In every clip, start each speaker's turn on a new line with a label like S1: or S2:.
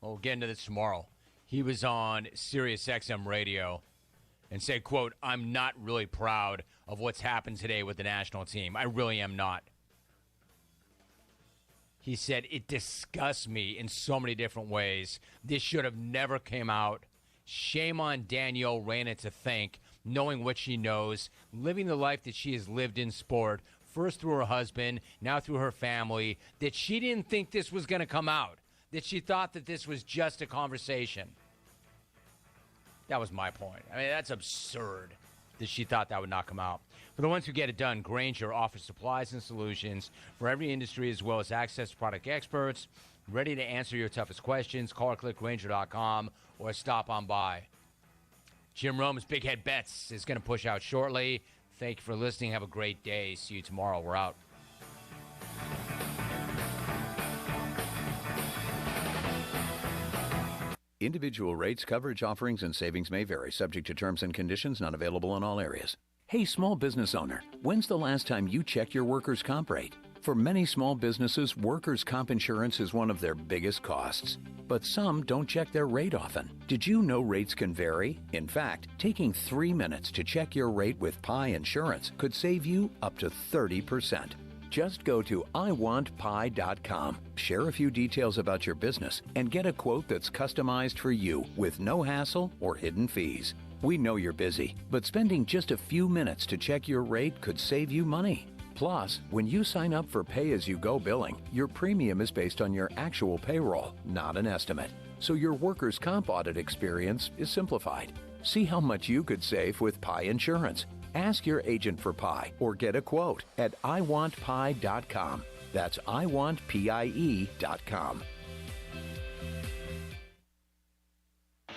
S1: We'll get into this tomorrow. He was on Sirius XM radio and said, quote, "I'm not really proud of what's happened today with the national team. I really am not." He said, "It disgusts me in so many different ways. This should have never came out. Shame on Danielle Reyna to think, knowing what she knows, living the life that she has lived in sport, first through her husband, now through her family, that she didn't think this was going to come out, that she thought that this was just a conversation." That was my point. I mean, that's absurd that she thought that would not come out. For the ones who get it done, Grainger offers supplies and solutions for every industry, as well as access to product experts ready to answer your toughest questions. Call or click Grainger.com or stop on by. Jim Rome's Big Head Bets is going to push out shortly. Thank you for listening. Have a great day. See you tomorrow. We're out.
S2: Individual rates, coverage offerings, and savings may vary, subject to terms and conditions, not available in all areas. Hey, small business owner, when's the last time you checked your workers' comp rate? For many small businesses, workers' comp insurance is one of their biggest costs. But some don't check their rate often. Did you know rates can vary? In fact, taking 3 minutes to check your rate with Pi Insurance could save you up to 30%. Just go to iwantpi.com, share a few details about your business, and get a quote that's customized for you with no hassle or hidden fees. We know you're busy, but spending just a few minutes to check your rate could save you money. Plus, when you sign up for pay-as-you-go billing, your premium is based on your actual payroll, not an estimate. So your workers' comp audit experience is simplified. See how much you could save with Pi Insurance. Ask your agent for Pi or get a quote at iwantpi.com. That's iwantpie.com.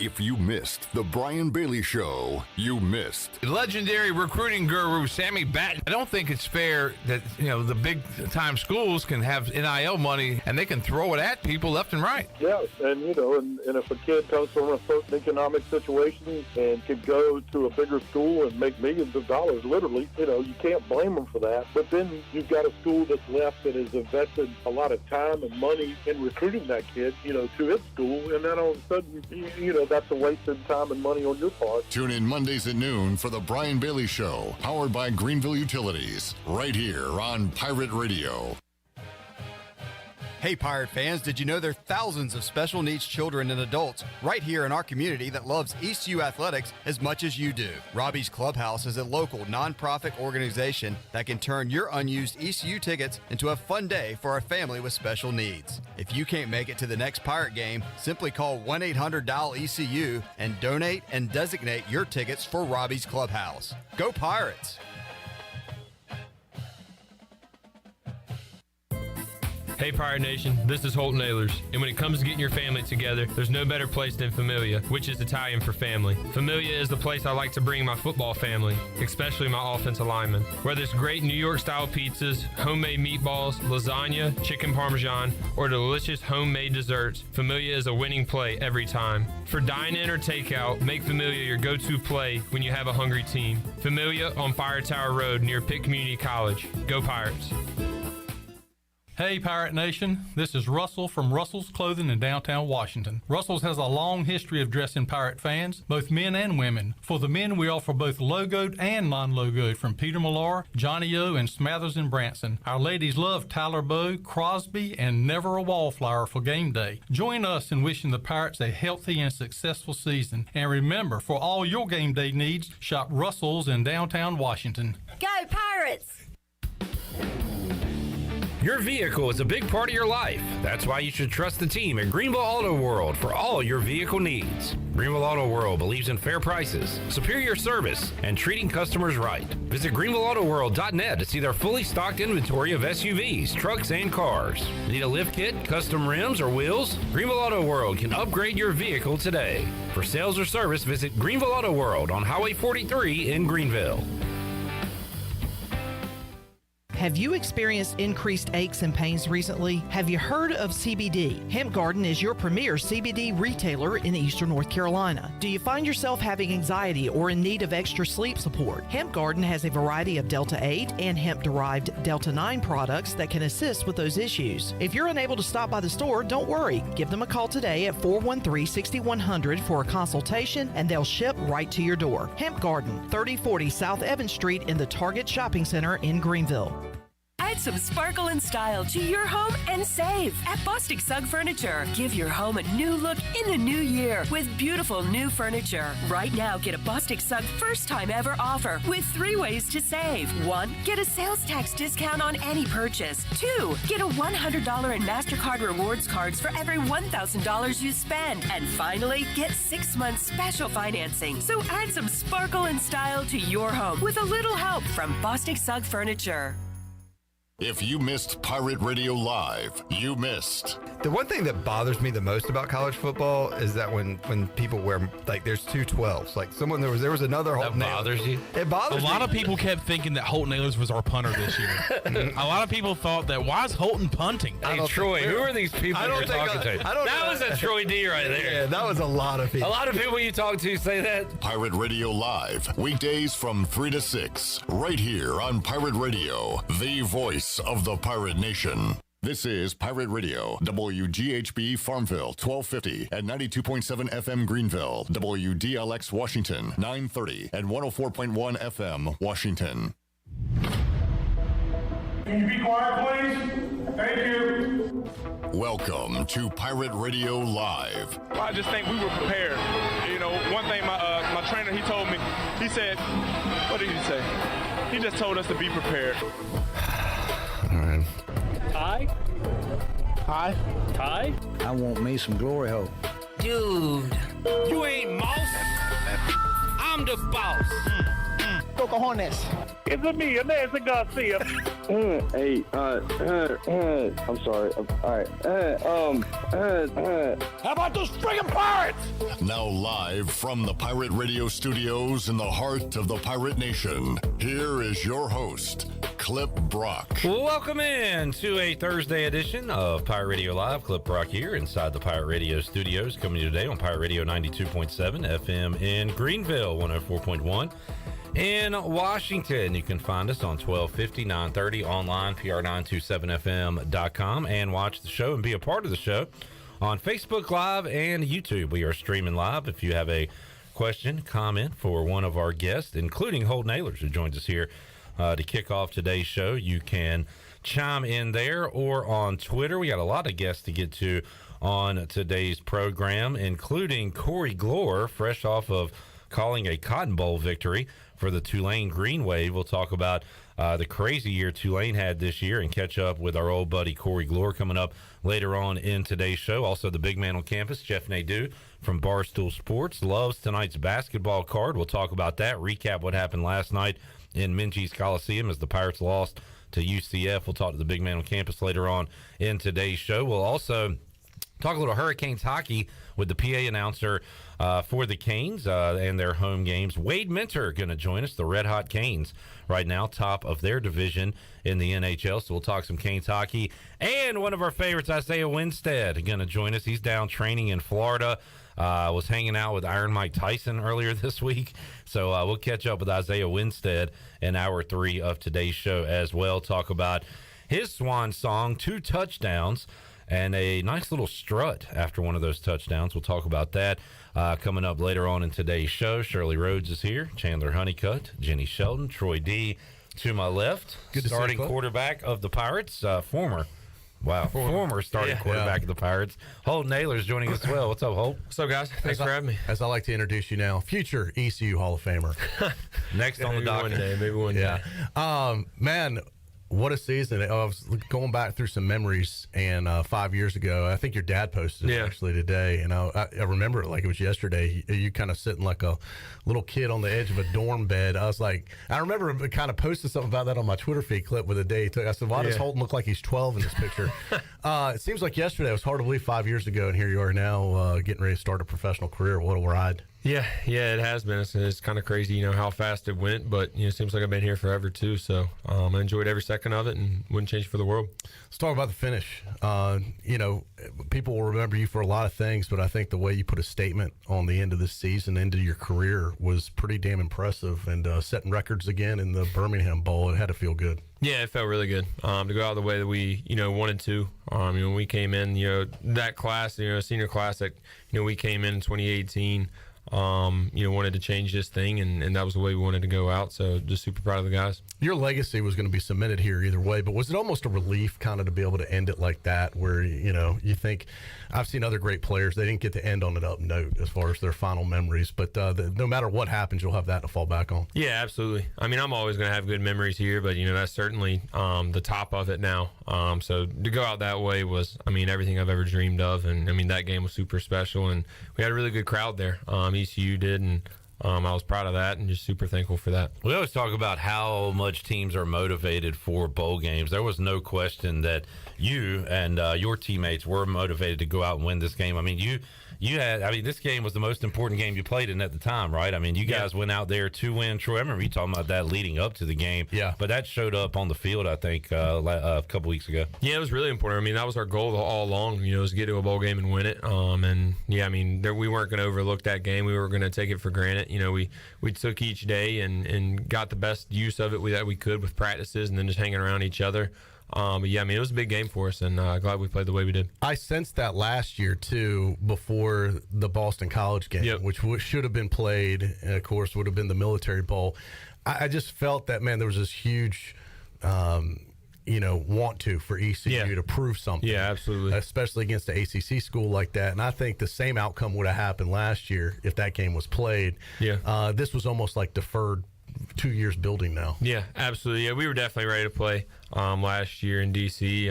S3: If you missed the Brian Bailey Show, you missed.
S4: Legendary recruiting guru Sammy Batten. I don't think it's fair that, the big-time schools can have NIL money and they can throw it at people left and right.
S5: Yeah, and, and if a kid comes from a certain economic situation and could go to a bigger school and make millions of dollars, literally, you can't blame them for that. But then you've got a school that's left that has invested a lot of time and money in recruiting that kid, to its school, and then all of a sudden, that's a waste of time and money on your part.
S3: Tune in Mondays at noon for the Brian Bailey Show, powered by Greenville Utilities, right here on Pirate Radio.
S6: Hey Pirate fans, did you know there are thousands of special needs children and adults right here in our community that loves ECU athletics as much as you do? Robbie's Clubhouse is a local nonprofit organization that can turn your unused ECU tickets into a fun day for a family with special needs. If you can't make it to the next Pirate game, simply call 1-800-DIAL-ECU and donate and designate your tickets for Robbie's Clubhouse. Go Pirates!
S7: Hey Pirate Nation, this is Holt Naylors, and when it comes to getting your family together, there's no better place than Familia, which is Italian for family. Familia is the place I like to bring my football family, especially my offensive linemen. Whether it's great New York-style pizzas, homemade meatballs, lasagna, chicken parmesan, or delicious homemade desserts, Familia is a winning play every time. For dine-in or takeout, make Familia your go-to play when you have a hungry team. Familia on Fire Tower Road near Pitt Community College. Go Pirates!
S8: Hey Pirate Nation, this is Russell from Russell's Clothing in downtown Washington. Russell's has a long history of dressing Pirate fans, both men and women. For the men, we offer both logoed and non-logoed from Peter Millar, Johnny O, and Smathers and Branson. Our ladies love Tyler Bowe, Crosby, and Never a Wallflower for game day. Join us in wishing the Pirates a healthy and successful season. And remember, for all your game day needs, shop Russell's in downtown Washington.
S9: Go Pirates!
S10: Your vehicle is a big part of your life. That's why you should trust the team at Greenville Auto World for all your vehicle needs. Greenville Auto World believes in fair prices, superior service, and treating customers right. Visit greenvilleautoworld.net to see their fully stocked inventory of SUVs, trucks, and cars. Need a lift kit, custom rims, or wheels? Greenville Auto World can upgrade your vehicle today. For sales or service, visit Greenville Auto World on Highway 43 in Greenville.
S9: Have you experienced increased aches and pains recently? Have you heard of CBD? Hemp Garden is your premier CBD retailer in eastern North Carolina. Do you find yourself having anxiety or in need of extra sleep support? Hemp Garden has a variety of Delta 8 and hemp-derived Delta 9 products that can assist with those issues. If you're unable to stop by the store, don't worry. Give them a call today at 413-6100 for a consultation, and they'll ship right to your door. Hemp Garden, 3040 South Evans Street in the Target Shopping Center in Greenville.
S11: Add some sparkle and style to your home and save at Bostic Sugg Furniture. Give your home a new look in the new year with beautiful new furniture. Right now, get a Bostic Sugg first time ever offer with 3 ways to save. 1, get a sales tax discount on any purchase. 2, get a $100 in MasterCard rewards cards for every $1,000 you spend. And finally, get 6 months special financing. So add some sparkle and style to your home with a little help from Bostic Sugg Furniture.
S3: If you missed Pirate Radio Live, you missed.
S12: The one thing that bothers me the most about college football is that when people wear, like, there's 2 12s. Like, there was another Holt Naylor.
S4: That bothers you?
S12: It bothers me.
S13: A lot of people kept thinking that Holt Naylor was our punter this year. A lot of people thought that, why is Holton punting?
S4: Hey, Troy, who are these people you're talking to? That was a Troy D right there.
S12: Yeah, that was a lot of people.
S4: A lot of people you talk to say that.
S3: Pirate Radio Live, weekdays from 3 to 6, right here on Pirate Radio, the voice of the Pirate Nation. This is Pirate Radio, WGHB Farmville, 1250 and 92.7 FM Greenville, WDLX Washington, 930 and 104.1 FM Washington.
S14: Can you be quiet, please? Thank you.
S3: Welcome to Pirate Radio Live.
S14: Well, I just think we were prepared. You know, one thing my trainer, he told me, he said, what did he say? He just told us to be prepared.
S12: All right.
S15: Ty? I want me some glory hole.
S10: Dude, you ain't boss. I'm the boss.
S15: Cojones.
S14: It's me, Nancy Garcia.
S5: Hey, I'm sorry. All right.
S14: How about those friggin' pirates?
S3: Now live from the Pirate Radio studios in the heart of the Pirate Nation, here is your host, Clip Brock.
S10: Welcome in to a Thursday edition of Pirate Radio Live. Clip Brock here inside the Pirate Radio studios, coming to you today on Pirate Radio 92.7 FM in Greenville, 104.1 in Washington. You can find us on 1250, 930 online, pr927fm.com, and watch the show and be a part of the show on Facebook Live and YouTube. We are streaming live. If you have a question, comment for one of our guests, including Holt Naylor, who joins us here to kick off today's show, you can chime in there or on Twitter. We got a lot of guests to get to on today's program, including Corey Gloor, fresh off of calling a Cotton Bowl victory for the Tulane Green Wave. We'll talk about the crazy year Tulane had this year and catch up with our old buddy Corey Gloor coming up later on in today's show. Also, the big man on campus, Jeff Nadu from Barstool Sports, loves tonight's basketball card. We'll talk about that, recap what happened last night in Minges Coliseum as the Pirates lost to UCF. We'll talk to the big man on campus later on in today's show. We'll also talk a little Hurricanes hockey with the PA announcer for the Canes and their home games. Wade Minter going to join us, the Red Hot Canes right now, top of their division in the NHL. So we'll talk some Canes hockey. And one of our favorites, Isaiah Winstead, going to join us. He's down training in Florida. Was hanging out with Iron Mike Tyson earlier this week. So we'll catch up with Isaiah Winstead in hour 3 of today's show as well. Talk about his swan song, 2 touchdowns, and a nice little strut after one of those touchdowns. We'll talk about that coming up later on in today's show. Shirley Rhodes is here, Chandler Honeycutt, Jenny Shelton, Troy D to my left.
S12: Good to
S10: starting
S12: see you,
S10: quarterback of the Pirates, former starting quarterback of the Pirates. Holt Naylor is joining us as well. What's up, Holt?
S16: What's up, guys? Thanks for having me.
S12: As I like to introduce you now, future ECU Hall of Famer.
S10: Next on the docket.
S16: Maybe one day.
S12: Man, what a season. I was going back through some memories, and 5 years ago, I think your dad posted it actually today, and I remember it like it was yesterday. You kind of sitting like a little kid on the edge of a dorm bed. I remember kind of posting something about that on my Twitter feed clip with the day he took. I said, why does Holton look like he's 12 in this picture? It seems like yesterday. It was hard to believe 5 years ago, and here you are now getting ready to start a professional career. What a ride.
S16: Yeah, it has been. It's kind of crazy, how fast it went, but it seems like I've been here forever too. So I enjoyed every second
S7: second of it and wouldn't change it for the world.
S12: Let's talk about the finish. People will remember you for a lot of things, but I think the way you put a statement on the end of this season, into your career, was pretty damn impressive. And setting records again in the Birmingham Bowl, it had to feel good.
S7: Yeah, it felt really good to go out the way that we, wanted to. When we came in, that class, senior class that, we came in 2018. Wanted to change this thing, and that was the way we wanted to go out. So just super proud of the guys.
S12: Your legacy was going to be cemented here either way, but was it almost a relief kind of to be able to end it like that, where, you think, I've seen other great players, they didn't get to end on an up note as far as their final memories, but no matter what happens, you'll have that to fall back on.
S7: Yeah, absolutely. I'm always going to have good memories here, but, that's certainly the top of it now. So to go out that way was, everything I've ever dreamed of, and, that game was super special, and we had a really good crowd there. ECU did, and I was proud of that and just super thankful for that.
S17: We always talk about how much teams are motivated for bowl games. There was no question that you and your teammates were motivated to go out and win this game. This game was the most important game you played in at the time, right? You guys went out there to win Troy. I remember you talking about that leading up to the game.
S12: Yeah.
S17: But that showed up on the field, I think, a couple weeks ago.
S7: Yeah, it was really important. that was our goal all along, was get to a bowl game and win it. We weren't going to overlook that game. We were going to take it for granted. We took each day and got the best use of it that we could with practices and then just hanging around each other. It was a big game for us, and glad we played the way we did.
S12: I sensed that last year, too, before the Boston College game, which should have been played, and, of course, would have been the Military Bowl. I just felt that, man, there was this huge want to for ECU to prove something.
S7: Yeah, absolutely.
S12: Especially against an ACC school like that. And I think the same outcome would have happened last year if that game was played.
S7: Yeah.
S12: This was almost like deferred 2 years building now.
S7: Yeah, absolutely. Yeah, we were definitely ready to play last year in D.C.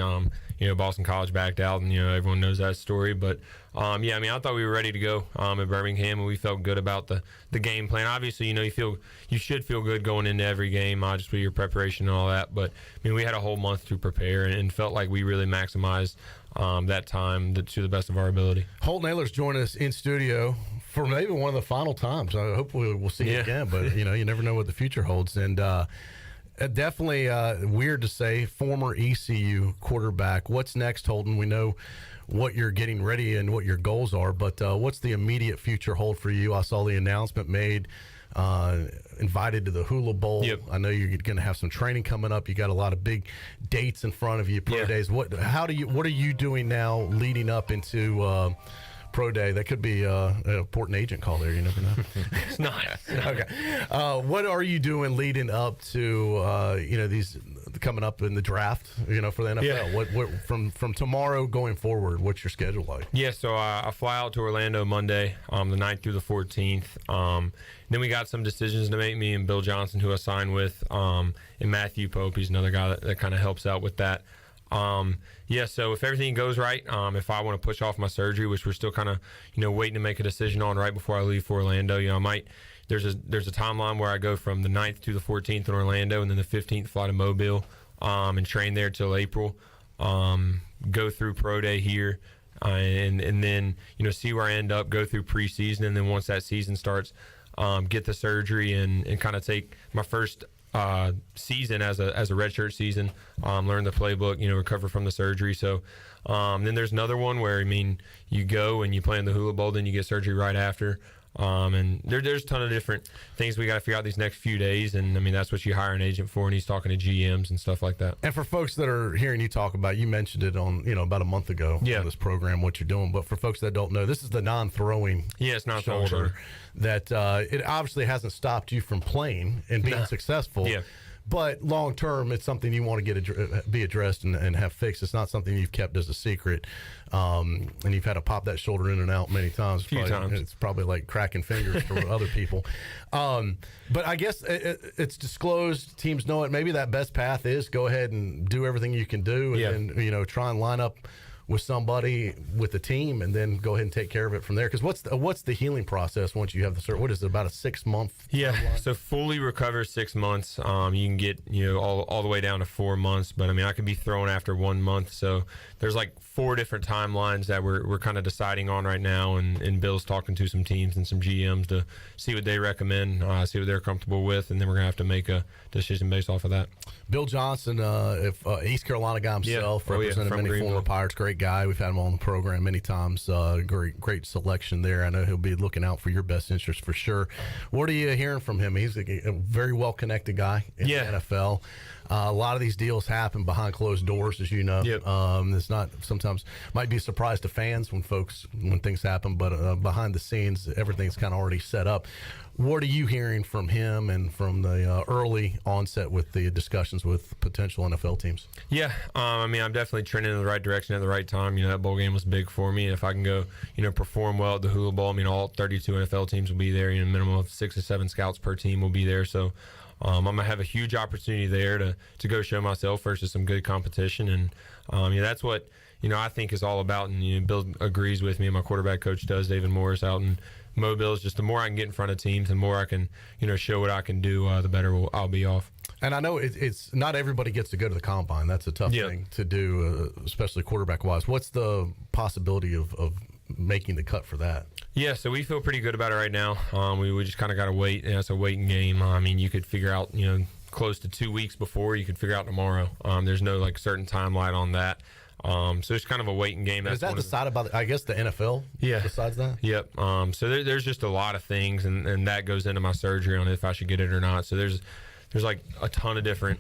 S7: Boston College backed out, and, everyone knows that story. But, I thought we were ready to go at Birmingham, and we felt good about the game plan. Obviously, you should feel good going into every game, just with your preparation and all that. But, we had a whole month to prepare and felt like we really maximized that time to the best of our ability.
S12: Holt Naylor's joining us in studio for maybe one of the final times. I hope we'll see you again, but, you never know what the future holds. And definitely weird to say, former ECU quarterback. What's next, Holton? We know what you're getting ready and what your goals are, but what's the immediate future hold for you? I saw the announcement made, invited to the Hula Bowl.
S7: Yep.
S12: I know you're going to have some training coming up. You got a lot of big dates in front of you, pro days. What are you doing now leading up into pro day? That could be an important agent call there. You never know.
S7: It's not.
S12: Okay. What are you doing leading up to these coming up in the draft? For the NFL.
S7: Yeah.
S12: What from tomorrow going forward? What's your schedule like?
S7: Yeah. So I fly out to Orlando Monday, the 9th through the 14th. Then we got some decisions to make. Me and Bill Johnson, who I signed with, and Matthew Pope. He's another guy that kind of helps out with that. So if everything goes right, if I want to push off my surgery, which we're still kind of, waiting to make a decision on right before I leave for Orlando, there's a timeline where I go from the 9th to the 14th in Orlando, and then the 15th fly to Mobile, and train there till April, go through pro day here, and then, see where I end up, go through preseason, and then once that season starts, get the surgery and kind of take my first season as a redshirt season, learn the playbook, recover from the surgery. So then there's another one where, you go and you play in the Hula Bowl, then you get surgery right after. And there's a ton of different things we got to figure out these next few days. And, that's what you hire an agent for, and he's talking to GMs and stuff like that.
S12: And for folks that are hearing you talk about, you mentioned it on, about a month ago on this program, what you're doing. But for folks that don't know, this is the non-throwing
S7: it's not
S12: shoulder that it obviously hasn't stopped you from playing and being successful.
S7: Yeah.
S12: But long term, it's something you want to be addressed and have fixed. It's not something you've kept as a secret. And you've had to pop that shoulder in and out many times. It's probably like cracking fingers for other people. But I guess it's disclosed. Teams know it. Maybe that best path is go ahead and do everything you can do, and then try and line up with somebody with the team and then go ahead and take care of it from there? Because what's the healing process once you have the surgery? What is it, about a 6 month?
S16: Yeah,
S12: timeline?
S16: so fully recover 6 months. You can get all the way down to 4 months, but I mean I could be thrown after 1 month. So there's like 4 different timelines that we're kind of deciding on right now, and Bill's talking to some teams and some GMs to see what they recommend, see what they're comfortable with, and then we're gonna have to make a decision based off of that.
S12: Bill Johnson, East Carolina guy himself, represented
S16: from
S12: many
S16: Greenville.
S12: former Pirates. Great guy. We've had him on the program many times. Great selection there. I know he'll be looking out for your best interest for sure. What are you hearing from him? He's a very well-connected guy in the NFL. A lot of these deals happen behind closed doors, as you know. It's not, sometimes might be a surprise to fans when things happen, but behind the scenes, everything's kind of already set up. What are you hearing from him and from the early onset with the discussions with potential NFL teams?
S16: Yeah, I mean, I'm definitely trending in the right direction at the right time. That bowl game was big for me. If I can go, perform well at the Hula Bowl, I mean, all 32 NFL teams will be there. Minimum of 6 or 7 scouts per team will be there. So I'm going to have a huge opportunity there to go show myself versus some good competition. And that's what, I think is all about. And Bill agrees with me, and my quarterback coach does, David Morris, out in Mobile. Is just the more I can get in front of teams, the more I can, show what I can do, the better I'll be off.
S12: And I know it's not everybody gets to go to the combine. That's a tough thing to do, especially quarterback-wise. What's the possibility of making the cut for that?
S16: Yeah, so we feel pretty good about it right now. We just kind of got to wait. It's a waiting game. I mean, you could figure out, close to 2 weeks before. You could figure out tomorrow. There's no certain timeline on that. So it's kind of a waiting game.
S12: Is that decided by, I guess, the NFL?
S16: Yeah.
S12: Decides that?
S16: Yep. So there's just a lot of things, and that goes into my surgery on if I should get it or not. So there's like a ton of different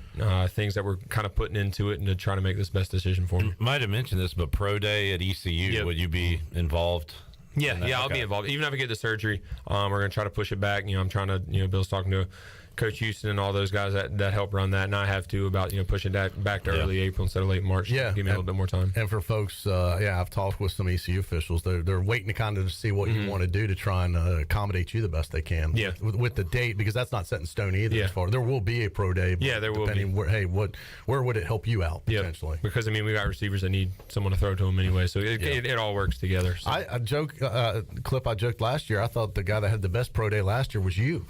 S16: things that we're kind of putting into it and to try to make this best decision for me.
S17: Might have mentioned this, but pro day at ECU, would you be involved?
S16: Yeah, I'll be involved. Even if I get the surgery, we're going to try to push it back. I'm trying to, Bill's talking to Coach Houston and all those guys that help run that, and I have to about pushing that back to early April instead of late March.
S12: Yeah,
S16: give me a little bit more time.
S12: And for folks, I've talked with some ECU officials. They're waiting to kind of see what you want to do to try and accommodate you the best they can.
S16: Yeah,
S12: with the date, because that's not set in stone either. As far there will be a pro day.
S16: Yeah, there will be.
S12: Where would it help you out potentially?
S16: Because I mean we got receivers that need someone to throw to them anyway, so it all works together. So.
S12: I joke clip I joked last year. I thought the guy that had the best pro day last year was you.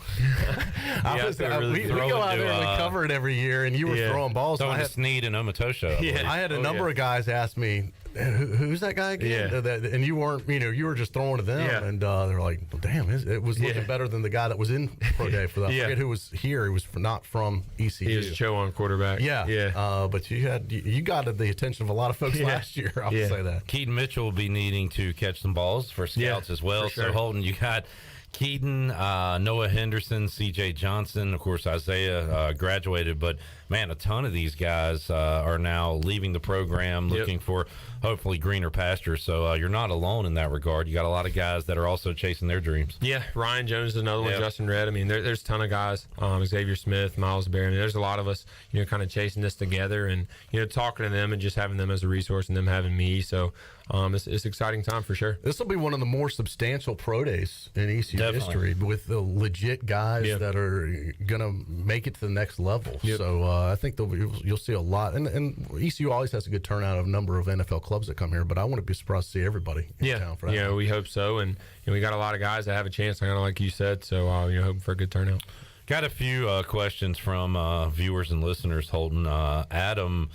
S12: We go out there and we cover it every year, and you were throwing balls.
S17: Throwing to Snead and Omatosho.
S12: I had a number of guys ask me, who's that guy again? And you weren't, you were just throwing to them, and they're like, well, damn, it was looking better than the guy that was in pro day for that. I forget who was here. He was not from ECU.
S16: He was Joe on quarterback.
S12: But you got the attention of a lot of folks last year. I'll say that.
S17: Keaton Mitchell will be needing to catch some balls for scouts as well.
S16: Sure.
S17: So Holton, you got Keaton, Noah Henderson, C.J. Johnson, of course, Isaiah graduated, but man, a ton of these guys are now leaving the program looking for hopefully greener pastures. So you're not alone in that regard. You got a lot of guys that are also chasing their dreams.
S16: Yeah, Ryan Jones is another one, Justin Redd. I mean, there's a ton of guys, Xavier Smith, Miles Bear. I mean, there's a lot of us, kind of chasing this together and, talking to them and just having them as a resource and them having me. So it's an exciting time for sure.
S12: This will be one of the more substantial pro days in ECU history with the legit guys that are going to make it to the next level. So I think you'll see a lot. And ECU always has a good turnout of a number of NFL clubs that come here, but I wouldn't be surprised to see everybody in town for that.
S16: Yeah, we hope so. And we got a lot of guys that have a chance, kind of like you said. So hoping for a good turnout.
S17: Got a few questions from viewers and listeners, Holton. Adam...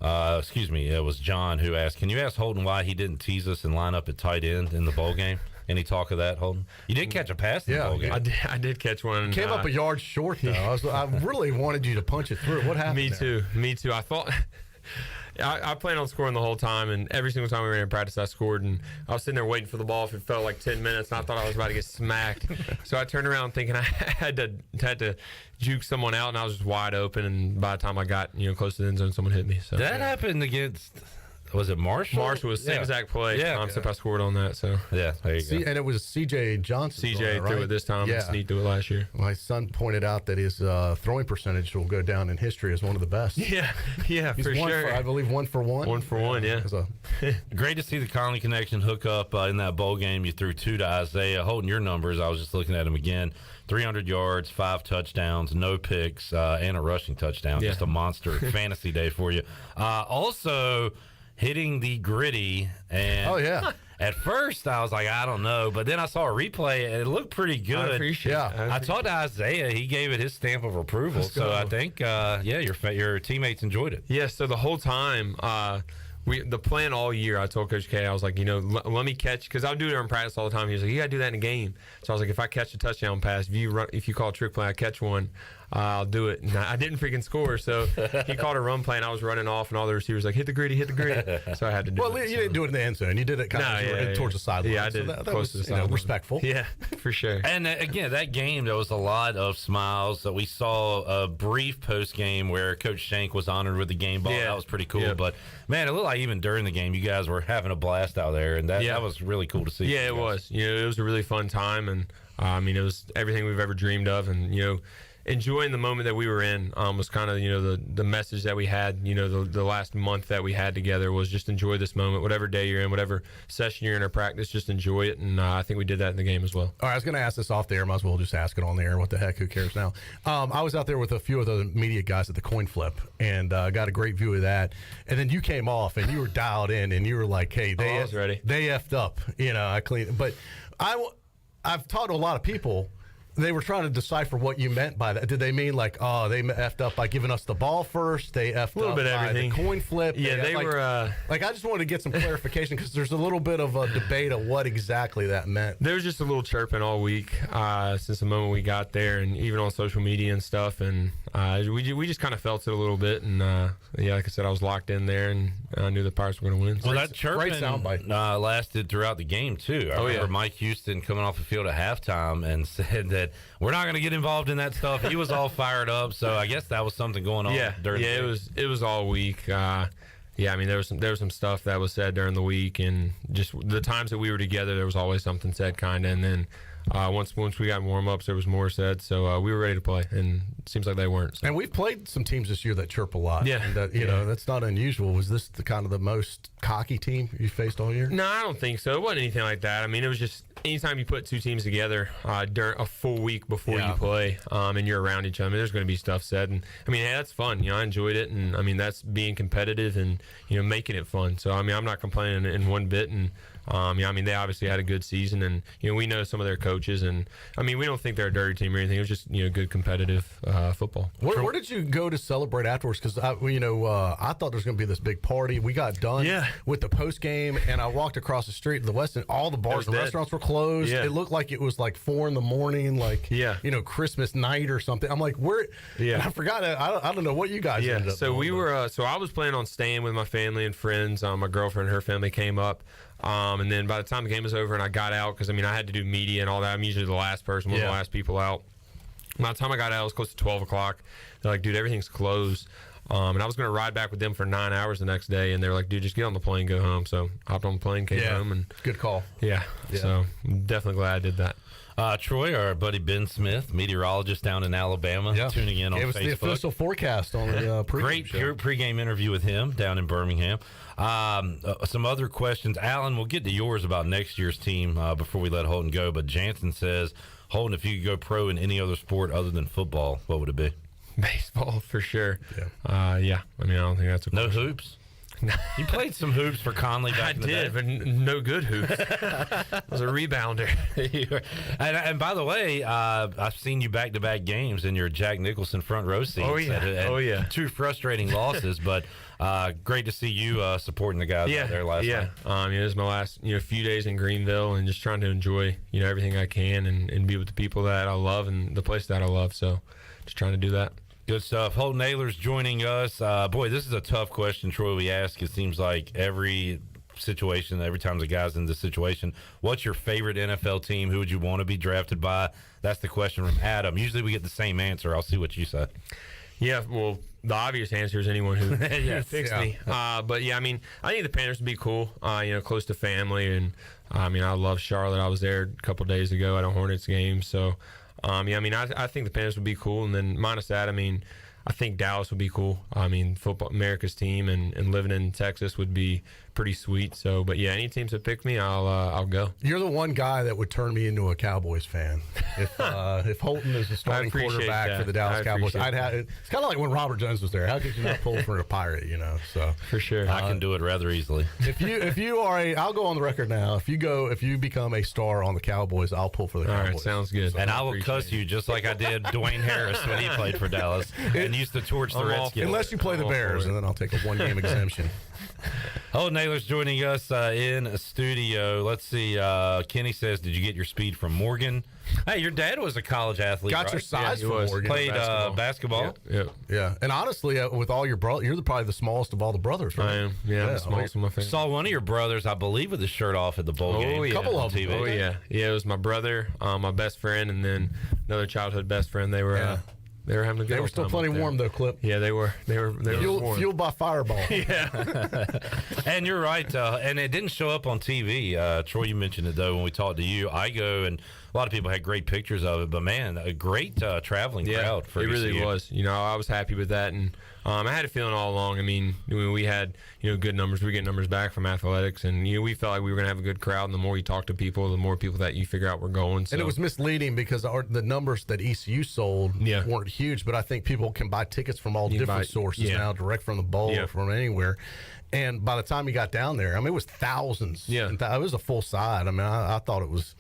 S17: it was John who asked, can you ask Holton why he didn't tease us and line up at tight end in the bowl game? Any talk of that, Holton? You did catch a pass in the bowl game.
S16: I did catch one.
S12: Came up a yard short, though. I really wanted you to punch it through. What happened
S16: Me too. I thought... I planned on scoring the whole time, and every single time we ran in practice, I scored. And I was sitting there waiting for the ball. It felt like 10 minutes, and I thought I was about to get smacked. So I turned around thinking I had to juke someone out, and I was just wide open. And by the time I got close to the end zone, someone hit me. So
S17: that happened against. Was it Marshall?
S16: Marshall was the same exact play. Except I scored on that. So
S17: there you go.
S12: And it was C.J. Johnson.
S16: C.J. threw it this time. And Snead threw it last year.
S12: My son pointed out that his throwing percentage will go down in history as one of the best.
S16: Yeah,
S12: He's
S16: for sure.
S12: I believe 1 for 1.
S16: 1 for 1, yeah.
S17: Great to see the Conley connection hook up in that bowl game. You threw 2 to Isaiah. Holding your numbers, I was just looking at him again. 300 yards, 5 touchdowns, no picks, and a rushing touchdown. Just a monster fantasy day for you. Also, hitting the gritty. And
S12: oh, yeah.
S17: At first, I was like, I don't know. But then I saw a replay, and it looked pretty good.
S16: I appreciate it.
S17: I talked to Isaiah. He gave it his stamp of approval. So I think, your teammates enjoyed it.
S16: Yeah, so the whole time, the plan all year, I told Coach K, I was like, let me catch, because I would do it in practice all the time. He was like, you got to do that in a game. So I was like, if I catch a touchdown pass, if you call a trick play, I catch one, I'll do it. And I didn't freaking score, so he called a run play, and I was running off, and all the receivers like, hit the gritty. So I had to do it.
S12: Well, you didn't do it in the end zone. You did it kind of towards the sideline.
S16: Yeah, I did
S12: that
S16: close to the sideline.
S12: Respectful.
S16: Yeah, for sure.
S17: And again, that game, there was a lot of smiles. We saw a brief post game where Coach Shank was honored with the game ball. That was pretty cool.
S16: Yeah.
S17: But man, it looked like even during the game, you guys were having a blast out there, and that was really cool to see.
S16: Yeah, it was. It was a really fun time, and it was everything we've ever dreamed of, and enjoying the moment that we were in was kind of the message that we had the last month that we had together was just enjoy this moment, whatever day you're in, whatever session you're in or practice, just enjoy it. And I think we did that in the game as well.
S12: All right, I was going to ask this off the air, might as well just ask it on the air. What the heck, who cares now? I was out there with a few of the media guys at the coin flip, and got a great view of that. And then you came off and you were dialed in, and you were like, hey,
S16: I was ready.
S12: They effed up, I cleaned. But I've talked to a lot of people. They were trying to decipher what you meant by that. Did they mean like, oh, they effed up by giving us the ball first? They effed
S16: a little
S12: up
S16: bit
S12: by
S16: everything.
S12: The coin flip?
S16: Yeah, they were.
S12: I just wanted to get some clarification because there's a little bit of a debate of what exactly that meant.
S16: There was just a little chirping all week since the moment we got there, and even on social media and stuff. And we just kind of felt it a little bit. And like I said, I was locked in there, and I knew the Pirates were going to win.
S17: Well, that chirping lasted throughout the game too. I remember Mike Houston coming off the field at halftime and said that we're not going to get involved in that stuff. He was all fired up, so I guess that was something going on. During the game.
S16: It was all week. There was some stuff that was said during the week, and just the times that we were together, there was always something said, kind of. And then once we got warm ups, there was more said. So we were ready to play, and it seems like they weren't. So.
S12: And we've played some teams this year that chirp a lot.
S16: Yeah,
S12: and that's not unusual. Was this the kind of the most cocky team you faced all year?
S16: No, I don't think so. It wasn't anything like that. It was just anytime you put two teams together during a full week before you play, and you're around each other, there's going to be stuff said. And hey, that's fun. I enjoyed it, and that's being competitive and making it fun. So I'm not complaining in one bit. And they obviously had a good season, and we know some of their coaches, and we don't think they're a dirty team or anything. It was just good competitive football.
S12: Where did you go to celebrate afterwards? Because I thought there was going to be this big party. We got done with the post game, and I walked across the street to the west, and all the bars and restaurants were closed. It looked like it was like 4 a.m, Christmas night or something. I'm like, where? I forgot. I don't know what you guys ended up
S16: so
S12: doing.
S16: We were. So I was planning on staying with my family and friends. My girlfriend and her family came up. And then by the time the game was over and I got out, because I had to do media and all that. I'm usually the last person, one of the last people out. By the time I got out, it was close to 12 o'clock. They're like, dude, everything's closed. And I was going to ride back with them for 9 hours the next day. And they were like, dude, just get on the plane, go home. So hopped on the plane, came home. And
S12: good call.
S16: Yeah. So I'm definitely glad I did that.
S17: Troy, our buddy Ben Smith, meteorologist down in Alabama, tuning in on Facebook.
S12: It was the official forecast on the
S17: great pregame interview with him down in Birmingham. Some other questions. Alan, we'll get to yours about next year's team before we let Holton go. But Jansen says, Holton, if you could go pro in any other sport other than football, what would it be?
S16: Baseball, for sure. I don't think that's a question.
S17: No hoops? You played some hoops for Conley back in the day.
S16: I did, but no good hoops. I was a rebounder.
S17: and by the way, I've seen you back-to-back games in your Jack Nicholson front row seats.
S16: Oh, yeah.
S17: 2 frustrating losses, but great to see you supporting the guys out there last night.
S16: It was my last few days in Greenville, and just trying to enjoy everything I can and be with the people that I love and the place that I love. So just trying to do that.
S17: Good stuff. Holt Naylor's joining us. Boy, this is a tough question, Troy, we ask. It seems like every situation, every time the guy's in this situation, what's your favorite NFL team? Who would you want to be drafted by? That's the question from Adam. Usually we get the same answer. I'll see what you say.
S16: Yeah, well, the obvious answer is anyone who fixed me. But, I think the Panthers would be cool, close to family. And, I love Charlotte. I was there a couple days ago at a Hornets game. So, I think the Panthers would be cool. And then minus that, I think Dallas would be cool. Football, America's team, and living in Texas would be pretty sweet. So, but yeah, any teams that pick me, I'll go.
S12: You're the one guy that would turn me into a Cowboys fan. If Holton is the starting quarterback for the Dallas Cowboys, I'd have. It's kind of like when Robert Jones was there. How could you not pull for a Pirate? So
S16: for sure,
S17: I can do it rather easily.
S12: If you are I'll go on the record now. If you become a star on the Cowboys, I'll pull for the Cowboys.
S16: All right, sounds good.
S12: So
S17: and I will cuss you just like I did Dwayne Harris when he played for Dallas and used to torch the Redskins.
S12: Unless you play the Bears, and then I'll take a 1-game exemption.
S17: Holt Naylor's joining us in a studio. Let's see. Kenny says, "Did you get your speed from Morgan?" Hey, your dad was a college athlete.
S12: Got your size from Morgan.
S17: Played basketball.
S12: Yeah. And honestly, with all your brothers, you're probably the smallest of all the brothers, right?
S16: I am. Yeah, I'm the smallest of my family.
S17: Saw one of your brothers, I believe, with his shirt off at the bowl game.
S12: A couple of them.
S17: TV.
S16: Oh yeah. It was my brother, my best friend, and then another childhood best friend. They were. They were having a good.
S12: They were still plenty warm though, Clip.
S16: Yeah, they were. They were warm.
S12: Fueled by Fireball.
S17: Yeah. And you're right. And it didn't show up on TV. Troy, you mentioned it though when we talked to you. I go, and a lot of people had great pictures of it. But man, a great traveling crowd for
S16: it really
S17: ECU.
S16: was. I was happy with that, and I had a feeling all along. I mean, we had good numbers. We get numbers back from athletics, and we felt like we were going to have a good crowd. And the more you talk to people, the more people that you figure out were going. So.
S12: And it was misleading because the numbers that ECU sold weren't huge, but I think people can buy tickets from all different sources now, direct from the bowl or from anywhere. And by the time you got down there, I mean, it was thousands. Yeah, it was a full side. I mean, I thought it was.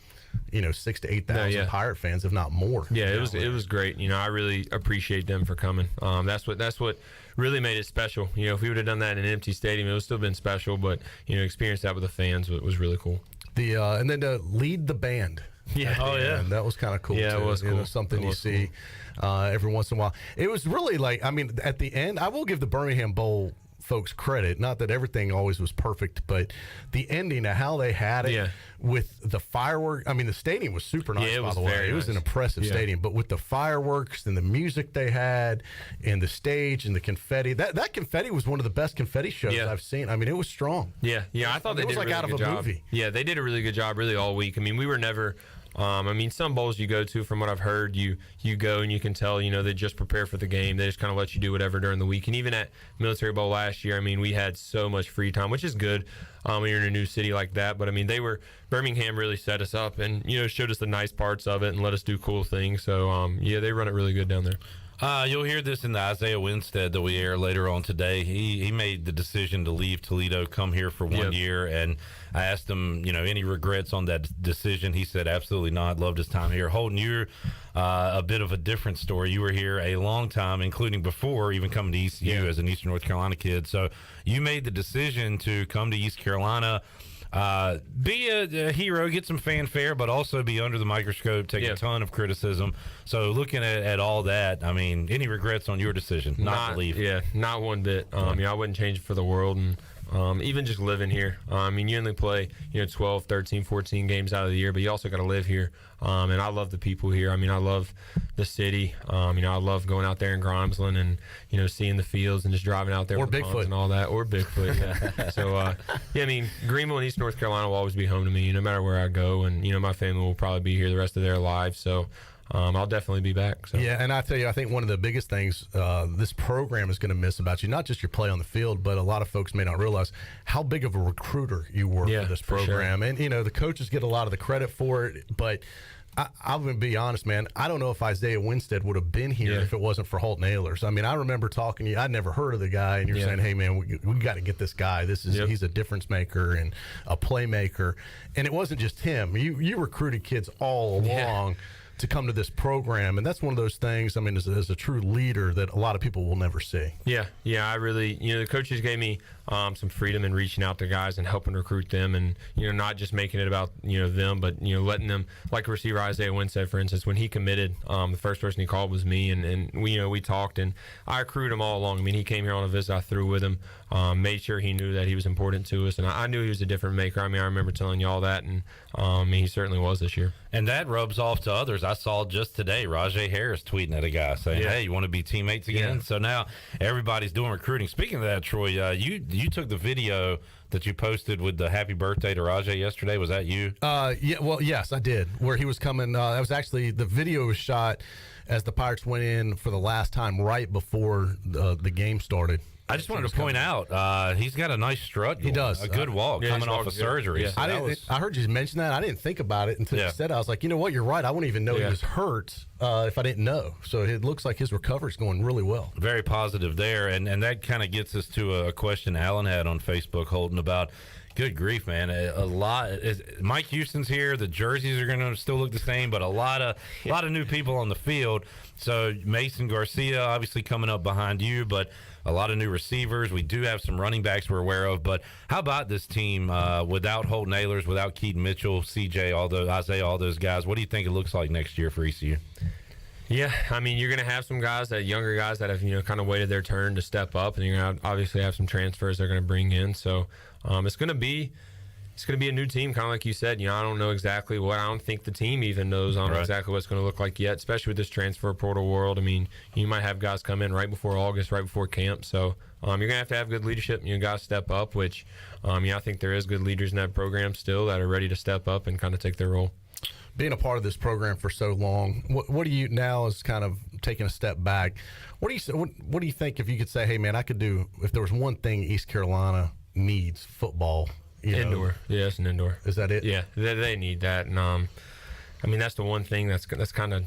S12: 6,000 to 8,000 Pirate fans, if not more.
S16: Yeah, it was great. I really appreciate them for coming. That's what really made it special. If we would have done that in an empty stadium, it would still been special. But experience that with the fans was really cool.
S12: And then to lead the band.
S16: Yeah,
S12: that was kind of cool.
S16: Yeah,
S12: too.
S16: It was cool.
S12: Something you see every once in a while. It was really at the end, I will give the Birmingham Bowl folks credit. Not that everything always was perfect, but the ending of how they had it with the fireworks. I mean, the stadium was super nice, by the way. It was an impressive stadium, but with the fireworks and the music they had and the stage and the confetti, that confetti was one of the best confetti shows I've seen. I mean, it was strong.
S16: Yeah. I thought they did a really good job. Movie. Yeah, they did a really good job really all week. I mean, we were never... some bowls you go to, from what I've heard, you go and you can tell, they just prepare for the game. They just kind of let you do whatever during the week. And even at Military Bowl last year, we had so much free time, which is good when you're in a new city like that. But, Birmingham really set us up and, showed us the nice parts of it and let us do cool things. So, they run it really good down there.
S17: You'll hear this in the Isaiah Winstead that we air later on today. He made the decision to leave Toledo, come here for 1 year, and I asked him, any regrets on that decision. He said, absolutely not. Loved his time here. Holton, you're a bit of a different story. You were here a long time, including before even coming to ECU as an Eastern North Carolina kid. So you made the decision to come to East Carolina, be a hero, get some fanfare, but also be under the microscope, take a ton of criticism. So looking at all that, any regrets on your decision not to leave?
S16: Yeah, not one bit. I wouldn't change it for the world. And even just living here. You only play 12, 13, 14 games out of the year, but you also got to live here. And I love the people here. I love the city. I love going out there in Grimesland and seeing the fields and just driving out there
S12: or
S16: with
S12: Bigfoot
S16: and all that, or Bigfoot. Yeah. So Greenville and East North Carolina will always be home to me, no matter where I go. And my family will probably be here the rest of their lives. So. I'll definitely be back. So.
S12: Yeah, and I tell you, I think one of the biggest things this program is going to miss about you, not just your play on the field, but a lot of folks may not realize how big of a recruiter you were for this program.
S16: Sure.
S12: And, the coaches get a lot of the credit for it, but I'm going to be honest, man, I don't know if Isaiah Winstead would have been here if it wasn't for Holton Ahlers. I remember talking to you. I'd never heard of the guy, and you're saying, hey, man, we got to get this guy. He's a difference maker and a playmaker. And it wasn't just him. You recruited kids all along to come to this program, and that's one of those things, as a true leader that a lot of people will never see.
S16: Yeah, I really, the coaches gave me some freedom in reaching out to guys and helping recruit them, and, not just making it about, them, but, letting them, like receiver Isaiah Winstead, for instance, when he committed, the first person he called was me, and we talked, and I recruited him all along. He came here on a visit, I threw with him, made sure he knew that he was important to us, and I knew he was a different maker. I remember telling you all that, and he certainly was this year.
S17: And that rubs off to others. I saw just today Rajay Harris tweeting at a guy saying, hey, you want to be teammates again? So now everybody's doing recruiting. Speaking of that, Troy, you took the video that you posted with the happy birthday to Rajay yesterday. Was that you?
S12: Yes, I did. Where he was coming. That was actually, the video was shot as the Pirates went in for the last time right before the game started.
S17: I just wanted to point out he's got a nice strut.
S12: He does.
S17: A good walk coming off of surgery.
S12: Yeah.
S17: So
S12: I heard you mention that. I didn't think about it until you said it. I was like, you know what? You're right. I wouldn't even know he was hurt if I didn't know. So it looks like his recovery is going really well.
S17: Very positive there. And that kind of gets us to a question Alan had on Facebook, Holton, about good grief, man. Mike Houston's here. The jerseys are going to still look the same, but a lot of new people on the field. So Mason Garcia obviously coming up behind you, but a lot of new receivers. We do have some running backs we're aware of, but how about this team without Holt Naylors, without Keaton Mitchell, CJ, Isaiah, all those guys? What do you think it looks like next year for ECU?
S16: Yeah, I mean, you're going to have some guys, younger guys that have, kind of waited their turn to step up, and you're going to obviously have some transfers they're going to bring in. So it's going to be a new team, kind of like you said. I don't know exactly what. I don't think the team even knows. I don't know exactly what it's going to look like yet, especially with this transfer portal world. I mean, you might have guys come in right before August, right before camp. So you're going to have good leadership, and you got to step up, which I think there is good leaders in that program still that are ready to step up and kind of take their role.
S12: Being a part of this program for so long, what do you now is kind of taking a step back? What do you think if you could say, hey man, I could do if there was one thing East Carolina needs football?
S16: Indoor, yeah, it's an indoor.
S12: Is that it?
S16: Yeah, they need that, and I mean that's the one thing that's kind of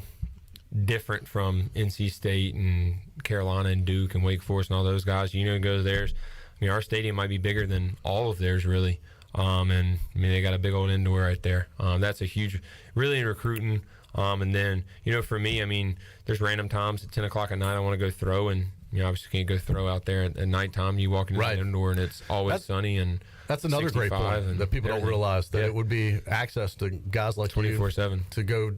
S16: different from NC State and Carolina and Duke and Wake Forest and all those guys. Goes theirs. I mean, our stadium might be bigger than all of theirs really. And I mean they got a big old indoor right there. That's a huge, really in recruiting. And then for me, I mean, there's random times at 10 o'clock at night I want to go throw, and obviously can't go throw out there at nighttime. You walk into the indoor and it's always sunny and.
S12: That's another great point that people don't realize, that it would be access to guys like
S16: 24/7
S12: to go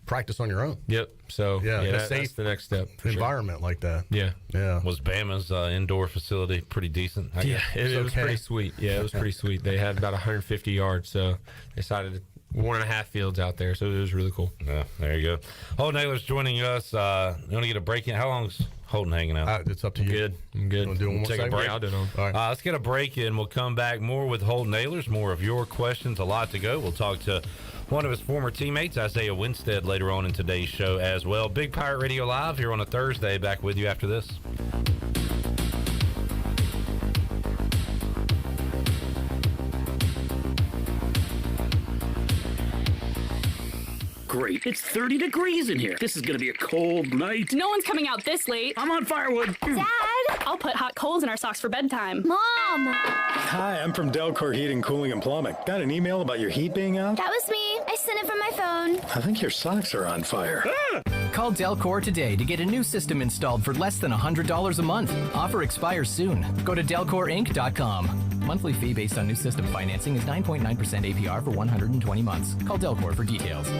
S12: practice on your own.
S16: Yep. So
S12: that's
S16: the next step.
S12: Environment like that.
S16: Yeah.
S17: Was Bama's indoor facility pretty decent?
S16: It was pretty sweet. Yeah, it was pretty sweet. They had about 150 yards, so they decided 1.5 fields out there, so it was really cool.
S17: Yeah, there you go. Holt Naylor's joining us. You want to get a break in? How long's Holton hanging out?
S12: It's up to you.
S16: I'm good.
S12: Want to do one more
S16: take a break?
S12: Yeah,
S16: I'll do it.
S12: All right.
S17: Let's get a break in. We'll come back more with Holt Naylors, more of your questions, a lot to go. We'll talk to one of his former teammates, Isaiah Winstead, later on in today's show as well. Big Pirate Radio Live here on a Thursday. Back with you after this.
S18: Great. It's 30 degrees in here. This is going to be a cold night.
S19: No one's coming out this late.
S18: I'm on firewood.
S19: Dad! I'll put hot coals in our socks for bedtime.
S20: Mom!
S21: Hi, I'm from Delcor Heating, Cooling, and Plumbing. Got an email about your heat being out?
S20: That was me. I sent it from my phone.
S21: I think your socks are on fire.
S22: Call Delcor today to get a new system installed for less than $100 a month. Offer expires soon. Go to DelcorInc.com. Monthly fee based on new system financing is 9.9% APR for 120 months. Call Delcor for details.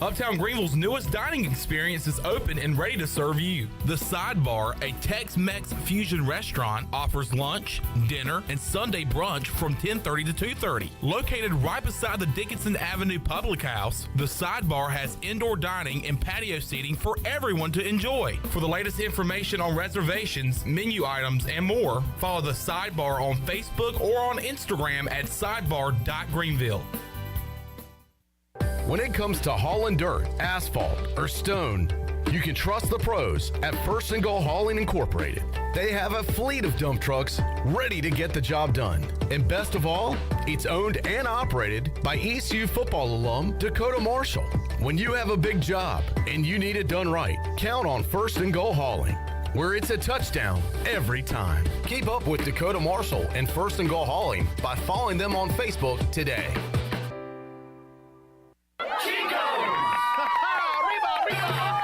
S13: Uptown Greenville's newest dining experience is open and ready to serve you. The Sidebar, a Tex-Mex fusion restaurant, offers lunch, dinner, and Sunday brunch from 10:30 to 2:30. Located right beside the Dickinson Avenue Public House, the Sidebar has indoor dining and patio seating for everyone to enjoy. For the latest information on reservations, menu items, and more, follow the Sidebar on Facebook or on Instagram at sidebar.greenville.
S23: When it comes to hauling dirt, asphalt, or stone, you can trust the pros at First and Goal Hauling Incorporated. They have a fleet of dump trucks ready to get the job done. And best of all, it's owned and operated by ECU football alum Dakota Marshall. When you have a big job and you need it done right, count on First and Goal Hauling, where it's a touchdown every time. Keep up with Dakota Marshall and First and Goal Hauling by following them on Facebook today.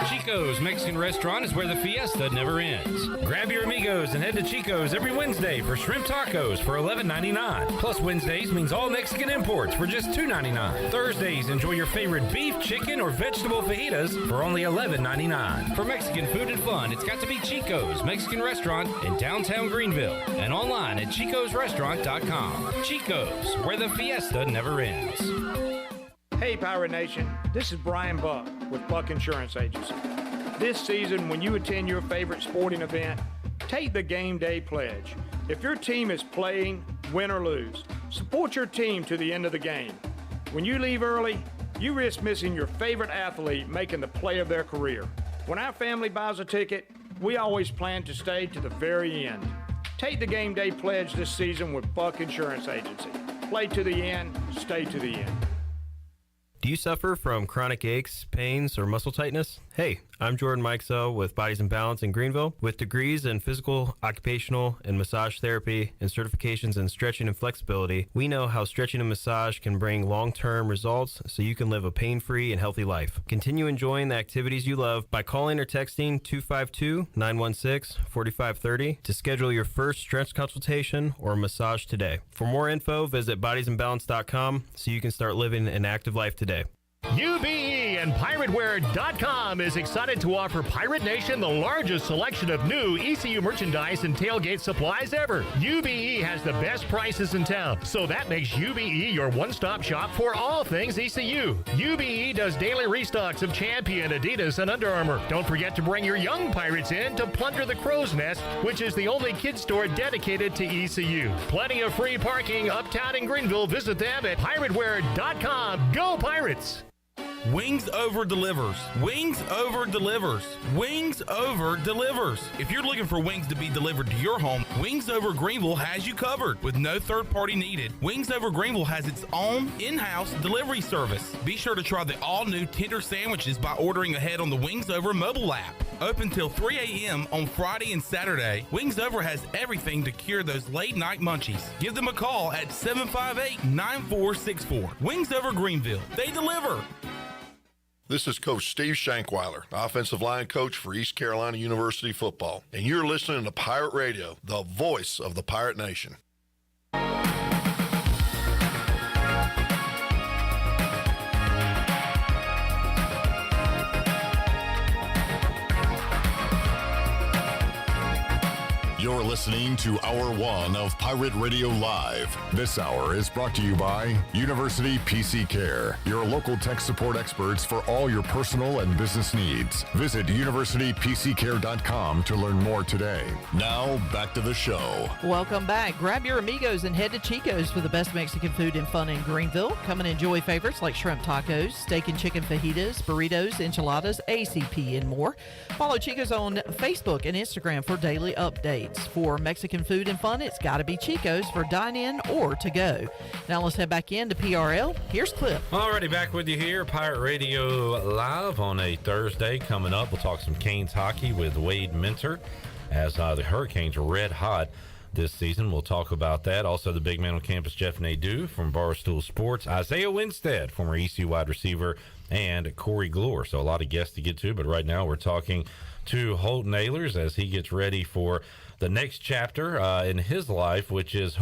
S10: Chico's Mexican Restaurant is where the fiesta never ends. Grab your amigos and head to Chico's every Wednesday for shrimp tacos for $11.99. Plus Wednesdays means all Mexican imports for just $2.99. Thursdays, enjoy your favorite beef, chicken, or vegetable fajitas for only $11.99. For Mexican food and fun, it's got to be Chico's Mexican Restaurant in downtown Greenville and online at chicosrestaurant.com. Chico's, where the fiesta never ends.
S24: Hey Pirate Nation, this is Brian Buck with Buck Insurance Agency. This season, when you attend your favorite sporting event, take the game day pledge. If your team is playing, win or lose, support your team to the end of the game. When you leave early, you risk missing your favorite athlete making the play of their career. When our family buys a ticket, we always plan to stay to the very end. Take the game day pledge this season with Buck Insurance Agency. Play to the end, stay to the end.
S1: Do you suffer from chronic aches, pains, or muscle tightness? Hey, I'm Jordan Mikesell with Bodies in Balance in Greenville. With degrees in physical, occupational, and massage therapy and certifications in stretching and flexibility, we know how stretching and massage can bring long-term results so you can live a pain-free and healthy life. Continue enjoying the activities you love by calling or texting 252-916-4530 to schedule your first stretch consultation or massage today. For more info, visit bodiesinbalance.com so you can start living an active life today.
S2: UBE and PirateWear.com is excited to offer Pirate Nation the largest selection of new ECU merchandise and tailgate supplies ever. UBE has the best prices in town, so that makes UBE your one-stop shop for all things ECU. UBE does daily restocks of Champion, Adidas, and Under Armour. Don't forget to bring your young Pirates in to plunder the Crow's Nest, which is the only kids store dedicated to ECU. Plenty of free parking uptown in Greenville. Visit them at PirateWear.com. Go Pirates!
S13: Wings Over delivers. Wings Over delivers. Wings Over delivers. If you're looking for wings to be delivered to your home, Wings Over Greenville has you covered with no third party needed. Wings Over Greenville has its own in-house delivery service. Be sure to try the all-new tender sandwiches by ordering ahead on the Wings Over mobile app. Open till 3 a.m. on Friday and Saturday, Wings Over has everything to cure those late-night munchies. Give them a call at 758-9464. Wings Over Greenville. They deliver.
S6: This is Coach Steve Shankweiler, offensive line coach for East Carolina University football, and you're listening to Pirate Radio, the voice of the Pirate Nation.
S3: You're listening to Hour 1 of Pirate Radio Live. This hour is brought to you by University PC Care, your local tech support experts for all your personal and business needs. Visit universitypccare.com to learn more today. Now, back to the show.
S9: Welcome back. Grab your amigos and head to Chico's for the best Mexican food and fun in Greenville. Come and enjoy favorites like shrimp tacos, steak and chicken fajitas, burritos, enchiladas, ACP, and more. Follow Chico's on Facebook and Instagram for daily updates. For Mexican food and fun, it's got to be Chico's for dine-in or to go. Now let's head back into PRL. Here's Clip.
S17: Alrighty, back with you here, Pirate Radio Live on a Thursday. Coming up, we'll talk some Canes hockey with Wade Minter as the Hurricanes are red hot this season. We'll talk about that. Also, the big man on campus, Jeff Nadu from Barstool Sports, Isaiah Winstead, former ECU wide receiver, and Corey Gloor. So a lot of guests to get to, but right now we're talking to Holt Ahlers as he gets ready for the next chapter in his life, which is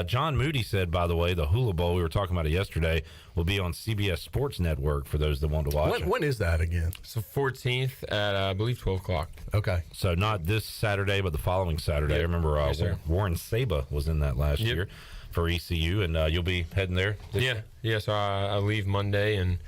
S17: John Moody said, by the way, the Hula Bowl, we were talking about it yesterday, will be on CBS Sports Network for those that want to watch it.
S12: When is that again?
S16: It's the 14th at, I believe, 12 o'clock.
S12: Okay.
S17: So not this Saturday, but the following Saturday.
S16: Yep.
S17: I remember
S16: Yes,
S17: Warren Saba was in that last year for ECU, and you'll be heading there this year?
S16: Yeah, so I leave Monday and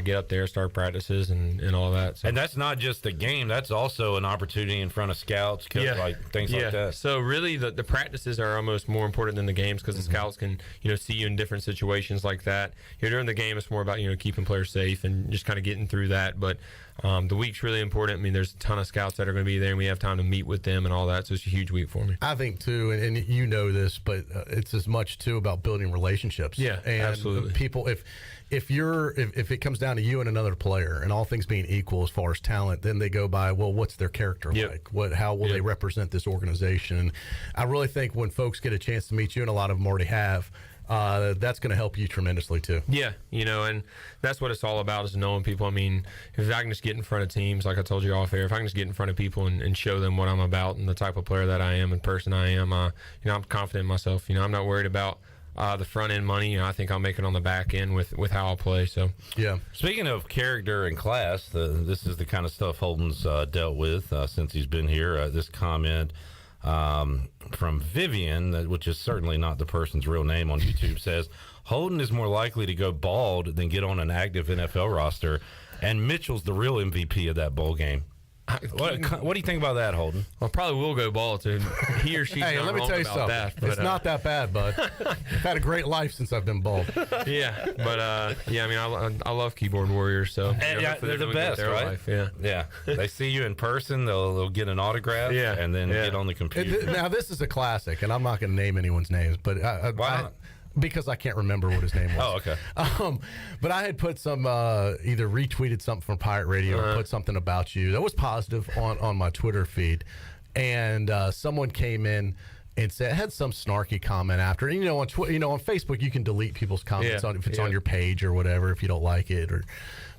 S16: get up there, start practices and all that. So.
S17: And that's not just a game. That's also an opportunity in front of scouts, like things like that.
S16: So really the practices are almost more important than the games because the scouts can, see you in different situations like that. During the game, it's more about, keeping players safe and just kind of getting through that. But the week's really important. I mean, there's a ton of scouts that are going to be there, and we have time to meet with them and all that. So it's a huge week for me.
S12: I think, too, and you know this, but it's as much, too, about building relationships.
S16: Yeah,
S12: and
S16: absolutely.
S12: People, if it comes down to you and another player and all things being equal as far as talent, then they go by, well, what's their character like? How will they represent this organization? And I really think when folks get a chance to meet you, and a lot of them already have, that's going to help you tremendously too.
S16: Yeah, and that's what it's all about, is knowing people. I mean, if I can just get in front of teams, like I told you off air, if I can just get in front of people and show them what I'm about and the type of player that I am and person I am, I'm confident in myself. I'm not worried about the front end money. I think I'll make it on the back end with how I'll play. So
S12: yeah.
S17: Speaking of character and class, this is the kind of stuff Holton's dealt with since he's been here. This comment from Vivian, which is certainly not the person's real name on YouTube, says Holton is more likely to go bald than get on an active NFL roster, and Mitchell's the real MVP of that bowl game. What do you think about that, Holton?
S16: Well, probably will go ball to he or she.
S12: Hey, let me tell you something. It's not that bad, bud. I've had a great life since I've been bald.
S16: Yeah, but I mean, I love keyboard warriors. So
S17: they're the best, right?
S16: Life.
S17: Yeah. They see you in person, they'll get an autograph, and then get on the computer.
S12: Now this is a classic, and I'm not going to name anyone's names, but
S17: why not?
S12: Because I can't remember what his name was.
S17: Oh, okay.
S12: But I had put some, either retweeted something from Pirate Radio or put something about you that was positive on my Twitter feed. And someone came in and had some snarky comment after. And, on Facebook, you can delete people's comments if it's on your page or whatever, if you don't like it.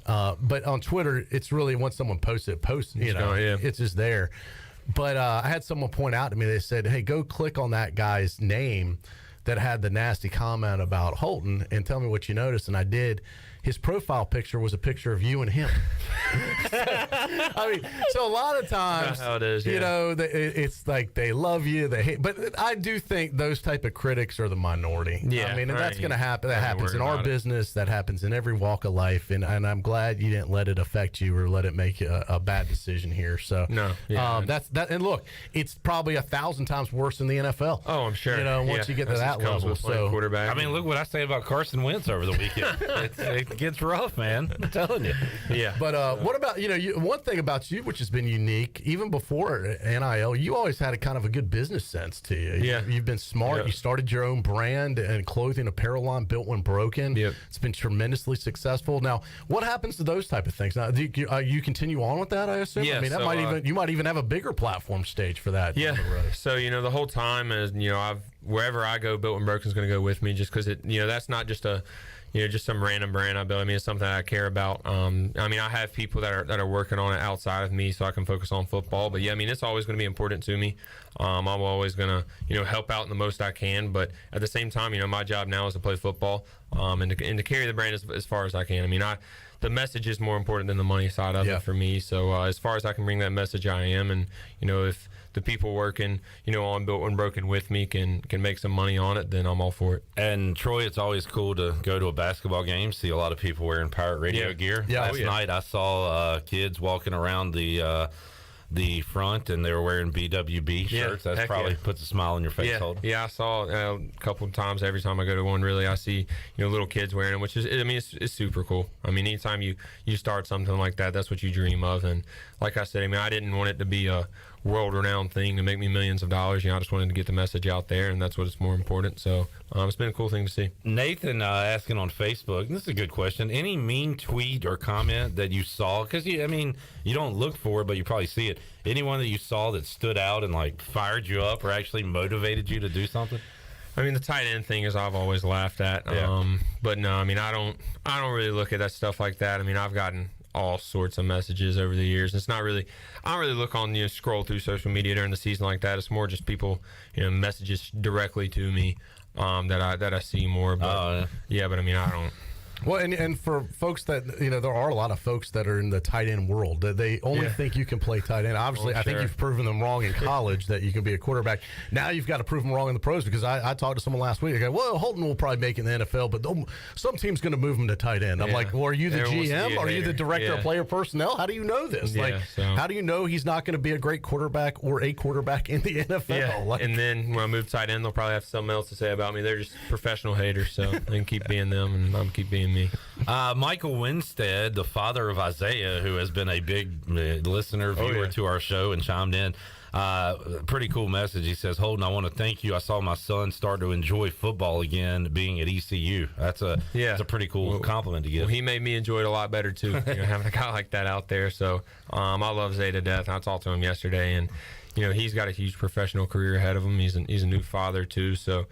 S12: But on Twitter, it's really once someone posts it, it's just there. But I had someone point out to me, they said, hey, go click on that guy's name that had the nasty comment about Holton and tell me what you noticed. And I did. His profile picture was a picture of you and him. I mean, so a lot of times,
S16: how it is,
S12: it's like they love you, they hate. But I do think those type of critics are the minority.
S16: Yeah,
S12: I mean, and that's going to happen. That happens in our business. That happens in every walk of life. And I'm glad you didn't let it affect you or let it make a bad decision here. So that's that. And look, it's probably 1,000 times worse than the NFL.
S16: Oh, I'm sure.
S12: Once you get to that level. So
S16: quarterback.
S17: I mean, look what I say about Carson Wentz over the weekend. It gets rough, man. I'm telling you.
S16: Yeah.
S12: But what about one thing about you, which has been unique, even before NIL, you always had a kind of a good business sense to you.
S16: Yeah.
S12: You've been smart. Yeah. You started your own brand and clothing apparel line, Built When Broken.
S16: Yep.
S12: It's been tremendously successful. Now, what happens to those type of things? Now, do you continue on with that, I assume?
S16: Yeah,
S12: I mean, that you might even have a bigger platform stage for that.
S16: Yeah. So, the whole time is, wherever I go, Built When Broken is going to go with me, just because that's not just just some random brand I built. I mean, it's something I care about. I mean, I have people that are working on it outside of me, so I can focus on football. But I mean, it's always going to be important to me. I'm always going to, help out in the most I can. But at the same time, my job now is to play football, and to carry the brand as far as I can. I mean, the message is more important than the money side of it for me. So as far as I can bring that message, I am. And if the people working, on Built When Broken with me can make some money on it, then I'm all for it.
S17: And Troy, it's always cool to go to a basketball game, see a lot of people wearing Pirate Radio gear.
S12: Yeah.
S17: Last night I saw kids walking around the front, and they were wearing BWB shirts. That probably puts a smile on your face.
S16: Yeah, I saw a couple of times. Every time I go to one, really, I see little kids wearing them, which is, I mean, it's super cool. I mean, anytime you start something like that, that's what you dream of. And like I said, I mean, I didn't want it to be a world-renowned thing to make me millions of dollars. I just wanted to get the message out there, and that's what's more important. So it's been a cool thing to see.
S17: Nathan asking on Facebook, and this is a good question, any mean tweet or comment that you saw? Because, you don't look for it, but you probably see it. Anyone that you saw that stood out and, fired you up or actually motivated you to do something?
S16: I mean, the tight end thing is I've always laughed at. But no, I mean, I don't really look at that stuff like that. I mean, I've gotten all sorts of messages over the years. It's not really, I don't really look on, scroll through social media during the season like that. It's more just people, messages directly to me that I see more. But but I mean, I don't.
S12: Well, and for folks that, there are a lot of folks that are in the tight end world. They only think you can play tight end. Obviously, I think you've proven them wrong in college that you can be a quarterback. Now you've got to prove them wrong in the pros, because I talked to someone last week. I go, well, Holton will probably make it in the NFL, but some team's going to move him to tight end. I'm like, well, are you the GM? Are you the director of player personnel? How do you know this? How do you know he's not going to be a great quarterback or a quarterback in the NFL?
S16: Yeah. And then when I move tight end, they'll probably have something else to say about me. They're just professional haters, so they can keep being them, and I'm keep being me.
S17: Michael Winstead, the father of Isaiah, who has been a big viewer to our show and chimed in. Pretty cool message. He says, Holton, I want to thank you. I saw my son start to enjoy football again being at ECU. That's a pretty cool compliment to give.
S16: Well, he made me enjoy it a lot better, too, having a guy like that out there. So I love Zay to death. I talked to him yesterday, and he's got a huge professional career ahead of him. He's a new father, too. So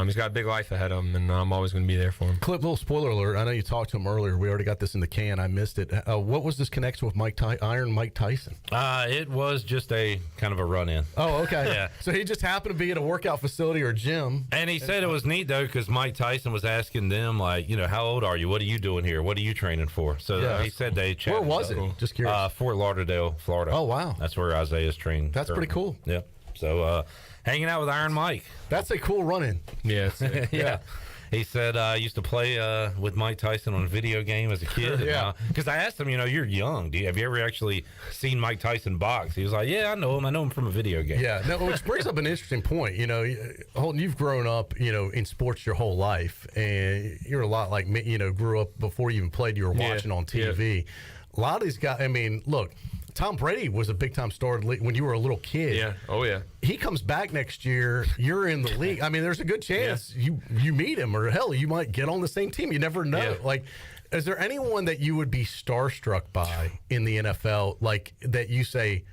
S16: he's got a big life ahead of him, and I'm always going to be there for him.
S12: Little spoiler alert. I know you talked to him earlier. We already got this in the can. I missed it. What was this connection with Mike Tyson?
S17: It was just a kind of a run-in.
S12: Oh, okay.
S17: Yeah.
S12: So he just happened to be at a workout facility or gym.
S17: And he said it was neat, though, because Mike Tyson was asking them, how old are you? What are you doing here? What are you training for? So he said they chatted.
S12: Where was it? Just curious.
S17: Fort Lauderdale, Florida.
S12: Oh, wow.
S17: That's where Isaiah's trained.
S12: That's pretty cool.
S17: Yeah. So hanging out with Iron Mike.
S12: That's a cool run-in.
S16: Yeah.
S17: He said, I used to play with Mike Tyson on a video game as a kid.
S12: Yeah.
S17: Because I asked him, you're young. Have you ever actually seen Mike Tyson box? He was like, yeah, I know him. I know him from a video game.
S12: Yeah, no, which brings up an interesting point. Holton, you've grown up, in sports your whole life, and you're a lot like me, grew up before you even played, you were watching on TV. Yeah. A lot of these guys, look, Tom Brady was a big-time star when you were a little kid.
S16: Yeah. Oh, yeah.
S12: He comes back next year. You're in the league. There's a good chance you meet him, or hell, you might get on the same team. You never know.
S16: Yeah.
S12: Is there anyone that you would be starstruck by in the NFL, that you say,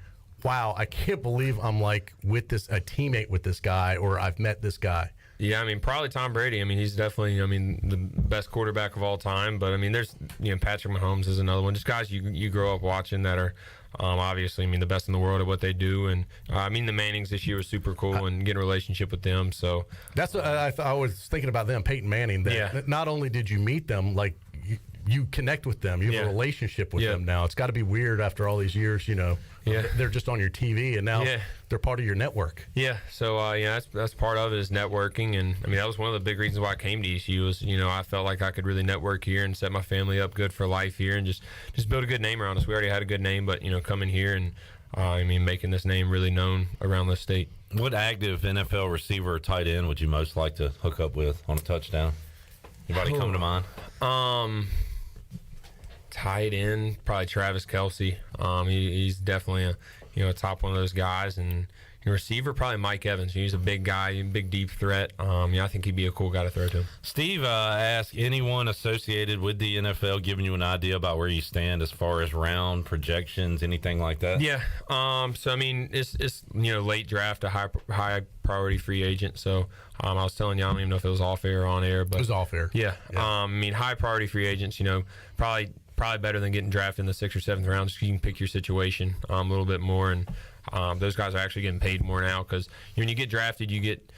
S12: wow, I can't believe I'm with a teammate with this guy, or I've met this guy?
S16: Yeah, probably Tom Brady. He's definitely, the best quarterback of all time. But, there's, Patrick Mahomes is another one. Just guys you grow up watching that are, obviously, the best in the world at what they do. And, the Mannings this year was super cool and getting a relationship with them. So
S12: that's what I was thinking about them, Peyton Manning. That not only did you meet them, you connect with them. You have a relationship with them now. It's got to be weird after all these years, they're just on your TV, and now they're part of your network.
S16: Yeah, so that's part of it is networking, and that was one of the big reasons why I came to ECU was I felt like I could really network here and set my family up good for life here, and just build a good name around us. We already had a good name, but coming here and making this name really known around the state.
S17: What active NFL receiver or tight end would you most like to hook up with on a touchdown? Anybody come to mind?
S16: Tight end, probably Travis Kelce. He's definitely a top one of those guys, and receiver probably Mike Evans. He's a big guy, big deep threat. I think he'd be a cool guy to throw to.
S17: Steve asked, anyone associated with the NFL giving you an idea about where you stand as far as round projections, anything like that?
S16: Yeah. It's late draft, a high priority free agent. So I was telling you, I don't even know if it was off air or on air, but
S12: it was off air.
S16: Yeah. High priority free agents. Probably better than getting drafted in the 6th or 7th round. Just you can pick your situation a little bit more, and those guys are actually getting paid more now because when you get drafted, you get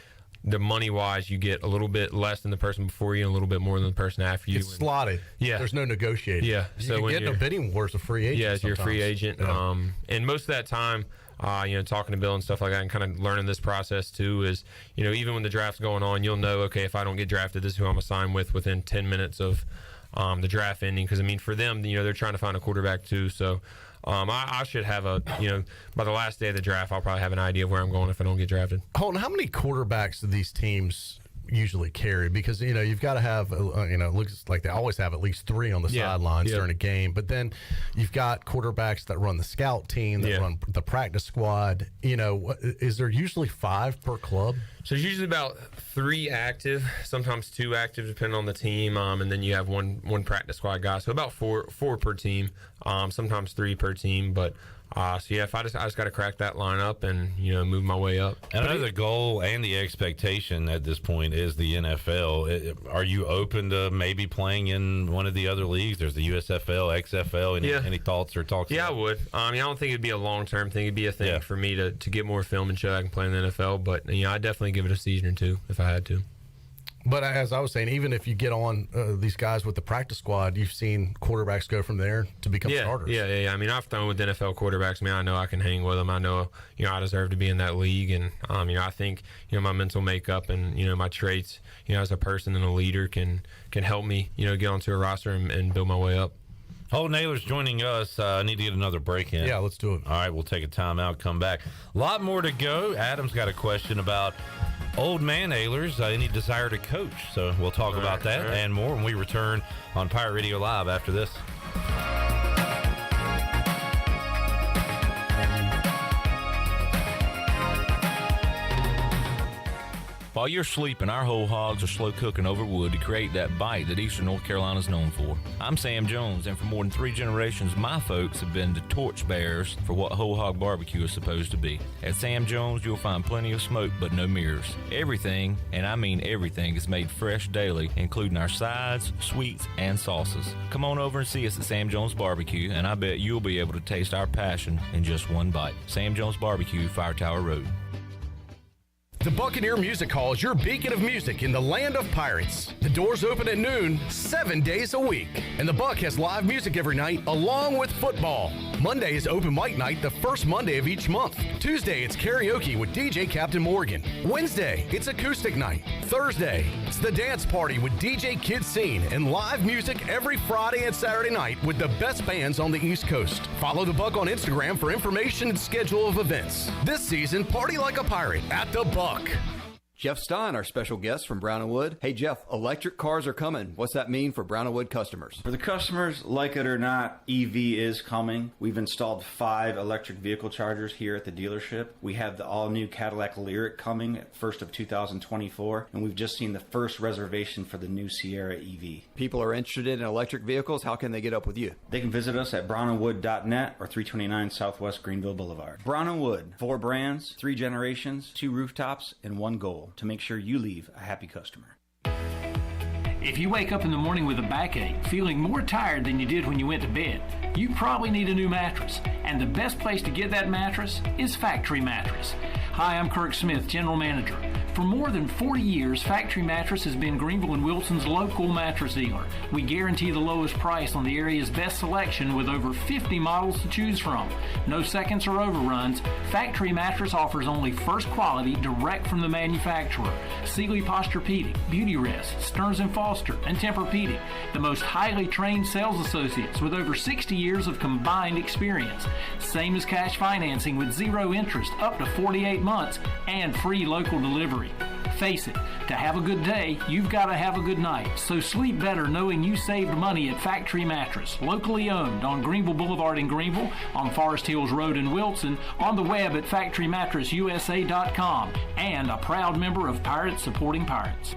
S16: the money wise, you get a little bit less than the person before you and a little bit more than the person after you.
S12: It's slotted. Yeah, there's no negotiating.
S16: Yeah,
S12: so when you get in a bidding war as a free agent.
S16: Yeah,
S12: you're
S16: a free agent. Yeah. And most of that time, talking to Bill and stuff like that, and kind of learning this process too is, even when the draft's going on, you'll know, okay, if I don't get drafted, this is who I'm assigned with within 10 minutes of the draft ending, because for them, they're trying to find a quarterback too. So I should have by the last day of the draft, I'll probably have an idea of where I'm going if I don't get drafted.
S12: Holton, how many quarterbacks do these teams usually carry? Because you've got to have it looks like they always have at least 3 on the sidelines during a game, but then you've got quarterbacks that run the scout team, that run the practice squad. Is there usually 5 per club?
S16: So it's usually about 3 active, sometimes 2 active depending on the team, and then you have one practice squad guy, so about 4 per team, sometimes 3 per team. But if I just got to crack that lineup and move my way up.
S17: And I know the goal and the expectation at this point is the NFL. Are you open to maybe playing in one of the other leagues? There's the USFL, XFL. Any thoughts or talks?
S16: Yeah, I would. I don't think it'd be a long-term thing. It'd be a thing for me to get more film and show I can play in the NFL. But I'd definitely give it a season or 2 if I had to.
S12: But as I was saying, even if you get on these guys with the practice squad, you've seen quarterbacks go from there to become starters.
S16: Yeah. I've thrown with NFL quarterbacks. I know I can hang with them. I know, I deserve to be in that league. And, I think, my mental makeup and, my traits, as a person and a leader can help me, get onto a roster and build my way up.
S17: Holt Naylor's joining us. I need to get another break in.
S12: Yeah, let's do it.
S17: All right, we'll take a timeout, come back. A lot more to go. Adam's got a question about Old Man Ahlers, any desire to coach. So we'll talk about that and more when we return on Pirate Radio Live after this.
S4: While you're sleeping, our whole hogs are slow cooking over wood to create that bite that Eastern North Carolina is known for. I'm Sam Jones, and for more than 3 generations, my folks have been the torchbearers for what whole hog barbecue is supposed to be. At Sam Jones, you'll find plenty of smoke, but no mirrors. Everything, and I mean everything, is made fresh daily, including our sides, sweets, and sauces. Come on over and see us at Sam Jones Barbecue, and I bet you'll be able to taste our passion in just one bite. Sam Jones Barbecue, Fire Tower Road.
S23: The Buccaneer Music Hall is your beacon of music in the land of pirates. The doors open at noon, 7 days a week. And the Buck has live music every night along with football. Monday is open mic night the first Monday of each month. Tuesday, it's karaoke with DJ Captain Morgan. Wednesday, it's acoustic night. Thursday, it's the dance party with DJ Kid Scene and live music every Friday and Saturday night with the best bands on the East Coast. Follow the Buck on Instagram for information and schedule of events. This season, party like a pirate at the Buck.
S5: Jeff Stein, our special guest from Brown & Wood. Hey, Jeff, electric cars are coming. What's that mean for Brown & Wood customers?
S8: For the customers, like it or not, EV is coming. We've installed 5 electric vehicle chargers here at the dealership. We have the all-new Cadillac Lyriq coming at 1st of 2024, and we've just seen the first reservation for the new Sierra EV.
S5: People are interested in electric vehicles. How can they get up with you?
S8: They can visit us at brownandwood.net or 329 Southwest Greenville Boulevard. Brown & Wood, 4 brands, 3 generations, 2 rooftops, and 1 goal to make sure you leave a happy customer.
S18: If you wake up in the morning with a backache, feeling more tired than you did when you went to bed, you probably need a new mattress. And the best place to get that mattress is Factory Mattress. Hi, I'm Kirk Smith, General Manager. For more than 40 years, Factory Mattress has been Greenville and Wilson's local mattress dealer. We guarantee the lowest price on the area's best selection with over 50 models to choose from. No seconds or overruns. Factory Mattress offers only first quality direct from the manufacturer. Sealy Posturepedic, Beautyrest, Stearns & Foster, and Tempur-Pedic. The most highly trained sales associates with over 60 years of combined experience. Same as cash financing with 0 interest up to 48 months and free local delivery. Face it, to have a good day, you've got to have a good night. So sleep better knowing you saved money at Factory Mattress, locally owned on Greenville Boulevard in Greenville, on Forest Hills Road in Wilson, on the web at factorymattressusa.com, and a proud member of Pirates Supporting Pirates.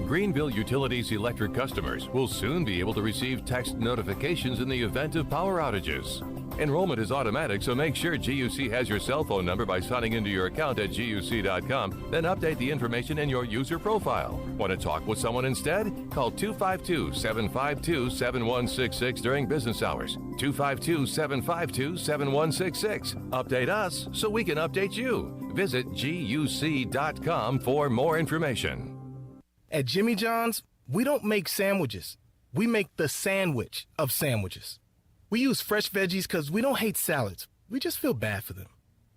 S11: Greenville Utilities electric customers will soon be able to receive text notifications in the event of power outages. Enrollment is automatic, so make sure GUC has your cell phone number by signing into your account at GUC.com, then update the information in your user profile. Want to talk with someone instead? Call 252-752-7166 during business hours. 252-752-7166. Update us so we can update you. Visit GUC.com for more information.
S15: At Jimmy John's, we don't make sandwiches. We make the sandwich of sandwiches. We use fresh veggies because we don't hate salads. We just feel bad for them.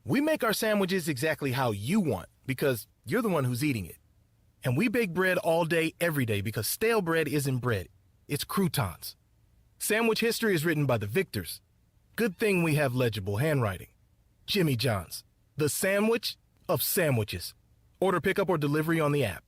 S15: We make our sandwiches exactly how you want because you're the one who's eating it. And we bake bread all day, every day because stale bread isn't bread. It's croutons. Sandwich history is written by the victors. Good thing we have legible handwriting. Jimmy John's, the sandwich of sandwiches. Order pickup or delivery on the app.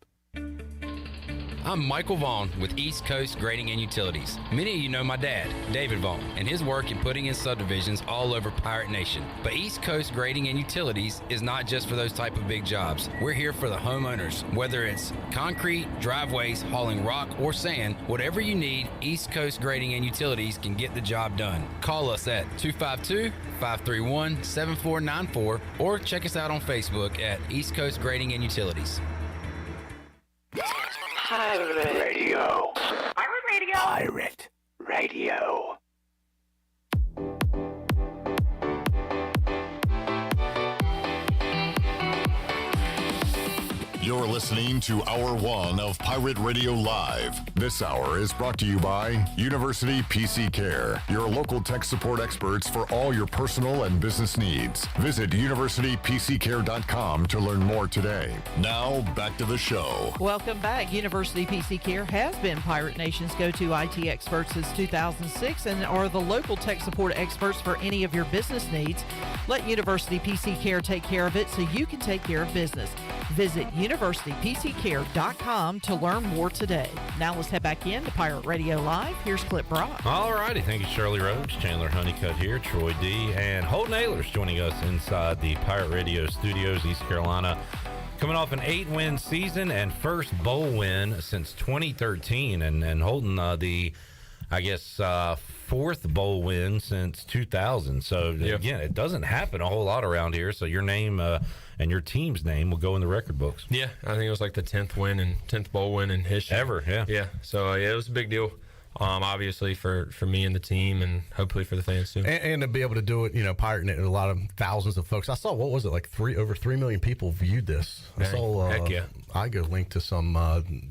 S25: I'm Michael Vaughn with East Coast Grading and Utilities. Many of you know my dad, David Vaughn, and his work in putting in subdivisions all over Pirate Nation. But East Coast Grading and Utilities is not just for those type of big jobs. We're here for the homeowners. Whether it's concrete, driveways, hauling rock, or sand, whatever you need, East Coast Grading and Utilities can get the job done. Call us at 252-531-7494 or check us out on Facebook at East Coast Grading and Utilities.
S26: Pirate Radio.
S27: Pirate Radio.
S26: Pirate Radio.
S3: You're listening to Hour 1 of Pirate Radio Live. This hour is brought to you by University PC Care, your local tech support experts for all your personal and business needs. Visit universitypccare.com to learn more today. Now, back to the show.
S9: Welcome back. University PC Care has been Pirate Nation's go-to IT experts since 2006 and are the local tech support experts for any of your business needs. Let University PC Care take care of it so you can take care of business. Visit universitypccare.com to learn more today. Now let's head back in to Pirate Radio Live. Here's Clip Brock.
S17: All righty. Thank you, Shirley Rhodes, Chandler Honeycutt here, Troy D, and Holt Naylor joining us inside the Pirate Radio studios, East Carolina. Coming off an 8-win season and first bowl win since 2013. And Holton, fourth bowl win since 2000. So, again, it doesn't happen a whole lot around here. So your name and your team's name will go in the record books.
S16: Yeah, I think it was like the 10th bowl win in history.
S17: Ever, yeah.
S16: Yeah, so it was a big deal. obviously for me and the team, and hopefully for the fans too.
S12: And to be able to do it, Pirate Net, a lot of thousands of folks. I saw, what was it, like over 3 million people viewed this. I saw
S16: heck yeah.
S12: I go link to some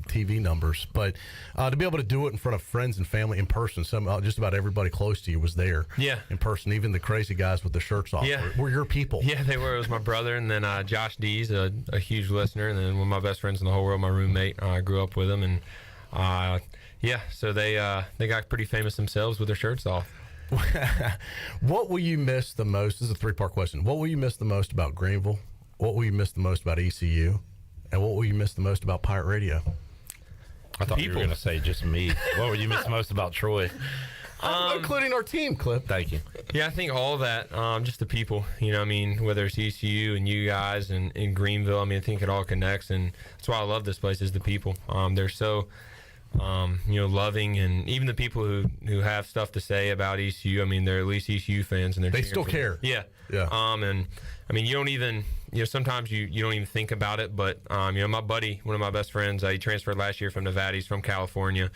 S12: TV numbers, but to be able to do it in front of friends and family in person, just about everybody close to you was there.
S16: Yeah,
S12: in person, even the crazy guys with the shirts off.
S16: Yeah,
S12: were your people.
S16: Yeah, they were. It was my brother, and then Josh D's a huge listener, and then one of my best friends in the whole world, my roommate. I grew up with him, and so they got pretty famous themselves with their shirts off.
S12: What will you miss the most? This is a 3-part question. What will you miss the most about Greenville? What will you miss the most about ECU? And what will you miss the most about Pirate Radio?
S17: I thought you were going to say just me. What will you miss most about Troy?
S12: Including our team, Clip.
S17: Thank you.
S16: Yeah, I think all of that, just the people, whether it's ECU and you guys and in Greenville, I think it all connects, and that's why I love this place is the people. They're so, loving, and even the people who have stuff to say about ECU, they're at least ECU fans, and
S12: they still care.
S16: Yeah. And you don't even, sometimes you don't even think about it, but, my buddy, one of my best friends, he transferred last year from Nevada. He's from California.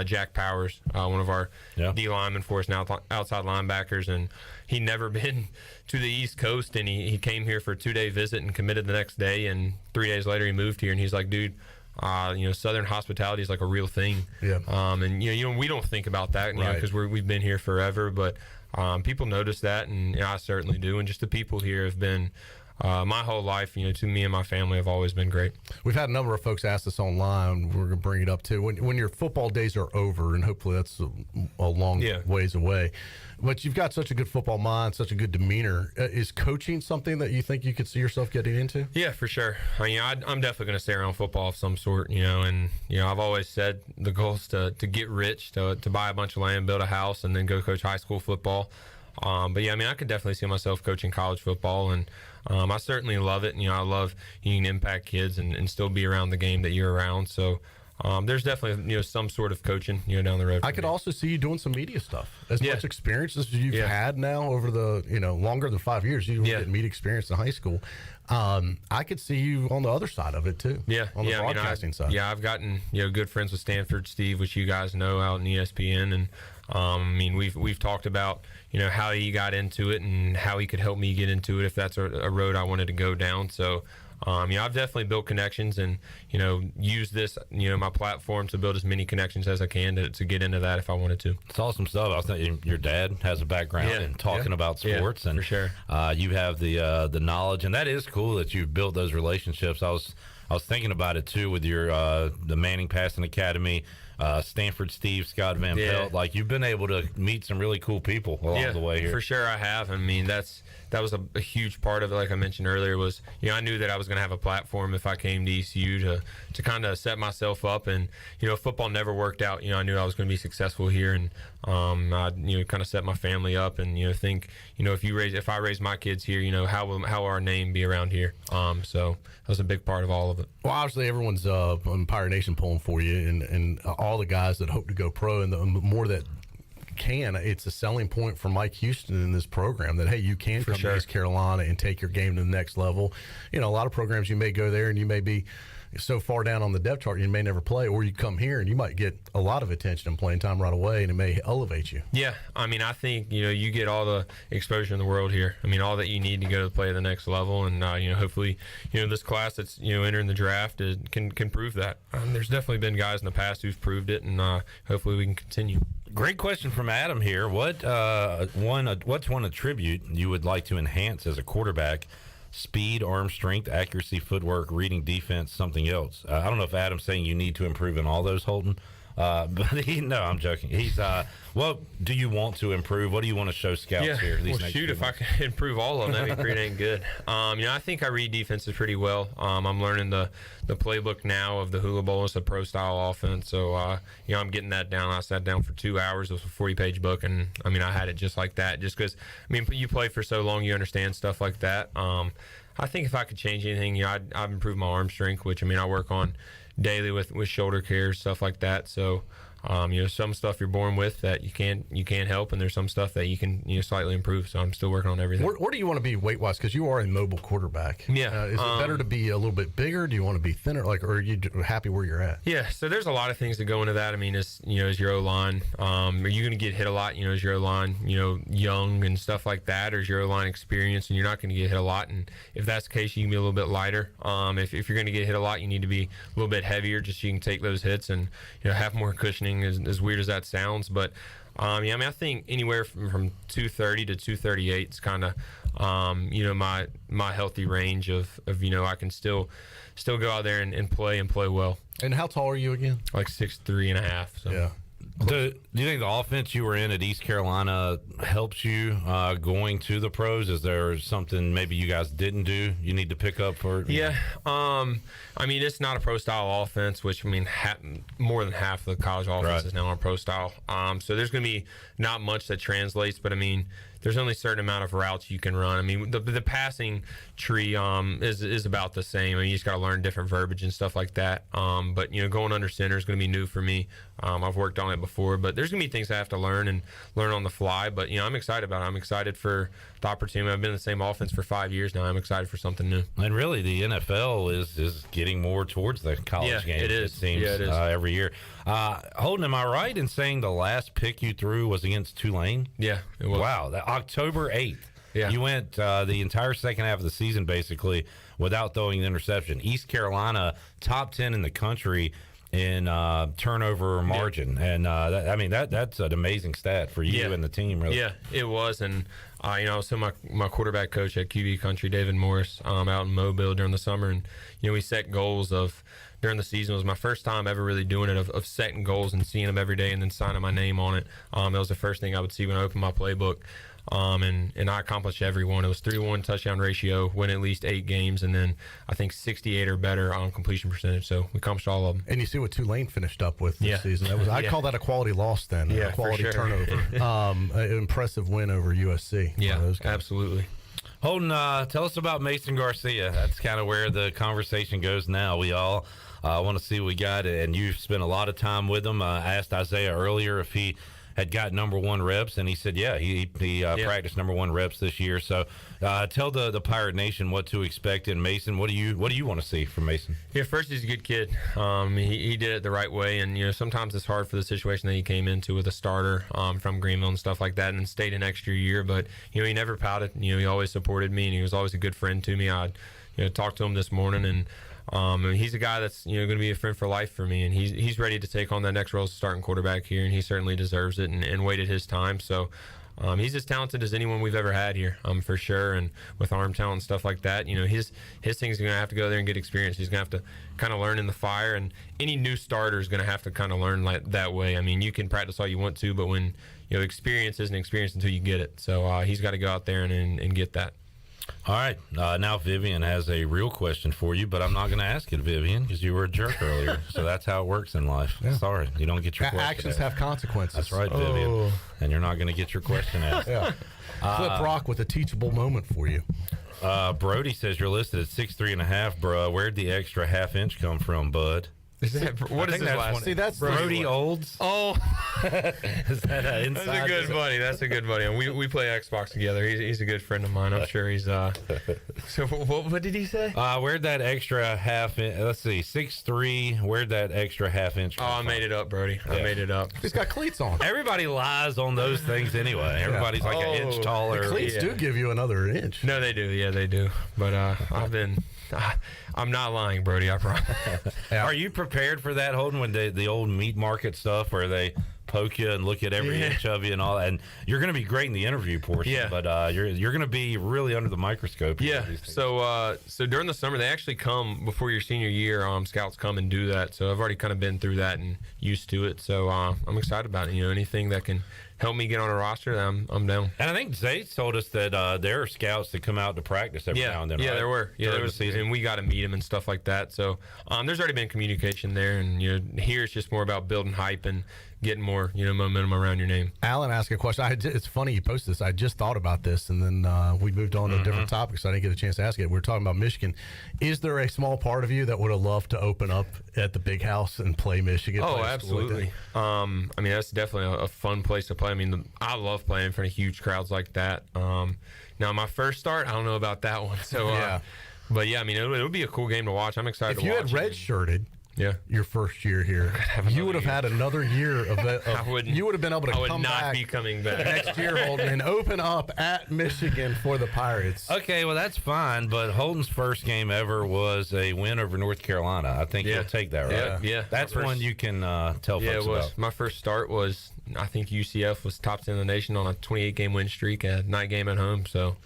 S16: Jack Powers, one of our D linemen for us now, outside linebackers, and he'd never been to the East Coast, and he came here for a 2-day visit and committed the next day, and 3 days later he moved here, and he's like, dude, Southern hospitality is like a real thing. Yeah. And we don't think about that, because we've been here forever, but people notice that, and I certainly do. And just the people here have been, my whole life, to me and my family have always been great.
S12: We've had a number of folks ask us online. We're going to bring it up too. When your football days are over, and hopefully that's a long ways away, but you've got such a good football mind, such a good demeanor. Is coaching something that you think you could see yourself getting into?
S16: Yeah, for sure. I'm definitely going to stay around football of some sort, and I've always said the goal is to get rich, to buy a bunch of land, build a house, and then go coach high school football. But yeah, I could definitely see myself coaching college football, and I certainly love it. I love you can impact kids and still be around the game that you're around. So there's definitely some sort of coaching down the road.
S12: I could also see you doing some media stuff. As much experience as you've had now over the longer than 5 years, you get media experience in high school. I could see you on the other side of it too.
S16: Yeah,
S12: on the broadcasting side.
S16: Yeah, I've gotten good friends with Stanford Steve, which you guys know out in ESPN, and we've talked about how he got into it and how he could help me get into it if that's a road I wanted to go down. So I've definitely built connections and use this my platform to build as many connections as I can to get into that if I wanted to.
S17: It's awesome stuff. I was thinking your dad has a background in talking about sports, and
S16: for sure
S17: you have the knowledge, and that is cool that you've built those relationships. I was thinking about it too with your the Manning Passing Academy, Stanford Steve, Scott Van Pelt. Like, you've been able to meet some really cool people along the way here.
S16: For sure I have. That was a huge part of it. Like I mentioned earlier, was I knew that I was going to have a platform if I came to ECU to kind of set myself up, and football never worked out. I knew I was going to be successful here, and I kind of set my family up, and think if I raise my kids here, how will our name be around here? So that was a big part of all of it.
S12: Well, obviously everyone's on Pirate Nation pulling for you, and all the guys that hope to go pro, and the more that it's a selling point for Mike Houston in this program that, hey, you can come to East Carolina and take your game to the next level. A lot of programs you may go there and you may be so far down on the depth chart you may never play, or you come here and you might get a lot of attention and playing time right away, and it may elevate you.
S16: Yeah, I think you get all the exposure in the world here. All that you need to go to play at the next level, and hopefully this class that's entering the draft can prove that. There's definitely been guys in the past who've proved it, and hopefully we can continue.
S17: Great question from Adam here. What's one attribute you would like to enhance as a quarterback? Speed, arm strength, accuracy, footwork, reading defense, something else. I don't know if Adam's saying you need to improve in all those, Holton. But no, I'm joking. He's what do you want to improve? What do you want to show scouts here?
S16: If I could improve all of them, that'd be pretty dang good. I think I read defenses pretty well. I'm learning the playbook now of the Hula Bowl. It's a pro style offense, so I'm getting that down. I sat down for 2 hours. It was a 40-page book, and I had it just like that. Just because you play for so long, you understand stuff like that. I think if I could change anything, I'd improve my arm strength, which I work on daily with shoulder care, stuff like that. So Some stuff you're born with that you can't help, and there's some stuff that you can slightly improve. So I'm still working on everything.
S12: Where do you want to be weight wise? Because you are a mobile quarterback.
S16: Yeah.
S12: Is it better to be a little bit bigger? Do you want to be thinner? Or are you happy where you're at?
S16: Yeah. So there's a lot of things that go into that. I mean, as your O-line, are you going to get hit a lot? As your O-line, young and stuff like that, or is your O-line experienced and you're not going to get hit a lot? And if that's the case, you can be a little bit lighter. If you're going to get hit a lot, you need to be a little bit heavier just so you can take those hits and have more cushioning. As weird as that sounds, but I think anywhere from 230 to 238 is kind of my healthy range of I can still go out there and play well.
S12: And how tall are you again?
S16: Like 6'3.5". So.
S12: Yeah.
S17: Do you think the offense you were in at East Carolina helps you going to the pros? Is there something maybe you guys didn't do you need to pick up for?
S16: Yeah. It's not a pro style offense, which more than half of the college offense is now on pro style. So there's going to be not much that translates, but there's only a certain amount of routes you can run. The passing tree is about the same. You just got to learn different verbiage and stuff like that. But going under center is going to be new for me. I've worked on it before, but there's going to be things I have to learn on the fly. But I'm excited about it. I'm excited for the opportunity. I've been in the same offense for 5 years now. I'm excited for something new.
S17: And really, the NFL is getting more towards the college game.
S16: It is.
S17: It seems every year. Holton, am I right in saying the last pick you threw was against Tulane?
S16: Yeah, it was.
S17: Wow, October 8th.
S16: Yeah.
S17: You went the entire second half of the season basically without throwing an interception. East Carolina, top 10 in the country in turnover margin. And that's an amazing stat for you and the team, really.
S16: Yeah, it was. And so my quarterback coach at QB Country, David Morris, out in Mobile during the summer, and we set goals during the season. It was my first time ever really doing it, of setting goals and seeing them every day and then signing my name on it. That was the first thing I would see when I opened my playbook. And I accomplished every one. It was 3-1 touchdown ratio, win at least 8 games, and then I think 68 or better on completion percentage. So we accomplished all of them.
S12: And you see what Tulane finished up with this season. I call that a quality loss then.
S16: Yeah,
S12: a quality
S16: for sure.
S12: turnover. An impressive win over USC.
S16: Yeah, absolutely.
S17: Holton, tell us about Mason Garcia. That's kind of where the conversation goes now. We all want to see what we got, and you've spent a lot of time with him. I asked Isaiah earlier if he had got number 1 reps, and he said, he practiced number 1 reps this year. So tell the Pirate Nation what to expect in Mason. What do you want to see from Mason?
S16: Yeah, first, he's a good kid. He did it the right way, and sometimes it's hard for the situation that he came into with a starter from Greenville and stuff like that, and stayed an extra year. But he never pouted. He always supported me, and he was always a good friend to me. I talked to him this morning, and he's a guy that's going to be a friend for life for me, and he's ready to take on that next role as starting quarterback here, and he certainly deserves it and waited his time. So he's as talented as anyone we've ever had here, for sure. And with arm talent and stuff like that, his thing's going to have to go there and get experience. He's going to have to kind of learn in the fire, and any new starter is going to have to kind of learn that way. You can practice all you want to, but when experience isn't experience until you get it. So he's got to go out there and get that.
S17: All right. Now Vivian has a real question for you, but I'm not going to ask it, Vivian, because you were a jerk earlier. So that's how it works in life. Yeah. Sorry, you don't get your question
S12: Actions
S17: asked.
S12: have consequences.
S17: That's right, Vivian. And you're not going to get your question asked.
S12: Flip Rock with a teachable moment for you.
S17: Brody says you're listed at 6'3.5", bro. Where'd the extra half-inch come from, bud?
S16: What is his last name?
S12: See, that's
S17: Brody Olds.
S16: Oh,
S17: is that inside?
S16: That's a good buddy. That's a good buddy. And we play Xbox together. He's a good friend of mine. I'm sure he's. So what did he say?
S17: Where'd that extra half inch? Let's see, 6'3". Where'd that extra half inch come from?
S16: I made it up, Brody. I made it up.
S12: He's got cleats on.
S17: Everybody lies on those things anyway. Everybody's like an inch taller.
S12: The cleats do give you another inch.
S16: No, they do. Yeah, they do. But I'm not lying, Brody. I promise.
S17: Are you prepared for that, Holton, when the old meat market stuff where they poke you and look at every inch of you and all that? And you're going to be great in the interview portion, but you're going to be really under the microscope.
S16: So during the summer, they actually come before your senior year. Scouts come and do that. So I've already kind of been through that and used to it. So I'm excited about it. Anything that can help me get on a roster, I'm down.
S17: And I think Zayd told us that there are scouts that come out to practice every now and then.
S16: Yeah,
S17: right?
S16: there were. Yeah, there was, and we got to meet them and stuff like that. So there's already been communication there, and here it's just more about building hype and getting more, momentum around your name.
S12: Alan asked a question. It's funny you posted this. I just thought about this, and then we moved on to a different topic, so I didn't get a chance to ask it. We were talking about Michigan. Is there a small part of you that would have loved to open up at the Big House and play Michigan?
S16: Oh, absolutely. That's definitely a fun place to play. I love playing in front of huge crowds like that. Now, my first start, I don't know about that one. So,
S12: yeah.
S16: But yeah, it would be a cool game to watch. I'm excited to watch.
S12: If you had redshirted your first year here, you would have had another year of that. You would have been able to come back.
S16: I would not be coming back
S12: next year, Holton, and open up at Michigan for the Pirates.
S17: Okay, well, that's fine, but Holton's first game ever was a win over North Carolina. I think you'll take that, right?
S16: Yeah.
S17: That's one you can tell folks about.
S16: My first start was, I think UCF was top 10 in the nation on a 28-game win streak, a night game at home, so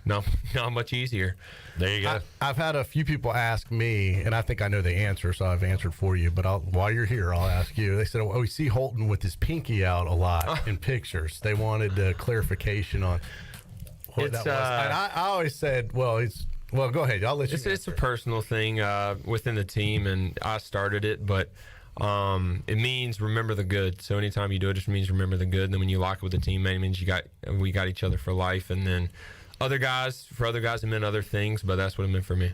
S16: not much easier.
S17: There you go.
S12: I've had a few people ask me, and I think I know the answer, so I've answered for you. But while you're here, I'll ask you. They said, "Oh, we see Holton with his pinky out a lot in pictures." They wanted clarification on what that was. And I always said, "Well, go ahead. I'll let you."
S16: It's a personal thing within the team, and I started it, but it means remember the good. So anytime you do it, just means remember the good. And then when you lock it with the teammate, it means we got each other for life, and then. Other guys it meant other things, but that's what it meant for me.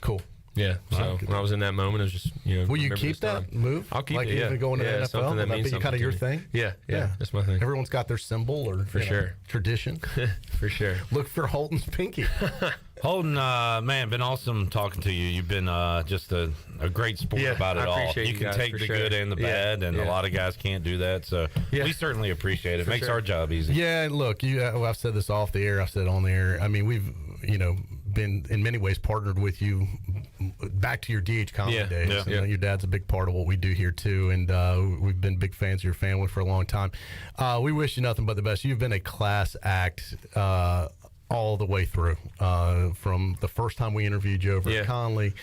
S12: Cool.
S16: Yeah. So when I was in that moment, it was just
S12: Will you keep that move?
S16: I'll keep it.
S12: Even going to the NFL,
S16: something that means
S12: be kind of your thing.
S16: Yeah, that's my thing.
S12: Everyone's got their symbol or
S16: for sure
S12: tradition.
S16: For sure.
S12: Look for Holton's pinky.
S17: Holton, man, been awesome talking to you. You've been just a great sport about it all. You can take the good and the bad, and a lot of guys can't do that. So we certainly appreciate it. Makes our job easy.
S12: Yeah, look, I've said this off the air. I've said it on the air. We've been in many ways partnered with you back to your DH comedy days. Your dad's a big part of what we do here too, and we've been big fans of your family for a long time. We wish you nothing but the best. You've been a class act all the way through, from the first time we interviewed you over at Conley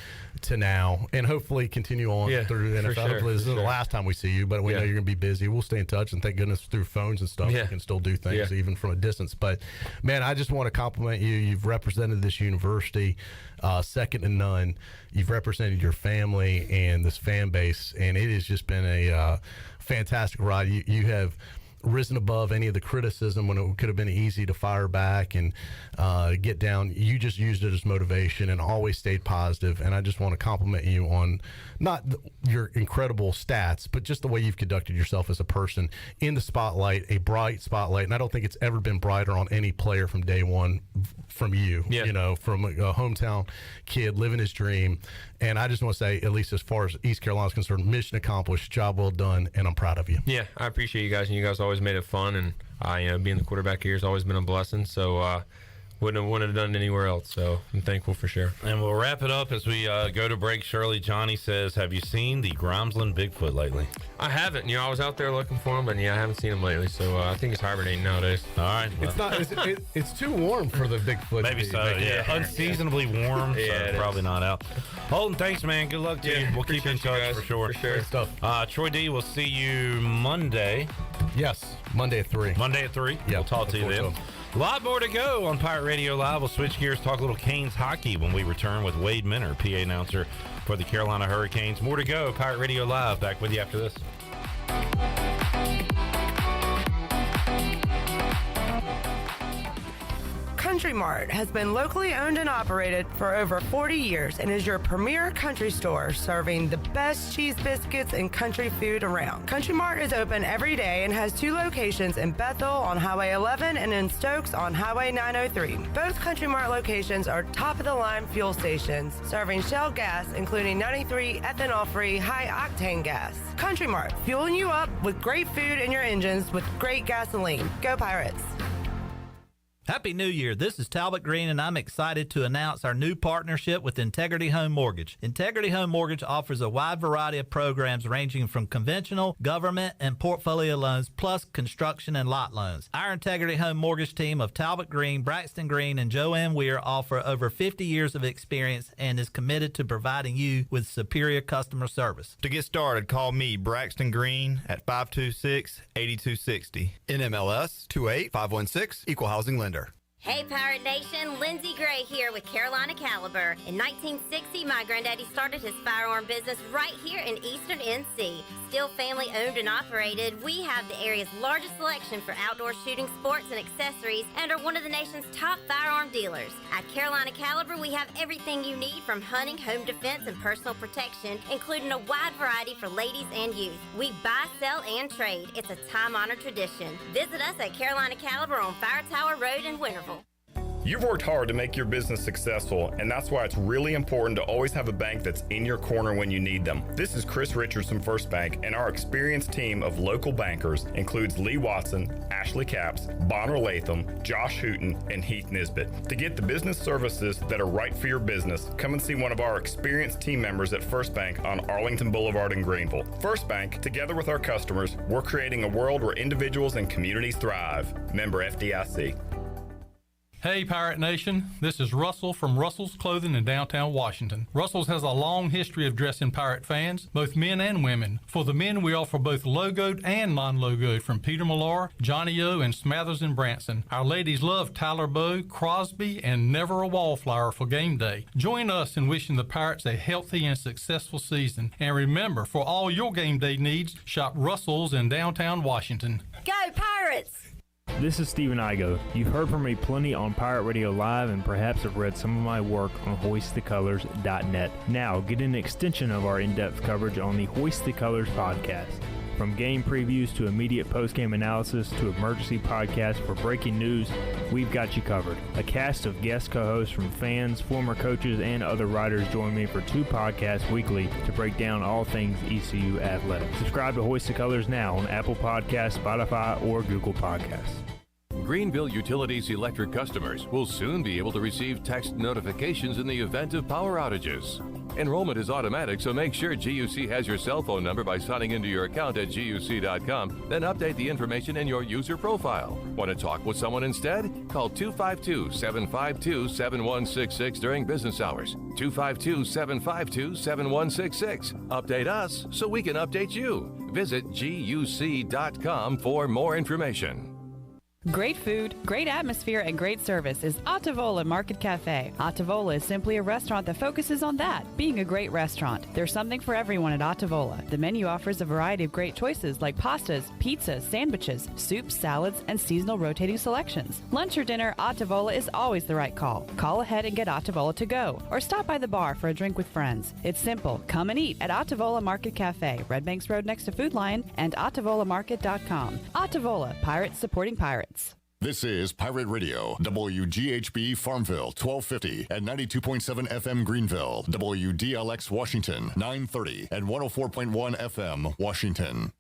S12: to now, and hopefully continue on through the NFL. Hopefully this is the last time we see you, but we know you're going to be busy. We'll stay in touch, and thank goodness through phones and stuff, we can still do things even from a distance. But, man, I just want to compliment you. You've represented this university second to none. You've represented your family and this fan base, and it has just been a fantastic ride. You have risen above any of the criticism when it could have been easy to fire back and get down. You just used it as motivation and always stayed positive. And I just want to compliment you on not your incredible stats, but just the way you've conducted yourself as a person in the spotlight, a bright spotlight. And I don't think it's ever been brighter on any player from day one from you, from a hometown kid living his dream. And I just want to say, at least as far as East Carolina is concerned, mission accomplished, job well done, and I'm proud of you.
S16: Yeah, I appreciate you guys, and you guys always made it fun, and being the quarterback here has always been a blessing, so wouldn't have done it anywhere else, so I'm thankful for sure.
S17: And we'll wrap it up as we go to break. Shirley Johnny says, have you seen the Grimesland Bigfoot lately?
S16: I haven't. I was out there looking for him, but I haven't seen him lately, so I think he's hibernating nowadays.
S17: All right.
S12: Well. It's too warm for the Bigfoot.
S17: Maybe so, unseasonably warm, so probably not out. Holton, thanks, man. Good luck to you. We'll keep in touch for sure.
S16: For sure.
S12: Stuff.
S17: Troy D, we'll see you Monday.
S12: Yes, Monday at 3.
S17: Yeah, we'll talk to you then. A lot more to go on Pirate Radio Live. We'll switch gears, talk a little Canes hockey when we return with Wade Minner, PA announcer for the Carolina Hurricanes. More to go. Pirate Radio Live. Back with you after this.
S7: Country Mart has been locally owned and operated for over 40 years and is your premier country store serving the best cheese biscuits and country food around. Country Mart is open every day and has 2 locations in Bethel on Highway 11 and in Stokes on Highway 903. Both Country Mart locations are top-of-the-line fuel stations serving Shell gas, including 93 ethanol-free high-octane gas. Country Mart, fueling you up with great food in your engines with great gasoline. Go Pirates!
S14: Happy New Year. This is Talbot Green, and I'm excited to announce our new partnership with Integrity Home Mortgage. Integrity Home Mortgage offers a wide variety of programs ranging from conventional, government, and portfolio loans, plus construction and lot loans. Our Integrity Home Mortgage team of Talbot Green, Braxton Green, and Joanne Weir offer over 50 years of experience and is committed to providing you with superior customer service.
S19: To get started, call me, Braxton Green, at 526-8260.
S20: NMLS 28516, Equal Housing Lender.
S1: Hey Pirate Nation, Lindsey Gray here with Carolina Caliber. In 1960, my granddaddy started his firearm business right here in Eastern NC. Still family owned and operated, we have the area's largest selection for outdoor shooting sports and accessories and are one of the nation's top firearm dealers. At Carolina Caliber, we have everything you need from hunting, home defense, and personal protection, including a wide variety for ladies and youth. We buy, sell, and trade. It's a time-honored tradition. Visit us at Carolina Caliber on Fire Tower Road in Winterville.
S10: You've worked hard to make your business successful, and that's why it's really important to always have a bank that's in your corner when you need them. This is Chris Richards from First Bank, and our experienced team of local bankers includes Lee Watson, Ashley Capps, Bonner Latham, Josh Hooten, and Heath Nisbet. To get the business services that are right for your business, come and see one of our experienced team members at First Bank on Arlington Boulevard in Greenville. First Bank, together with our customers, we're creating a world where individuals and communities thrive. Member FDIC.
S20: Hey Pirate Nation, this is Russell from Russell's Clothing in downtown Washington. Russell's has a long history of dressing Pirate fans, both men and women. For the men, we offer both logoed and non-logoed from Peter Millar, Johnny O, and Smathers and Branson. Our ladies love Tyler Bowe, Crosby, and Never a Wallflower for game day. Join us in wishing the Pirates a healthy and successful season. And remember, for all your game day needs, shop Russell's in downtown Washington.
S1: Go Pirates!
S21: This is Stephen Igo. You've heard from me plenty on Pirate Radio Live and perhaps have read some of my work on hoistthecolors.net. Now, get an extension of our in-depth coverage on the Hoist the Colors podcast. From game previews to immediate post-game analysis to emergency podcasts for breaking news, we've got you covered. A cast of guest co-hosts from fans, former coaches, and other writers join me for 2 podcasts weekly to break down all things ECU athletics. Subscribe to Hoist the Colors now on Apple Podcasts, Spotify, or Google Podcasts.
S11: Greenville Utilities electric customers will soon be able to receive text notifications in the event of power outages. Enrollment is automatic, so make sure GUC has your cell phone number by signing into your account at GUC.com, then update the information in your user profile. Want to talk with someone instead? Call 252-752-7166 during business hours. 252-752-7166. Update us so we can update you. Visit GUC.com for more information.
S22: Great food, great atmosphere, and great service is Ottavola Market Cafe. Ottavola is simply a restaurant that focuses on that, being a great restaurant. There's something for everyone at Ottavola. The menu offers a variety of great choices like pastas, pizzas, sandwiches, soups, salads, and seasonal rotating selections. Lunch or dinner, Ottavola is always the right call. Call ahead and get Ottavola to go, or stop by the bar for a drink with friends. It's simple. Come and eat at Ottavola Market Cafe, Red Banks Road next to Food Lion, and OttavolaMarket.com. Ottavola, Pirates supporting pirates.
S3: This is Pirate Radio, WGHB Farmville, 1250 and 92.7 FM Greenville, WDLX Washington, 930 and 104.1 FM Washington.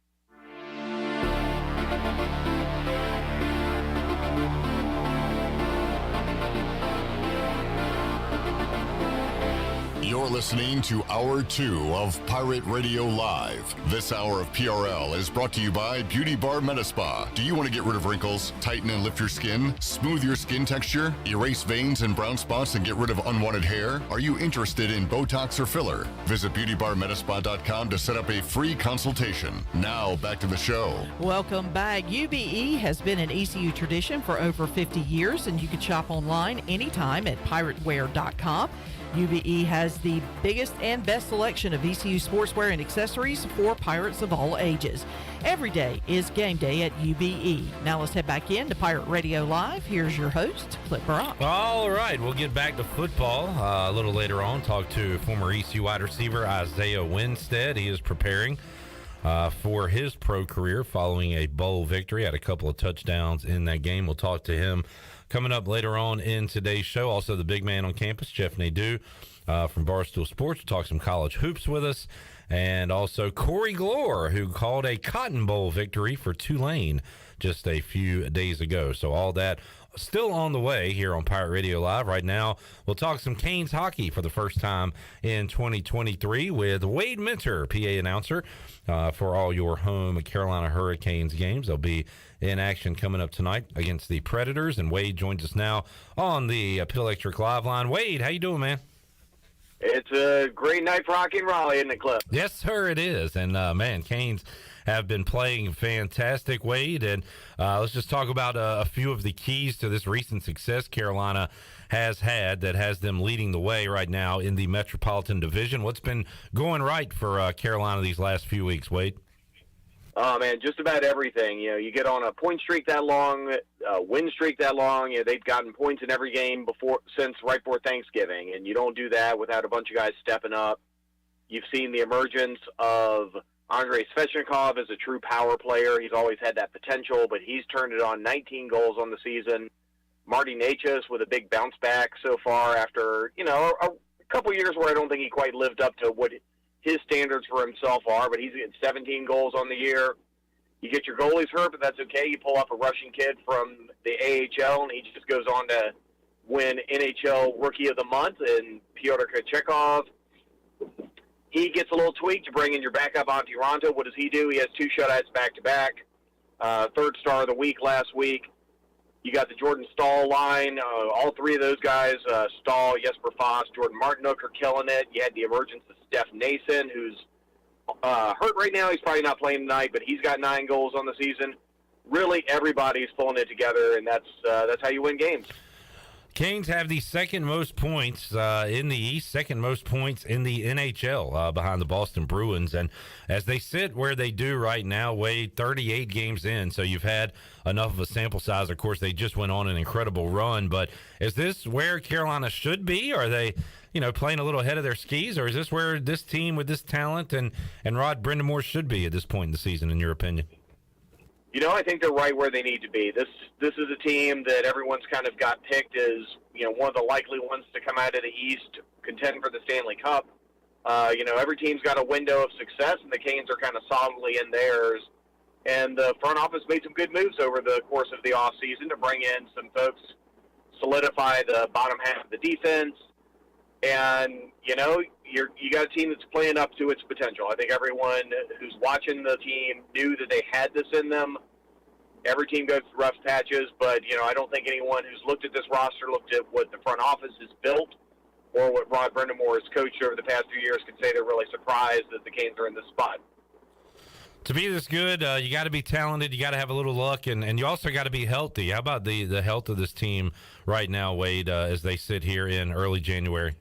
S3: You're listening to Hour 2 of Pirate Radio Live. This hour of PRL is brought to you by Beauty Bar Metaspa. Do you want to get rid of wrinkles, tighten and lift your skin, smooth your skin texture, erase veins and brown spots and get rid of unwanted hair? Are you interested in Botox or filler? Visit beautybarmetaspa.com to set up a free consultation. Now, back to the show.
S9: Welcome back. UBE has been an ECU tradition for over 50 years, and you can shop online anytime at pirateware.com. UBE has the biggest and best selection of ECU sportswear and accessories for Pirates of all ages. Every day is game day at UBE. Now let's head back in to Pirate Radio Live. Here's your host, Clip Brock.
S17: All right, we'll get back to football a little later on. Talk to former ECU wide receiver Isaiah Winstead. He is preparing for his pro career following a bowl victory. Had a couple of touchdowns in that game. We'll talk to him coming up later on in today's show. Also, the big man on campus, Jeff Nadu from Barstool Sports, will talk some college hoops with us. And also Corey Gloor, who called a Cotton Bowl victory for Tulane just a few days ago. So all that still on the way here on Pirate Radio Live. Right now, we'll talk some Canes hockey for the first time in 2023 with Wade Minter, PA announcer, for all your home Carolina Hurricanes games. They'll be in action coming up tonight against the Predators, and Wade joins us now on the Pitt Electric Live line. Wade, how you doing, man?
S2: It's a great night for hockey in Raleigh, isn't it, Cliff?
S17: Yes, sir, it is. And, man, Canes have been playing fantastic, Wade. And let's just talk about a few of the keys to this recent success Carolina has had that has them leading the way right now in the Metropolitan Division. What's been going right for Carolina these last few weeks, Wade?
S2: Oh, man, just about everything. You know, you get on a point streak that long, win streak that long. You know, they've gotten points in every game since right before Thanksgiving, and you don't do that without a bunch of guys stepping up. You've seen the emergence of Andrei Svechnikov as a true power player. He's always had that potential, but he's turned it on. 19 goals on the season. Marty Necas with a big bounce back so far after, you know, a couple years where I don't think he quite lived up to what his standards for himself are, but he's getting 17 goals on the year. You get your goalies hurt, but that's okay. You pull up a Russian kid from the AHL, and he just goes on to win NHL Rookie of the Month, and Pyotr Kochetkov. He gets a little tweak to bring in your backup, Antti Ranta. What does he do? He has 2 shutouts back-to-back. Third star of the week last week. You got the Jordan Stahl line. All 3 of those guys, Stahl, Jesper Foss, Jordan Martinook are killing it. You had the emergence of Steph Nason, who's hurt right now. He's probably not playing tonight, but he's got 9 goals on the season. Really, everybody's pulling it together, and that's how you win games.
S17: Canes have the second most points in the East, second most points in the NHL behind the Boston Bruins. And as they sit where they do right now, Wade, 38 games in, so you've had enough of a sample size. Of course, they just went on an incredible run. But is this where Carolina should be? Are they, you know, playing a little ahead of their skis? Or is this where this team with this talent and Rod Brindamore should be at this point in the season, in your opinion?
S2: You know, I think they're right where they need to be. This is a team that everyone's kind of got picked as, you know, one of the likely ones to come out of the East, contend for the Stanley Cup. You know, every team's got a window of success, and the Canes are kind of solidly in theirs. And the front office made some good moves over the course of the offseason to bring in some folks, solidify the bottom half of the defense. And, you know, you got a team that's playing up to its potential. I think everyone who's watching the team knew that they had this in them. Every team goes through rough patches, but, you know, I don't think anyone who's looked at this roster, looked at what the front office has built, or what Rod Brindamore has coached over the past few years, can say they're really surprised that the Canes are in this spot.
S17: To be this good, you got to be talented. You got to have a little luck, and you also got to be healthy. How about the health of this team right now, Wade, as they sit here in early January?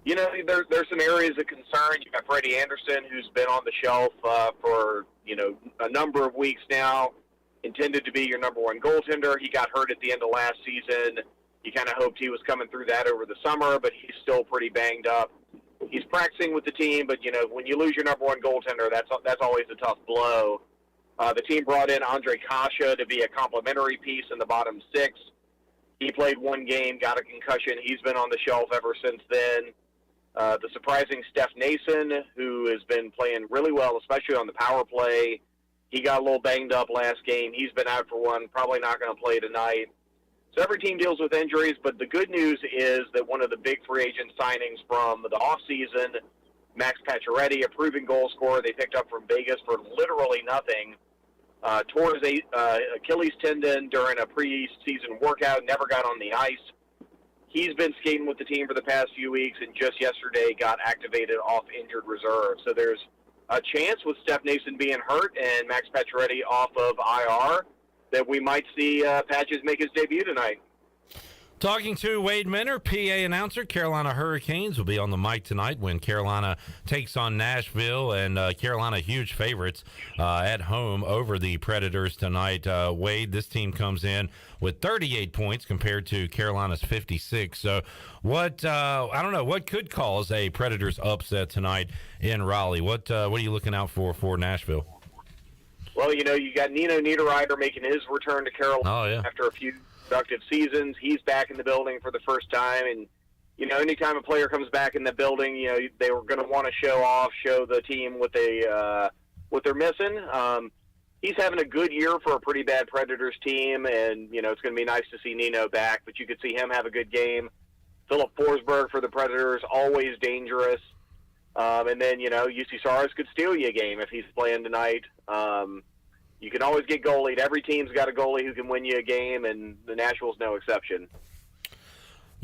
S2: You know, there's some areas of concern. You got Freddie Anderson, who's been on the shelf for, you know, a number of weeks now, intended to be your number 1 goaltender. He got hurt at the end of last season. You kind of hoped he was coming through that over the summer, but he's still pretty banged up. He's practicing with the team, but, you know, when you lose your number 1 goaltender, that's always a tough blow. The team brought in Andre Kasha to be a complimentary piece in the bottom 6. He played 1 game, got a concussion. He's been on the shelf ever since then. The surprising Steph Nason, who has been playing really well, especially on the power play. He got a little banged up last game. He's been out for 1, probably not going to play tonight. So every team deals with injuries, but the good news is that one of the big free agent signings from the offseason, Max Pacioretty, a proven goal scorer they picked up from Vegas for literally nothing, tore his Achilles tendon during a preseason workout, never got on the ice. He's been skating with the team for the past few weeks, and just yesterday got activated off injured reserve. So there's a chance with Steph Nason being hurt and Max Pacioretty off of IR that we might see Patches make his debut tonight.
S17: Talking to Wade Minner, PA announcer. Carolina Hurricanes will be on the mic tonight when Carolina takes on Nashville, and Carolina huge favorites at home over the Predators tonight. Wade, this team comes in with 38 points compared to Carolina's 56. So what, I don't know, what could cause a Predators upset tonight in Raleigh? What are you looking out for Nashville?
S2: Well, you know, you got Nino Niederreiter making his return to Carolina after a few productive seasons. He's back in the building for the first time, and you know, anytime a player comes back in the building, you know, they were going to want to show the team what they're missing. He's having a good year for a pretty bad Predators team, and you know, it's going to be nice to see Nino back, but you could see him have a good game. Philip Forsberg for the Predators, always dangerous. And then, you know, UC Saros could steal you a game if he's playing tonight. You can always get goalied. Every team's got a goalie who can win you a game, and the Nashville's no exception.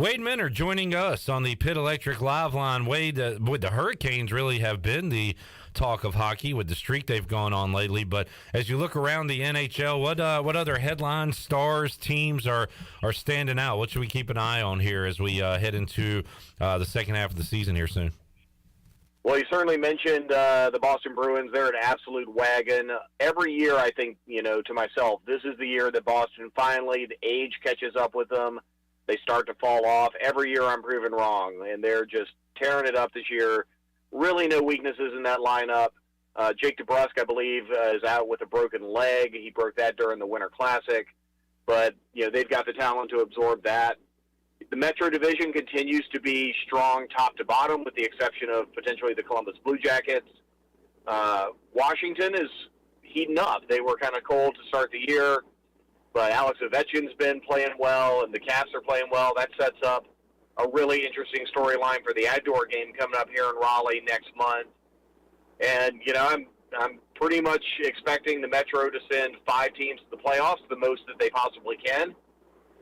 S17: Wade Minter joining us on the Pitt Electric Live Line. Wade, the Hurricanes really have been the talk of hockey with the streak they've gone on lately. But as you look around the NHL, what other headlines, stars, teams are standing out? What should we keep an eye on here as we head into the second half of the season here soon?
S2: Well, you certainly mentioned the Boston Bruins. They're an absolute wagon. Every year, I think, to myself, this is the year that Boston finally, the age catches up with them. They start to fall off. Every year I'm proven wrong, and they're just tearing it up this year. Really no weaknesses in that lineup. Jake DeBrusk, I believe, is out with a broken leg. He broke that during the Winter Classic. But, they've got the talent to absorb that. The Metro Division continues to be strong top to bottom, with the exception of potentially the Columbus Blue Jackets. Washington is heating up. They were kind of cold to start the year, but Alex Ovechkin's been playing well, and the Caps are playing well. That sets up a really interesting storyline for the outdoor game coming up here in Raleigh next month. And, I'm pretty much expecting the Metro to send 5 teams to the playoffs, the most that they possibly can.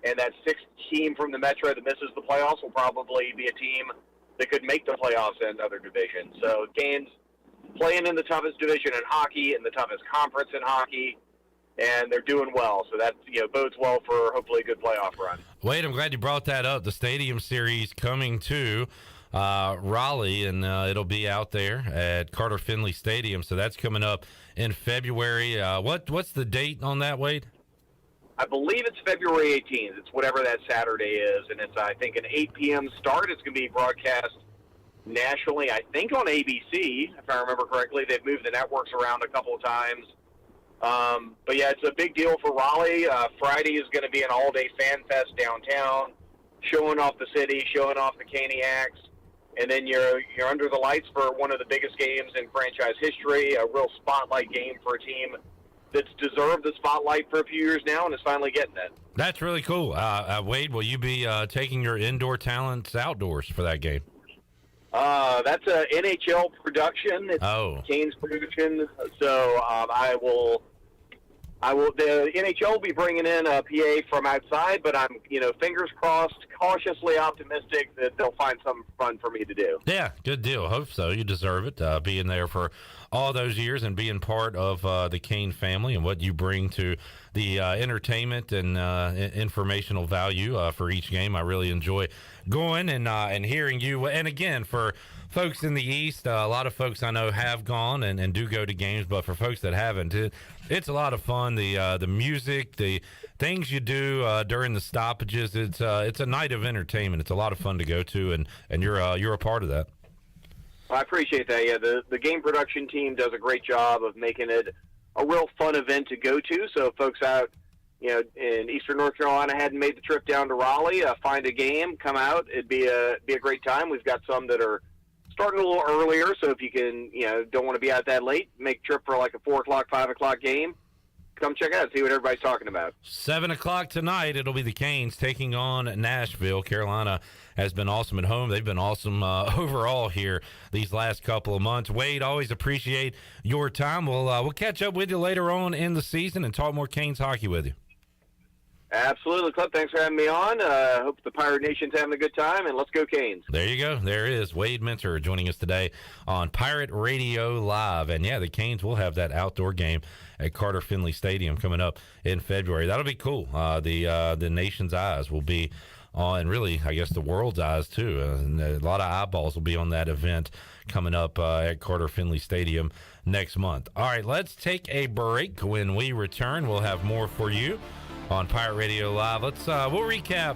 S2: And that 6th team from the Metro that misses the playoffs will probably be a team that could make the playoffs in other divisions. So Canes playing in the toughest division in hockey, in the toughest conference in hockey, and they're doing well. So that bodes well for hopefully a good playoff run.
S17: Wade, I'm glad you brought that up. The Stadium Series coming to Raleigh, and it'll be out there at Carter Finley Stadium. So that's coming up in February. What's the date on that, Wade?
S2: I believe it's February 18th. It's whatever that Saturday is, and it's, I think, an 8 p.m. start. It's going to be broadcast nationally, I think, on ABC, if I remember correctly. They've moved the networks around a couple of times. But, yeah, it's a big deal for Raleigh. Friday is going to be an all-day fan fest downtown, showing off the city, showing off the Caniacs. And then you're under the lights for one of the biggest games in franchise history, a real spotlight game for a team that's deserved the spotlight for a few years now and is finally getting it.
S17: That's really cool. Wade, will you be taking your indoor talents outdoors for that game?
S2: That's a NHL production. It's Canes production. So I will. The NHL will be bringing in a PA from outside, but I'm, fingers crossed, cautiously optimistic that they'll find something fun for me to do.
S17: Yeah, good deal. Hope so. You deserve it. Being there for all those years and being part of the Kane family and what you bring to the entertainment and informational value for each game. I really enjoy going and hearing you. And again, for folks in the East, a lot of folks I know have gone and do go to games, but for folks that haven't, it's a lot of fun. The music, the things you do during the stoppages, it's a night of entertainment. It's a lot of fun to go to, and you're a part of that.
S2: I appreciate that. Yeah, the game production team does a great job of making it a real fun event to go to. So if folks out, in Eastern North Carolina hadn't made the trip down to Raleigh, find a game, come out. It'd be a great time. We've got some that are starting a little earlier, so if you can, don't want to be out that late, make a trip for like a 4 o'clock, 5 o'clock game. Come check out, see what everybody's talking about.
S17: 7 o'clock tonight, it'll be the Canes taking on Nashville. Carolina has been awesome at home. They've been awesome overall here these last couple of months. Wade, always appreciate your time. We'll catch up with you later on in the season and talk more Canes hockey with you.
S2: Absolutely, Clip. Thanks for having me on. Hope the Pirate Nation's having a good time, and let's go Canes.
S17: There you go. There is Wade Minter joining us today on Pirate Radio Live. And, yeah, the Canes will have that outdoor game at Carter Finley Stadium coming up in February. That'll be cool. The nation's eyes will be on, and really, I guess, the world's eyes, too. A lot of eyeballs will be on that event coming up at Carter Finley Stadium next month. All right, let's take a break. When we return, we'll have more for you on Pirate Radio Live. We'll recap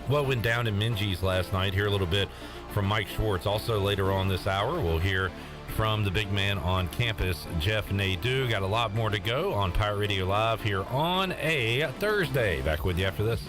S17: what went down in Minges last night. Hear a little bit from Mike Schwartz. Also later on this hour, we'll hear from the big man on campus, Jeff Nadu. Got a lot more to go on Pirate Radio Live here on a Thursday. Back with you after this.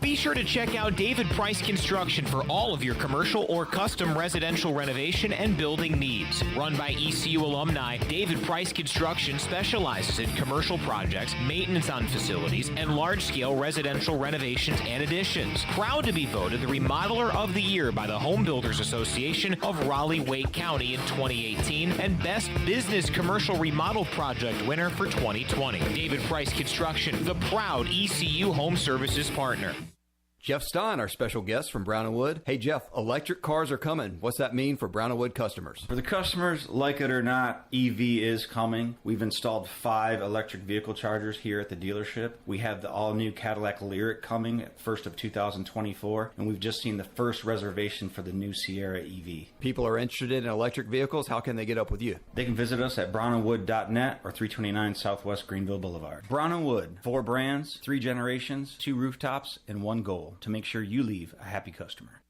S4: Be sure to check out David Price Construction for all of your commercial or custom residential renovation and building needs. Run by ECU alumni, David Price Construction specializes in commercial projects, maintenance on facilities, and large-scale residential renovations and additions. Proud to be voted the Remodeler of the Year by the Home Builders Association of Raleigh-Wake County in 2018 and Best Business Commercial Remodel Project winner for 2020. David Price Construction, the proud ECU Home Services partner.
S5: Jeff Stein, our special guest from Brown & Wood. Hey, Jeff, electric cars are coming. What's that mean for Brown & Wood customers?
S8: For the customers, like it or not, EV is coming. We've installed 5 electric vehicle chargers here at the dealership. We have the all-new Cadillac Lyriq coming at 1st of 2024, and we've just seen the first reservation for the new Sierra EV.
S5: People are interested in electric vehicles. How can they get up with you?
S8: They can visit us at brownandwood.net or 329 Southwest Greenville Boulevard. Brown & Wood, 4 brands, 3 generations, 2 rooftops, and 1 goal: to make sure you leave a happy customer.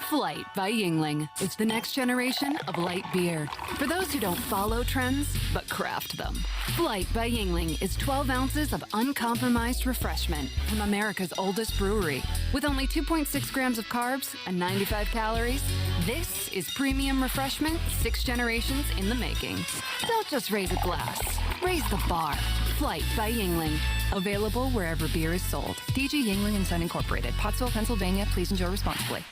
S6: Flight by Yingling is the next generation of light beer. For those who don't follow trends, but craft them. Flight by Yingling is 12 ounces of uncompromised refreshment from America's oldest brewery. With only 2.6 grams of carbs and 95 calories, this is premium refreshment 6 generations in the making. Don't just raise a glass, raise the bar. Flight by Yingling. Available wherever beer is sold. DG Yingling & Son Incorporated, Pottsville, Pennsylvania. Please enjoy responsibly.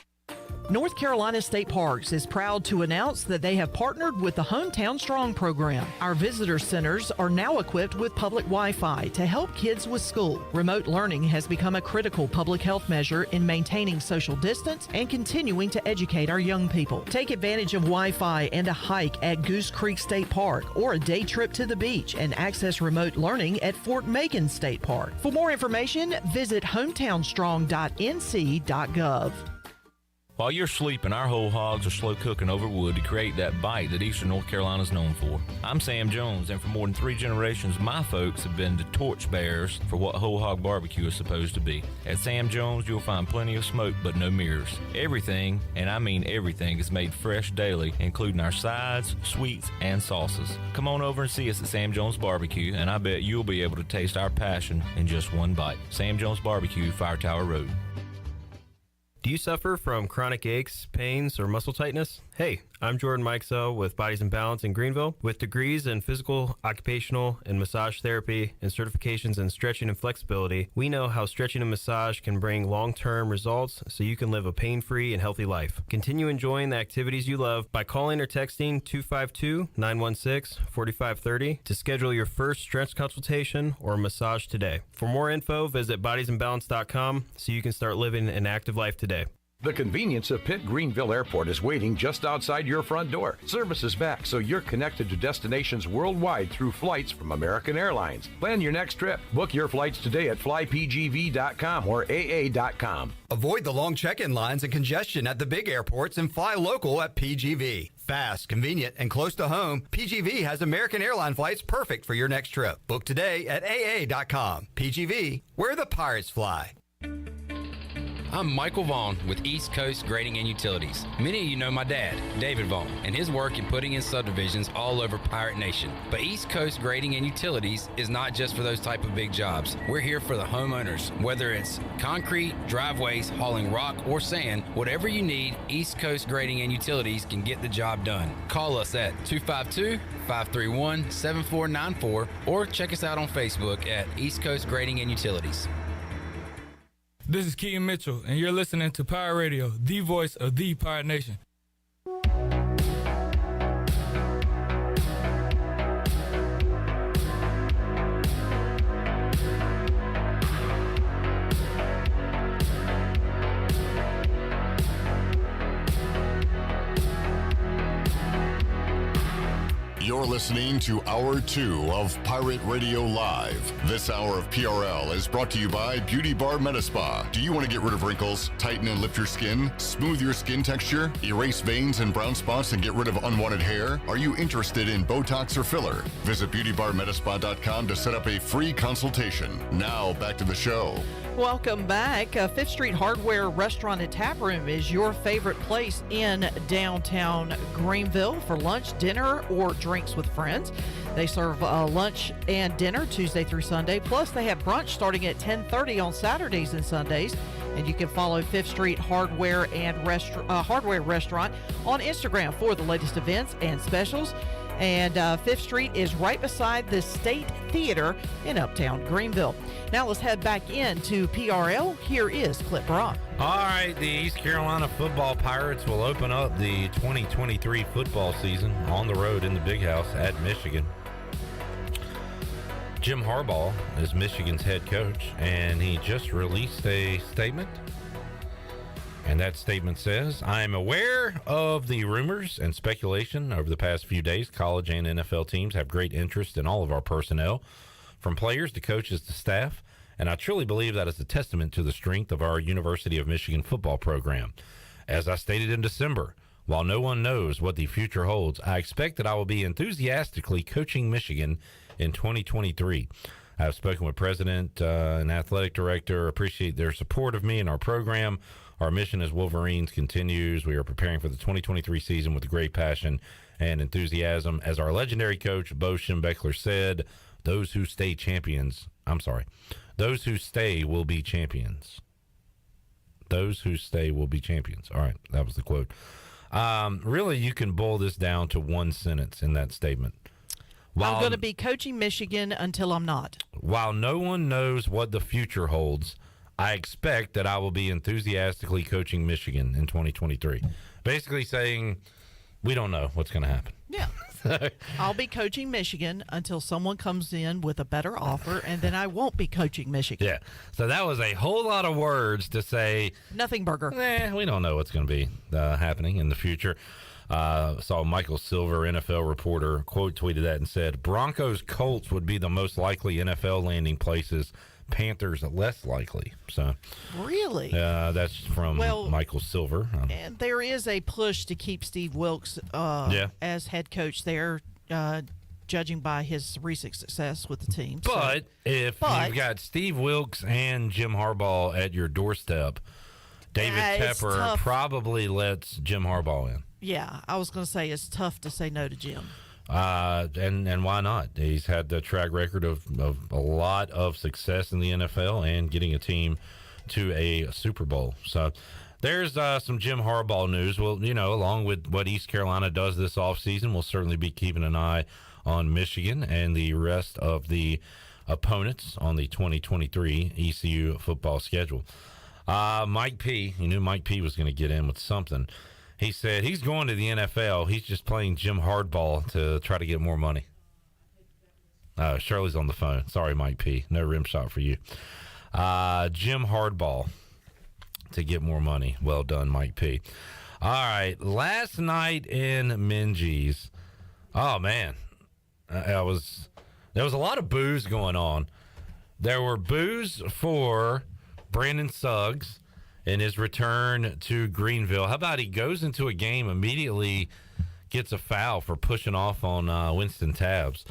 S9: North Carolina State Parks is proud to announce that they have partnered with the Hometown Strong program. Our visitor centers are now equipped with public Wi-Fi to help kids with school. Remote learning has become a critical public health measure in maintaining social distance and continuing to educate our young people. Take advantage of Wi-Fi and a hike at Goose Creek State Park or a day trip to the beach and access remote learning at Fort Macon State Park. For more information, visit hometownstrong.nc.gov.
S13: While you're sleeping, our whole hogs are slow cooking over wood to create that bite that Eastern North Carolina is known for. I'm Sam Jones, and for more than 3 generations, my folks have been the torchbearers for what whole hog barbecue is supposed to be. At Sam Jones, you'll find plenty of smoke, but no mirrors. Everything, and I mean everything, is made fresh daily, including our sides, sweets, and sauces. Come on over and see us at Sam Jones Barbecue, and I bet you'll be able to taste our passion in just one bite. Sam Jones Barbecue, Fire Tower Road.
S23: Do you suffer from chronic aches, pains, or muscle tightness? Hey, I'm Jordan Mikesell with Bodies in Balance in Greenville. With degrees in physical, occupational, and massage therapy and certifications in stretching and flexibility, we know how stretching and massage can bring long-term results so you can live a pain-free and healthy life. Continue enjoying the activities you love by calling or texting 252-916-4530 to schedule your first stretch consultation or massage today. For more info, visit bodiesinbalance.com so you can start living an active life today.
S24: The convenience of Pitt Greenville Airport is waiting just outside your front door. Service is back, so you're connected to destinations worldwide through flights from American Airlines. Plan your next trip. Book your flights today at flypgv.com or aa.com.
S5: Avoid the long check-in lines and congestion at the big airports and fly local at PGV. Fast, convenient, and close to home, PGV has American Airline flights perfect for your next trip. Book today at aa.com. PGV, where the pirates fly.
S25: I'm Michael Vaughn with East Coast Grading and Utilities. Many of you know my dad, David Vaughn, and his work in putting in subdivisions all over Pirate Nation. But East Coast Grading and Utilities is not just for those type of big jobs. We're here for the homeowners. Whether it's concrete, driveways, hauling rock, or sand, whatever you need, East Coast Grading and Utilities can get the job done. Call us at 252-531-7494 or check us out on Facebook at East Coast Grading and Utilities.
S27: This is Keaton Mitchell, and you're listening to Pirate Radio, the voice of the Pirate Nation.
S3: You're listening to Hour 2 of Pirate Radio Live. This hour of PRL is brought to you by Beauty Bar Metaspa. Do you want to get rid of wrinkles, tighten and lift your skin, smooth your skin texture, erase veins and brown spots, and get rid of unwanted hair? Are you interested in Botox or filler? Visit beautybarmetaspa.com to set up a free consultation. Now, back to the show.
S9: Welcome back. Fifth Street Hardware Restaurant and Tap Room is your favorite place in downtown Greenville for lunch, dinner, or drinks with friends. They serve lunch and dinner Tuesday through Sunday. Plus, they have brunch starting at 10:30 on Saturdays and Sundays. And you can follow Fifth Street Hardware and Hardware Restaurant on Instagram for the latest events and specials. And Fifth Street is right beside the State Theater in Uptown Greenville. Now let's head back into PRL. Here is Clip Brock.
S17: All right, the East Carolina football Pirates will open up the 2023 football season on the road in the Big House at Michigan. Jim Harbaugh is Michigan's head coach, and he just released a statement. And that statement says, I am aware of the rumors and speculation over the past few days. College and NFL teams have great interest in all of our personnel, from players to coaches to staff. And I truly believe that is a testament to the strength of our University of Michigan football program. As I stated in December, while no one knows what the future holds, I expect that I will be enthusiastically coaching Michigan in 2023. I've spoken with President and Athletic Director, appreciate their support of me and our program. Our mission as Wolverines continues. We are preparing for the 2023 season with great passion and enthusiasm. As our legendary coach, Bo Schembechler, said, those who stay will be champions. Those who stay will be champions. All right, that was the quote. Really, you can boil this down to one sentence in that statement.
S9: I'm going to be coaching Michigan until I'm not.
S17: While no one knows what the future holds, I expect that I will be enthusiastically coaching Michigan in 2023. Basically saying, we don't know what's going to happen.
S9: Yeah. I'll be coaching Michigan until someone comes in with a better offer, and then I won't be coaching Michigan.
S17: Yeah. So that was a whole lot of words to say.
S9: Nothing burger.
S17: We don't know what's going to be happening in the future. Saw Michael Silver, NFL reporter, quote tweeted that and said, Broncos Colts would be the most likely NFL landing places. Panthers less likely. So
S9: really,
S17: that's from Michael Silver.
S9: And there is a push to keep Steve Wilkes as head coach there, judging by his recent success with the team.
S17: But if you've got Steve Wilkes and Jim Harbaugh at your doorstep, David Tepper probably lets Jim Harbaugh in.
S9: Yeah, I was going to say it's tough to say no to Jim.
S17: And why not? He's had the track record of a lot of success in the NFL and getting a team to a Super Bowl. So there's some Jim Harbaugh news. Well, along with what East Carolina does this offseason, we'll certainly be keeping an eye on Michigan and the rest of the opponents on the 2023 ECU football schedule. Mike P., you knew Mike P. was going to get in with something. He said he's going to the NFL. He's just playing Jim Hardball to try to get more money. Shirley's on the phone. Sorry, Mike P. No rim shot for you. Jim Hardball to get more money. Well done, Mike P. All right. Last night in Minges, oh, man. There was a lot of boos going on. There were boos for Brandon Suggs in his return to Greenville. How about he goes into a game, immediately gets a foul for pushing off on Winston Tabbs.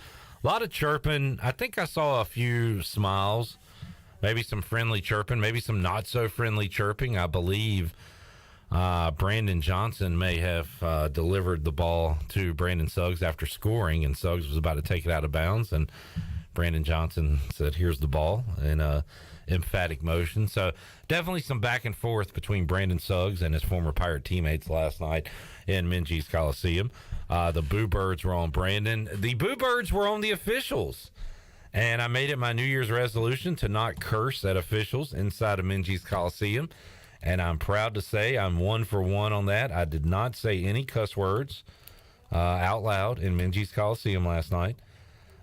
S17: A lot of chirping. I think I saw a few smiles, maybe some friendly chirping, maybe some not so friendly chirping. I believe Brandon Johnson may have delivered the ball to Brandon Suggs after scoring, and Suggs was about to take it out of bounds, and Brandon Johnson said, here's the ball, in a emphatic motion. So definitely some back and forth between Brandon Suggs and his former Pirate teammates last night in Minges Coliseum. The Boo Birds were on Brandon. The Boo Birds were on the officials. And I made it my New Year's resolution to not curse at officials inside of Minges Coliseum. And I'm proud to say I'm 1 for 1 on that. I did not say any cuss words out loud in Minges Coliseum last night.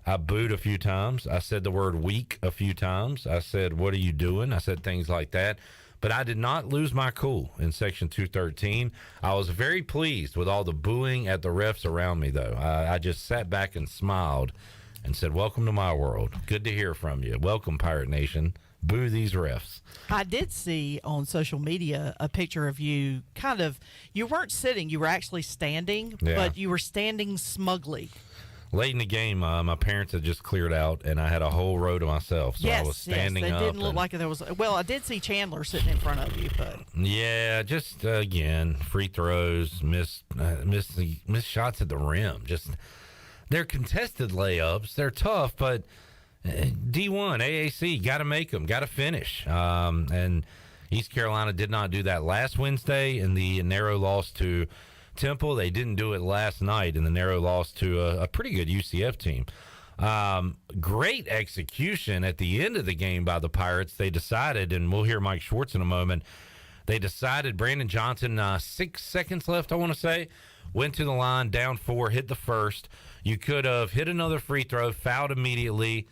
S17: I booed a few times. I said the word weak a few times. I said, what are you doing? I said things like that. But I did not lose my cool in Section 213. I was very pleased with all the booing at the refs around me, though. I just sat back and smiled and said, welcome to my world. Good to hear from you. Welcome, Pirate Nation. Boo these refs.
S9: I did see on social media a picture of you you weren't sitting, you were actually standing, but you were standing smugly.
S17: Late in the game, my parents had just cleared out, and I had a whole row to myself. So I was standing up.
S9: It didn't look like there was. Well, I did see Chandler sitting in front of you, but
S17: yeah, just again, free throws, missed shots at the rim. Just they're contested layups. They're tough, but D1 AAC got to make them, got to finish. And East Carolina did not do that last Wednesday in the narrow loss to Temple. They didn't do it last night in the narrow loss to a pretty good UCF team. Great execution at the end of the game by the Pirates. They decided, and we'll hear Mike Schwartz in a moment, they decided Brandon Johnson, 6 seconds left, I want to say, went to the line, down 4, hit the first. You could have hit another free throw, fouled immediately,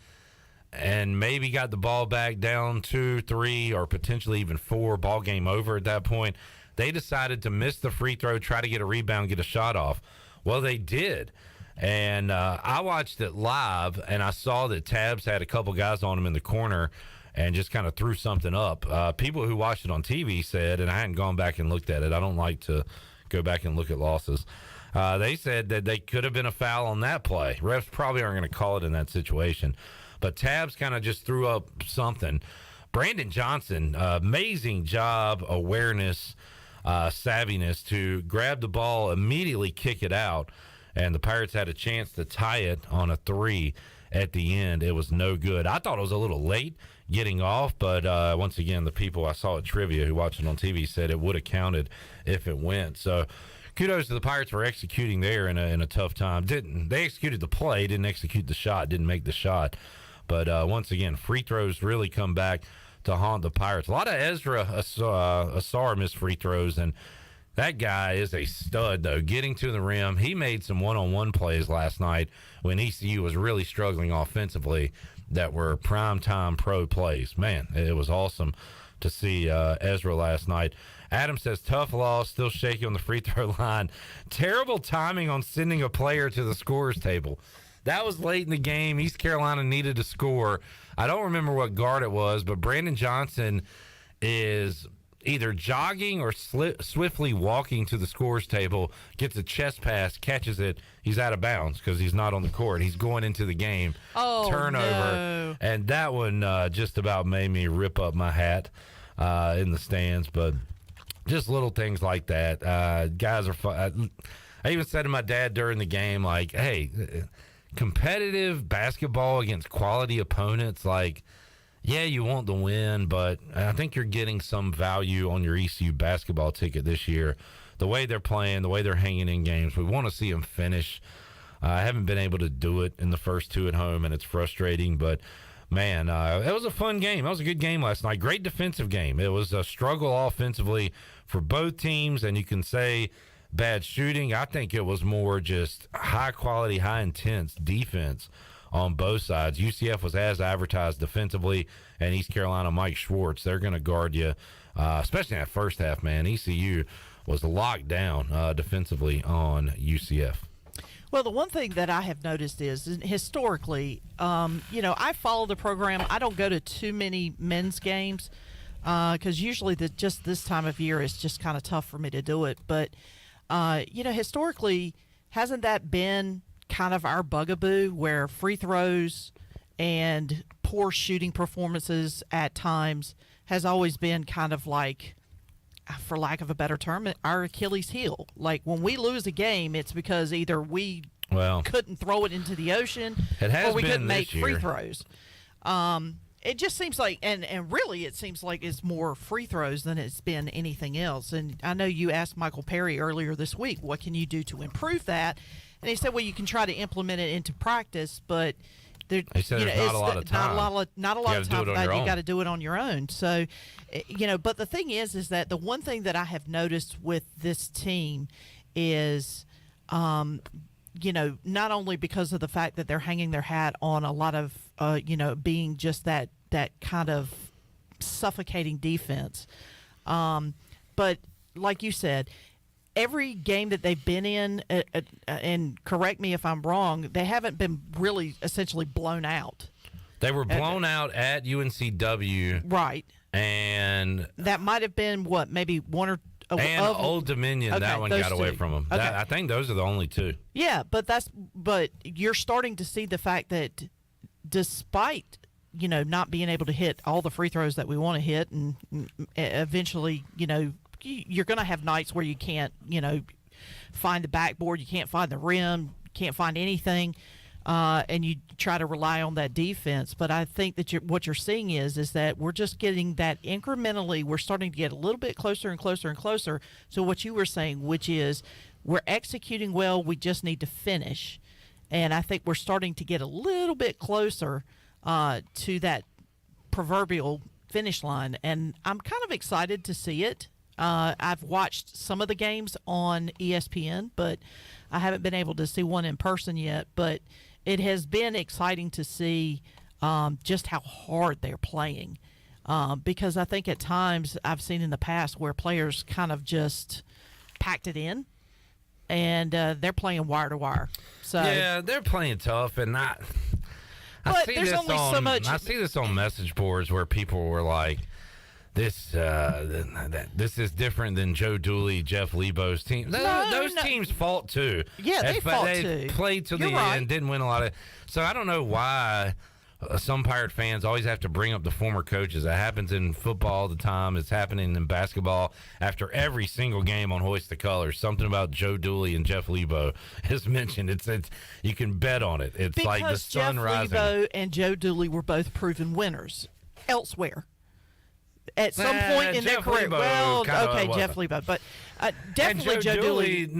S17: and maybe got the ball back down 2, 3, or potentially even 4, ball game over at that point. They decided to miss the free throw, try to get a rebound, get a shot off. Well, they did. And I watched it live, and I saw that Tabs had a couple guys on him in the corner and just kind of threw something up. People who watched it on TV said, and I hadn't gone back and looked at it. I don't like to go back and look at losses. They said that they could have been a foul on that play. Refs probably aren't going to call it in that situation. But Tabs kind of just threw up something. Brandon Johnson, amazing job, awareness, savviness to grab the ball, immediately kick it out. And the Pirates had a chance to tie it on a 3 at the end. It was no good. I thought it was a little late getting off, but once again, the people I saw at Trivia who watched it on TV said it would have counted if it went. So kudos to the Pirates for executing there in a tough time. They executed the play, didn't execute the shot, didn't make the shot. But once again, free throws really come back to haunt the Pirates. A lot of Ezra Asar missed free throws, and that guy is a stud, though, getting to the rim. He made some one-on-one plays last night when ECU was really struggling offensively that were primetime pro plays. Man, it was awesome to see Ezra last night. Adam says, tough loss, still shaky on the free throw line. Terrible timing on sending a player to the scorer's table. That was late in the game. East Carolina needed to score. I don't remember what guard it was, but Brandon Johnson is either jogging or swiftly walking to the scorer's table, gets a chest pass, catches it. He's out of bounds because he's not on the court. He's going into the game.
S9: Oh,
S17: turnover. No. And that one just about made me rip up my hat in the stands. But just little things like that. Guys are fun. I even said to my dad during the game, like, hey, competitive basketball against quality opponents, like, yeah, you want the win, but I think you're getting some value on your ECU basketball ticket this year. The way they're playing, the way they're hanging in games, we want to see them finish. I haven't been able to do it in the first 2 at home, and it's frustrating. But, man, it was a fun game. That was a good game last night. Great defensive game. It was a struggle offensively for both teams, and you can say bad shooting. I think it was more just high-quality, high-intense defense on both sides. UCF was as advertised defensively, and East Carolina, Mike Schwartz, they're going to guard you, especially in that first half, man. ECU was locked down defensively on UCF.
S9: Well, the one thing that I have noticed is historically, I follow the program. I don't go to too many men's games because usually just this time of year is just kind of tough for me to do it. But, historically, hasn't that been kind of our bugaboo where free throws and poor shooting performances at times has always been kind of like, for lack of a better term, our Achilles heel. Like when we lose a game, it's because either we couldn't throw it into the ocean or we couldn't make free throws. It just seems like, and really it seems like it's more free throws than it's been anything else. And I know you asked Michael Perry earlier this week, what can you do to improve that? And he said, well, you can try to implement it into practice, but
S17: he said there's not a lot of time.
S9: Not a lot of time. You got to do it on your own. So, but the thing is that the one thing that I have noticed with this team is, not only because of the fact that they're hanging their hat on a lot of, being just that kind of suffocating defense, but like you said, every game that they've been in, and correct me if I'm wrong, they haven't been really essentially blown out.
S17: They were blown out at UNCW.
S9: Right.
S17: And
S9: that might have been, maybe one or
S17: and Old Dominion, okay, that one got away from them. Okay. I think those are the only two.
S9: Yeah, but you're starting to see the fact that despite, not being able to hit all the free throws that we want to hit, and eventually, you're going to have nights where you can't, find the backboard, you can't find the rim, can't find anything. and you try to rely on that defense. But I think that what you're seeing is that we're just getting that incrementally. We're starting to get a little bit closer and closer and closer to what you were saying, which is we're executing well. We just need to finish. And I think we're starting to get a little bit closer to that proverbial finish line. And I'm kind of excited to see it. I've watched some of the games on ESPN, but I haven't been able to see one in person yet. But it has been exciting to see just how hard they're playing. Because I think at times I've seen in the past where players kind of just packed it in, and they're playing wire to wire. So
S17: yeah, they're playing tough, and I see
S9: there's
S17: this
S9: only so much.
S17: I see this on message boards where people were like, "This is different than Joe Dooley, Jeff Lebo's team." Those teams fought too.
S9: Yeah, they fought too.
S17: They played to the
S9: right.
S17: end, didn't win a lot of. So I don't know why. Some Pirate fans always have to bring up the former coaches. That happens in football all the time. It's happening in basketball after every single game on Hoist the Colors. Something about Joe Dooley and Jeff Lebo is mentioned. It's you can bet on it. It's
S9: because
S17: like the sun
S9: Jeff
S17: rising.
S9: Lebo and Joe Dooley were both proven winners elsewhere. At some point in their career. Well, okay, Jeff Lebo, but definitely
S17: and
S9: Joe Dooley.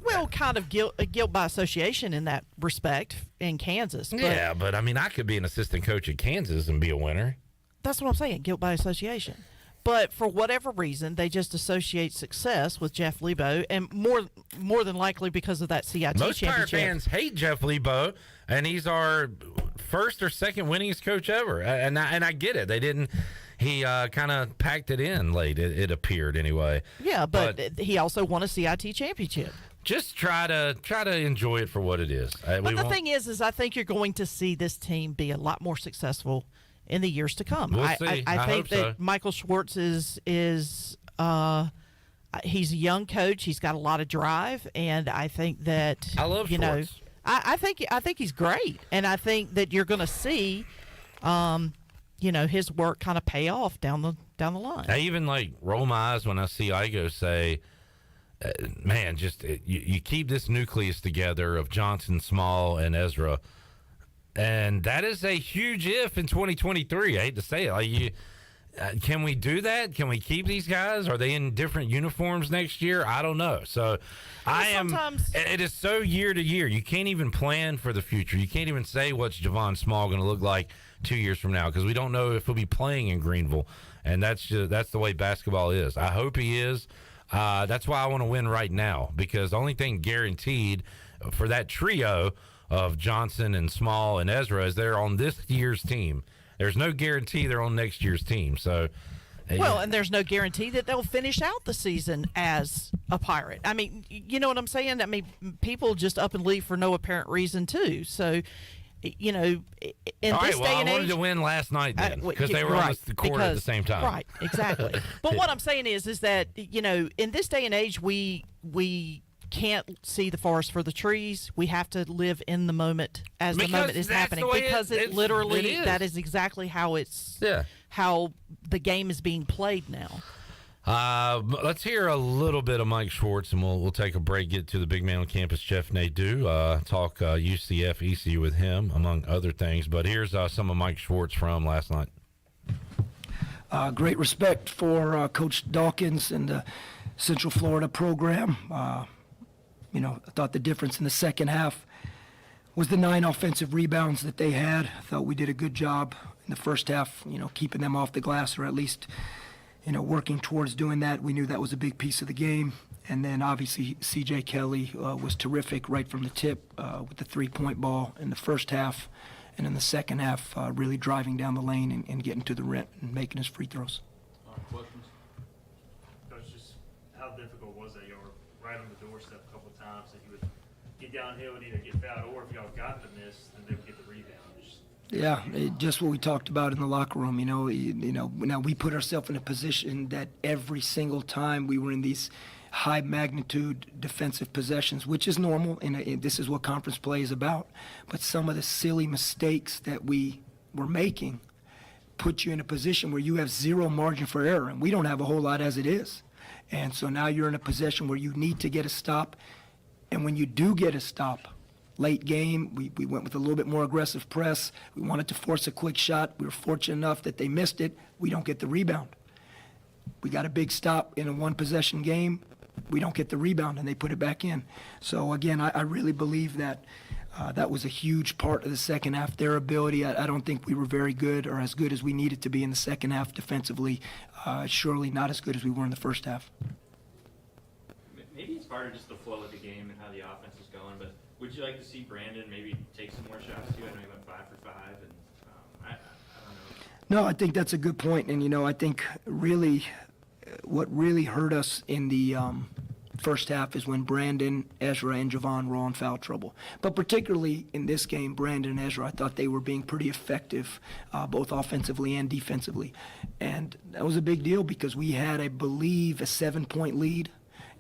S17: Well,
S9: kind of guilt by association in that respect in Kansas. But
S17: yeah, but I mean, I could be an assistant coach at Kansas and be a winner.
S9: That's what I'm saying, guilt by association. But for whatever reason, they just associate success with Jeff Lebo, and more than likely because of that CIT
S17: Most
S9: championship.
S17: Pirate fans hate Jeff Lebo, and he's our first or second winningest coach ever. And I get it. They didn't. He kind of packed it in late, it appeared anyway.
S9: Yeah, but he also won a CIT championship.
S17: Just try to enjoy it for what it is.
S9: But the thing is I think you're going to see this team be a lot more successful in the years to come.
S17: We'll see.
S9: I think that
S17: so.
S9: Michael Schwartz is he's a young coach. He's got a lot of drive, and I think that
S17: I love Schwartz.
S9: I think he's great, and I think that you're going to see. His work kind of pay off down the line.
S17: I even roll my eyes when I see Igo say, man, you keep this nucleus together of Johnson, Small, and Ezra. And that is a huge if in 2023. I hate to say it. Can we do that? Can we keep these guys? Are they in different uniforms next year? I don't know. So it is so year to year. You can't even plan for the future. You can't even say what's Javon Small going to look like 2 years from now, because we don't know if he'll be playing in Greenville. And that's the way basketball is. I hope he is. That's why I want to win right now, because the only thing guaranteed for that trio of Johnson and Small and Ezra is they're on this year's team. There's no guarantee they're on next year's team. So,
S9: and there's no guarantee that they'll finish out the season as a Pirate. I mean, you know what I'm saying? I mean, people just up and leave for no apparent reason too. So, in this day and age,
S17: I wanted to win last night then, because they were on the court at the same time.
S9: Right, exactly. But what I'm saying is that in this day and age, we can't see the forest for the trees. We have to live in the moment as the moment is happening, because it literally is. That is exactly how how the game is being played now.
S17: Let's hear a little bit of Mike Schwartz, and we'll take a break, get to the big man on campus, Jeff Nadu, talk UCF, ECU with him, among other things. But here's some of Mike Schwartz from last night.
S7: Great respect for Coach Dawkins and the Central Florida program. I thought the difference in the second half was the 9 offensive rebounds that they had. I thought we did a good job in the first half, keeping them off the glass, or at least working towards doing that. We knew that was a big piece of the game. And then obviously C.J. Kelly was terrific right from the tip with the 3-point ball in the first half. And in the second half, really driving down the lane and getting to the rim and making his free throws.
S21: Questions? Coach, just how difficult was that? You were right on the doorstep a couple of times, and you would get downhill and either get fouled, or if y'all got the miss, then they would get the rebound.
S7: Yeah, just what we talked about in the locker room. Now we put ourselves in a position that every single time we were in these high magnitude defensive possessions, which is normal, and this is what conference play is about. But some of the silly mistakes that we were making put you in a position where you have zero margin for error, and we don't have a whole lot as it is. And so now you're in a position where you need to get a stop, and when you do get a stop, late game. We went with a little bit more aggressive press. We wanted to force a quick shot. We were fortunate enough that they missed it. We don't get the rebound. We got a big stop in a one-possession game. We don't get the rebound, and they put it back in. So, again, I really believe that that was a huge part of the second half. Their ability, I don't think we were very good or as good as we needed to be in the second half defensively. Surely not as good as we were in the first half.
S21: Maybe it's part of just the flow of the game and how the offense is going, but would you like to see Brandon maybe take some more shots too? I know he went 5 for 5, and I don't know.
S7: No, I think that's a good point. And, I think really what really hurt us in the first half is when Brandon, Ezra, and Javon were in foul trouble. But particularly in this game, Brandon and Ezra, I thought they were being pretty effective, both offensively and defensively. And that was a big deal because we had, I believe, a 7-point lead.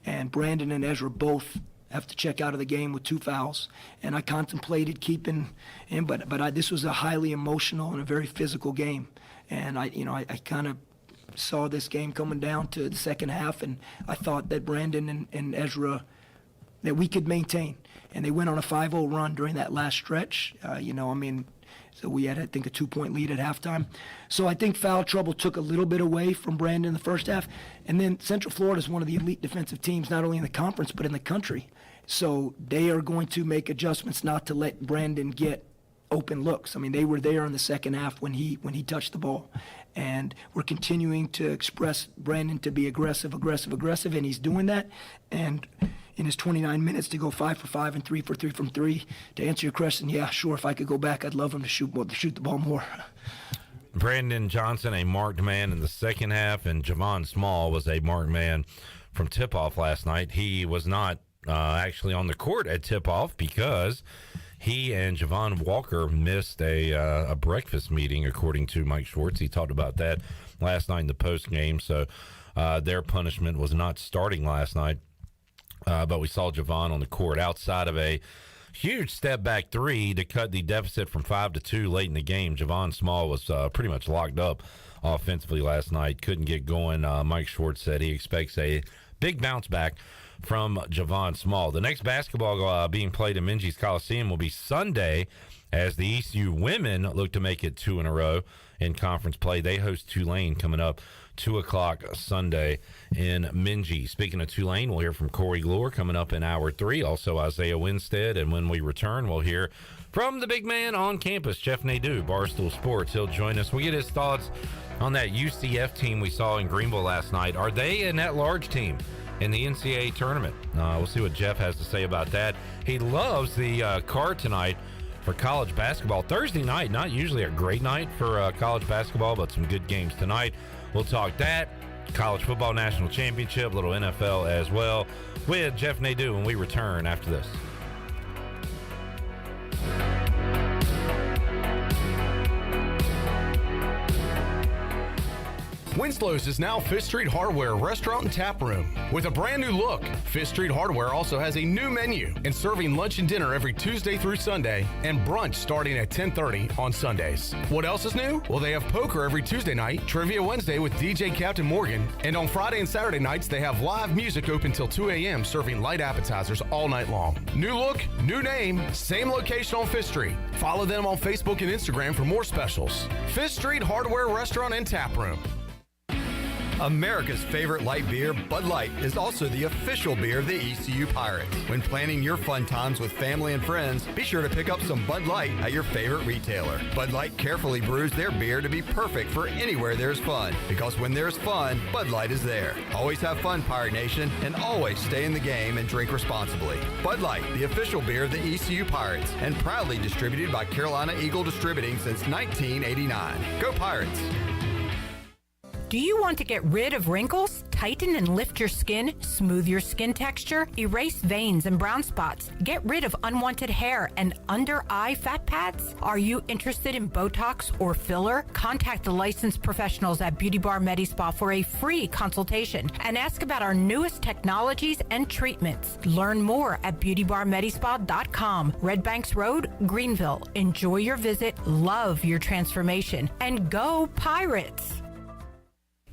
S7: And Brandon and Ezra both have to check out of the game with 2 fouls. And I contemplated keeping him, but this was a highly emotional and a very physical game. And I kind of saw this game coming down to the second half, and I thought that Brandon and Ezra, that we could maintain. And they went on a 5-0 run during that last stretch. So we had, I think, a 2-point lead at halftime. So I think foul trouble took a little bit away from Brandon in the first half. And then Central Florida is one of the elite defensive teams, not only in the conference, but in the country. So they are going to make adjustments not to let Brandon get open looks. I mean, they were there in the second half when he touched the ball. And we're continuing to express Brandon to be aggressive, and he's doing that. And in his 29 minutes to go 5 for 5 and 3 for 3 from 3, to answer your question, yeah, sure, if I could go back, I'd love him to shoot the ball more.
S17: Brandon Johnson, a marked man in the second half, and Javon Small was a marked man from tip-off last night. He was not actually on the court at tip-off because he and Javon Walker missed a breakfast meeting, according to Mike Schwartz. He talked about that last night in the post-game, so their punishment was not starting last night. But we saw Javon on the court outside of a huge step-back 3 to cut the deficit from 5 to 2 late in the game. Javon Small was pretty much locked up offensively last night, couldn't get going. Mike Schwartz said he expects a big bounce back from Javon Small. The next basketball being played in Minges Coliseum will be Sunday as the ECU women look to make it 2 in a row in conference play. They host Tulane coming up 2 o'clock Sunday in Minges. Speaking of Tulane, we'll hear from Corey Gloor coming up in hour 3. Also Isaiah Winstead. And when we return, we'll hear from the big man on campus, Jeff Nadu, Barstool Sports. He'll join us. We'll get his thoughts on that UCF team we saw in Greenville last night. Are they an at-large team in the NCAA tournament? We'll see what Jeff has to say about that. He loves the card tonight for college basketball. Thursday night, not usually a great night for college basketball, but some good games tonight. We'll talk that, college football national championship, a little NFL as well, with Jeff Nadu when we return after this.
S12: Winslow's is now Fifth Street Hardware Restaurant and Tap Room. With a brand new look, Fifth Street Hardware also has a new menu and serving lunch and dinner every Tuesday through Sunday and brunch starting at 10:30 on Sundays. What else is new? Well, they have poker every Tuesday night, Trivia Wednesday with DJ Captain Morgan, and on Friday and Saturday nights they have live music open till 2 a.m. serving light appetizers all night long. New look, new name, same location on Fifth Street. Follow them on Facebook and Instagram for more specials. Fifth Street Hardware Restaurant and Tap Room.
S5: America's favorite light beer, Bud Light, is also the official beer of the ECU Pirates. When planning your fun times with family and friends, be sure to pick up some Bud Light at your favorite retailer. Bud Light carefully brews their beer to be perfect for anywhere there's fun, because when there's fun, Bud Light is there. Always have fun, Pirate Nation, and always stay in the game and drink responsibly. Bud Light, the official beer of the ECU Pirates, and proudly distributed by Carolina Eagle Distributing since 1989. Go Pirates!
S14: Do you want to get rid of wrinkles, tighten and lift your skin, smooth your skin texture, erase veins and brown spots, get rid of unwanted hair and under-eye fat pads? Are you interested in Botox or filler? Contact the licensed professionals at Beauty Bar MediSpa for a free consultation and ask about our newest technologies and treatments. Learn more at beautybarmedispa.com. Red Banks Road, Greenville. Enjoy your visit, love your transformation, and go Pirates!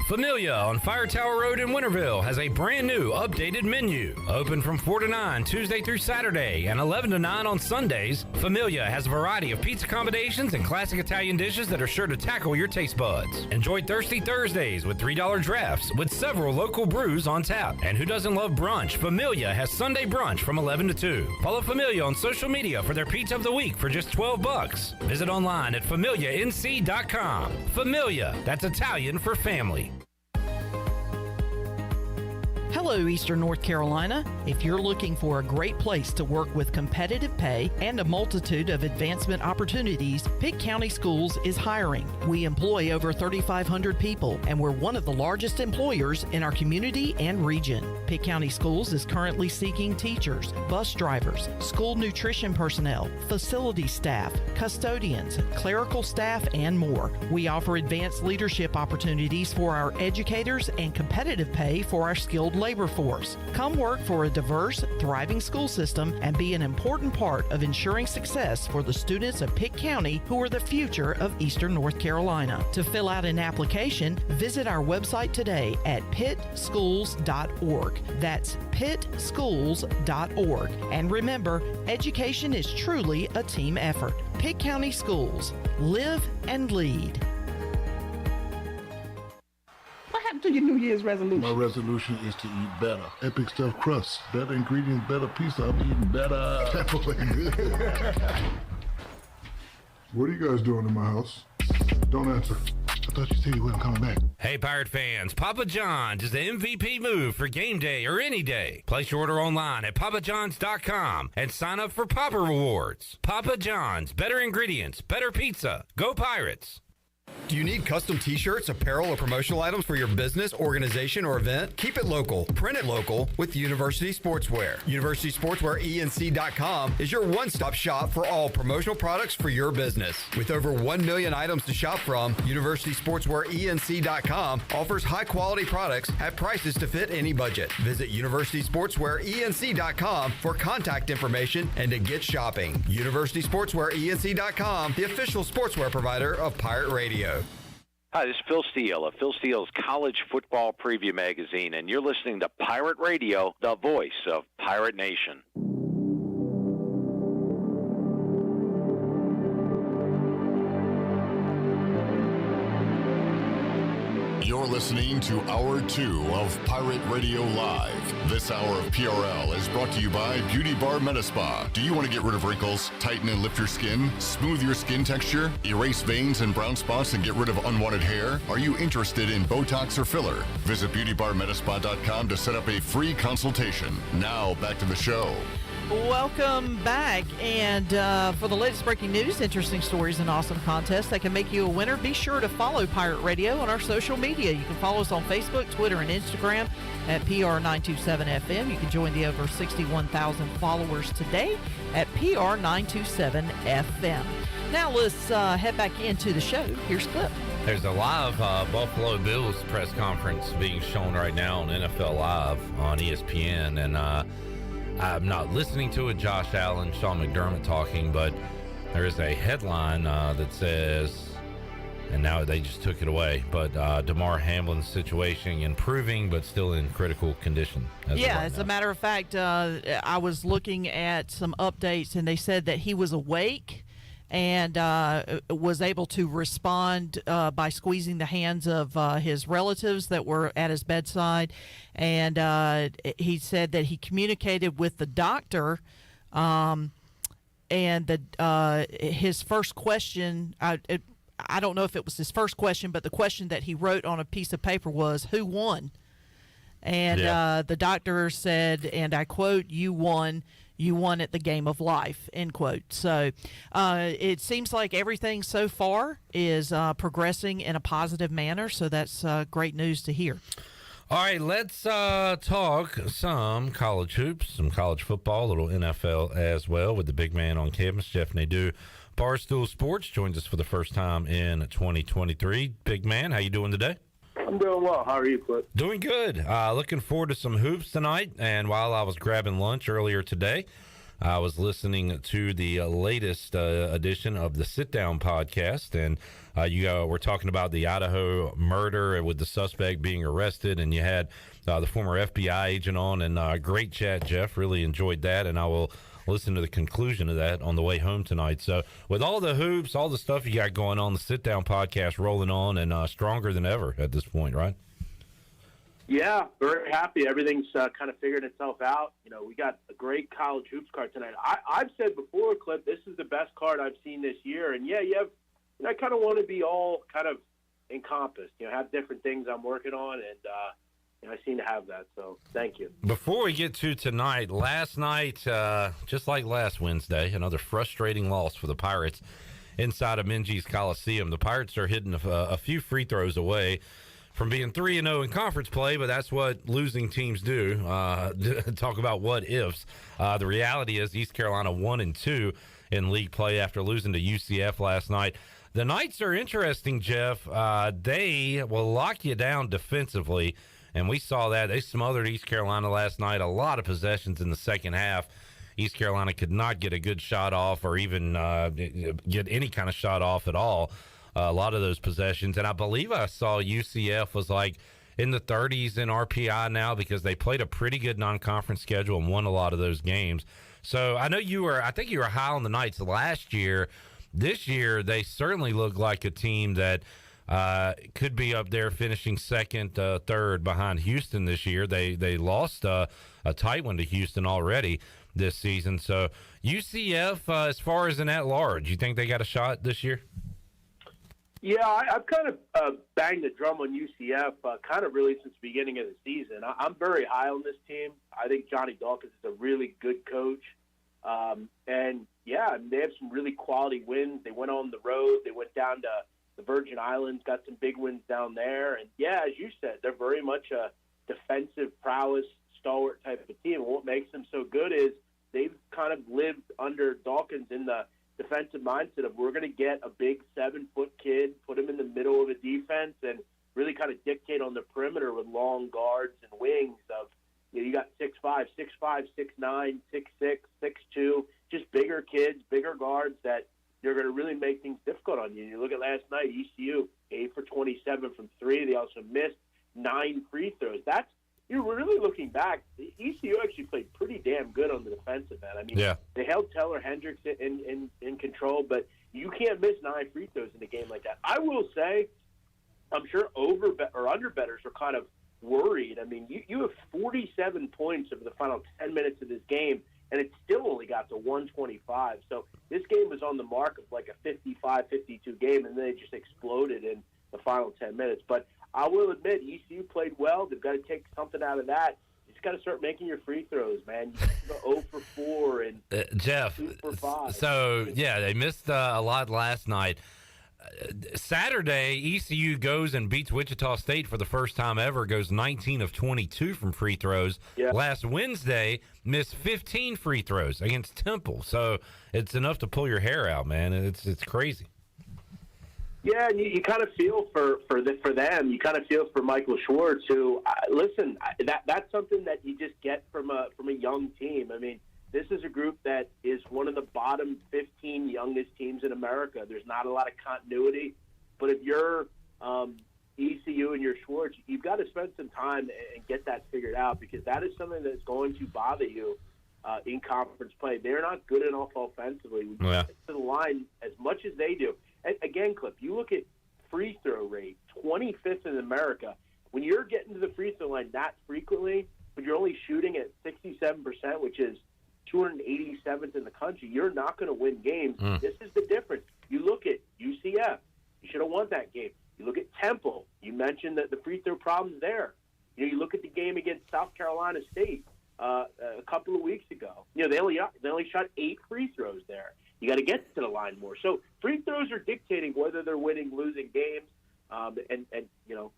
S17: Familia on Fire Tower Road in Winterville has a brand new updated menu. Open from 4 to 9 Tuesday through Saturday and 11 to 9 on Sundays, Familia has a variety of pizza combinations and classic Italian dishes that are sure to tackle your taste buds. Enjoy Thirsty Thursdays with $3 drafts with several local brews on tap. And who doesn't love brunch? Familia has Sunday brunch from 11 to 2. Follow Familia on social media for their pizza of the week for just $12. Visit online at familianc.com. Familia, that's Italian for family.
S9: Hello, Eastern North Carolina. If you're looking for a great place to work with competitive pay and a multitude of advancement opportunities, Pitt County Schools is hiring. We employ over 3,500 people, and we're one of the largest employers in our community and region. Pitt County Schools is currently seeking teachers, bus drivers, school nutrition personnel, facility staff, custodians, clerical staff, and more. We offer advanced leadership opportunities for our educators and competitive pay for our skilled labor force. Come work for a diverse, thriving school system and be an important part of ensuring success for the students of Pitt County who are the future of Eastern North Carolina. To fill out an application, visit our website today at pittschools.org. That's pittschools.org. And remember, education is truly a team effort. Pitt County Schools. Live and lead.
S10: What happened to your New Year's resolution?
S15: My resolution is to eat better. Epic stuffed crust, better ingredients, better pizza. I'm eating better. What are you guys doing in my house? Don't answer. I thought you said you wasn't coming back.
S17: Hey, Pirate fans, Papa John's is the MVP move for game day or any day. Place your order online at papajohns.com and sign up for Papa Rewards. Papa John's, better ingredients, better pizza. Go Pirates!
S5: Do you need custom t-shirts, apparel, or promotional items for your business, organization, or event? Keep it local. Print it local with University Sportswear. University Sportswear ENC.com is your one-stop shop for all promotional products for your business. With over 1 million items to shop from, University Sportswear ENC.com offers high-quality products at prices to fit any budget. Visit University Sportswear ENC.com for contact information and to get shopping. University Sportswear ENC.com, the official sportswear provider of Pirate Radio.
S16: Hi, this is Phil Steele of Phil Steele's College Football Preview Magazine, and you're listening to Pirate Radio, the voice of Pirate Nation.
S3: You're listening to Hour 2 of Pirate Radio Live. This hour of PRL is brought to you by Beauty Bar Metaspa. Do you want to get rid of wrinkles, tighten and lift your skin, smooth your skin texture, erase veins and brown spots, and get rid of unwanted hair? Are you interested in Botox or filler? Visit beautybarmetaspa.com to set up a free consultation. Now, back to the show.
S9: Welcome back, and for the latest breaking news, interesting stories, and awesome contests that can make you a winner, be sure to follow Pirate Radio on our social media. You can follow us on Facebook, Twitter, and Instagram at PR927FM. You can join the over 61,000 followers today at PR927FM. Now let's head back into the show. Here's a clip.
S17: There's a live Buffalo Bills press conference being shown right now on NFL Live on ESPN, and I'm not listening to it, Josh Allen, Sean McDermott talking, but there is a headline that says, and now they just took it away, but DeMar Hamlin's situation improving but still in critical condition.
S9: As a matter of fact, I was looking at some updates, and they said that he was awake and was able to respond by squeezing the hands of his relatives that were at his bedside. And he said that he communicated with the doctor, and his first question, I don't know if it was his first question, but the question that he wrote on a piece of paper was, "Who won?" And the doctor said, and I quote, "You won. You won at the game of life," end quote. So it seems like everything so far is progressing in a positive manner. So that's great news to hear.
S17: All right, let's talk some college hoops, some college football, a little NFL as well with the big man on campus, Jeff Nadu. Barstool Sports joins us for the first time in 2023. Big man, how you doing today?
S18: I'm doing well. How are you, Cliff?
S17: Doing good. Looking forward to some hoops tonight. And while I was grabbing lunch earlier today, I was listening to the latest edition of the Sit Down podcast, and you were talking about the Idaho murder with the suspect being arrested, and you had the former FBI agent on, and great chat, Jeff. Really enjoyed that, and I will listen to the conclusion of that on the way home tonight. So with all the hoops, all the stuff you got going on, the Sit Down podcast rolling on and stronger than ever at this point, right?
S18: Yeah, very happy. Everything's kind of figured itself out. You know, we got a great college hoops card tonight. I've said before, Clip, this is the best card I've seen this year. And yeah, I kind of want to be all kind of encompassed, have different things I'm working on, and I seem to have that. So thank you.
S17: Before we get to tonight, last night, just like last Wednesday, another frustrating loss for the Pirates inside of Minges Coliseum. The Pirates are hitting a few free throws away from being 3-0 in conference play, but that's what losing teams do. Talk about what ifs. The reality is East Carolina 1-2 in league play after losing to UCF last night. The Knights are interesting, Jeff. They will lock you down defensively, and we saw that. They smothered East Carolina last night. A lot of possessions in the second half. East Carolina could not get a good shot off or even get any kind of shot off at all. A lot of those possessions. And I believe I saw UCF was like in the 30s in RPI now because they played a pretty good non-conference schedule and won a lot of those games. So I know I think you were high on the Knights last year. This year, they certainly look like a team that could be up there finishing second, third behind Houston this year. They lost a tight one to Houston already this season. So UCF, as far as an at-large, you think they got a shot this year?
S18: Yeah, I've kind of banged the drum on UCF kind of really since the beginning of the season. I'm very high on this team. I think Johnny Dawkins is a really good coach. And, yeah, they have some really quality wins. They went on the road. They went down to the Virgin Islands, got some big wins down there. And, yeah, as you said, they're very much a defensive prowess, stalwart type of team. And what makes them so good is they've kind of lived under Dawkins in the defensive mindset of we're going to get a big 7-foot kid, put him in the middle of a defense, and really kind of dictate on the perimeter with long guards and wings of, you got 6'5", 6'9", 6'6", 6'2", just bigger kids, bigger guards that you're going to really make things difficult on you. You look at last night, ECU, 8 for 27 from 3. They also missed 9 free throws. You're really looking back, ECU actually played pretty damn good on the defensive end. I mean, They held Taylor Hendricks in control, but you can't miss 9 free throws in a game like that. I will say, I'm sure over or under bettors are kind of worried. I mean, you have 47 points over the final 10 minutes of this game, and it still only got to 125. So this game was on the mark of like a 55-52 game, and then it just exploded in the final 10 minutes. But I will admit, ECU played well. They've got to take something out of that. You just got to start making your free throws, man. You go 0 for 4 and
S17: Jeff,
S18: 2 for 5.
S17: So, yeah, they missed a lot last night. Saturday, ECU goes and beats Wichita State for the first time ever, goes 19 of 22 from free throws. Yeah. Last Wednesday, missed 15 free throws against Temple. So it's enough to pull your hair out, man. It's crazy.
S18: Yeah, and you kind of feel for them. You kind of feel for Michael Schwartz, who that's something that you just get from a young team. I mean, this is a group that is one of the bottom 15 youngest teams in America. There's not a lot of continuity, but if you're ECU and you're Schwartz, you've got to spend some time and get that figured out, because that is something that's going to bother you in conference play. They're not good enough offensively. We get to the line as much as they do. And again, Clip, you look at free throw rate, 25th in America. When you're getting to the free throw line that frequently, but you're only shooting at 67%, which is 287th in the country, you're not going to win games. This is the difference. You look at UCF. You should have won that game. You look at Temple. You mentioned that the free throw problems there. You look at the game against South Carolina State a couple of weeks ago. They only shot 8 free throws there. You got to get to the line more. So free throws are dictating whether they're winning, losing games. And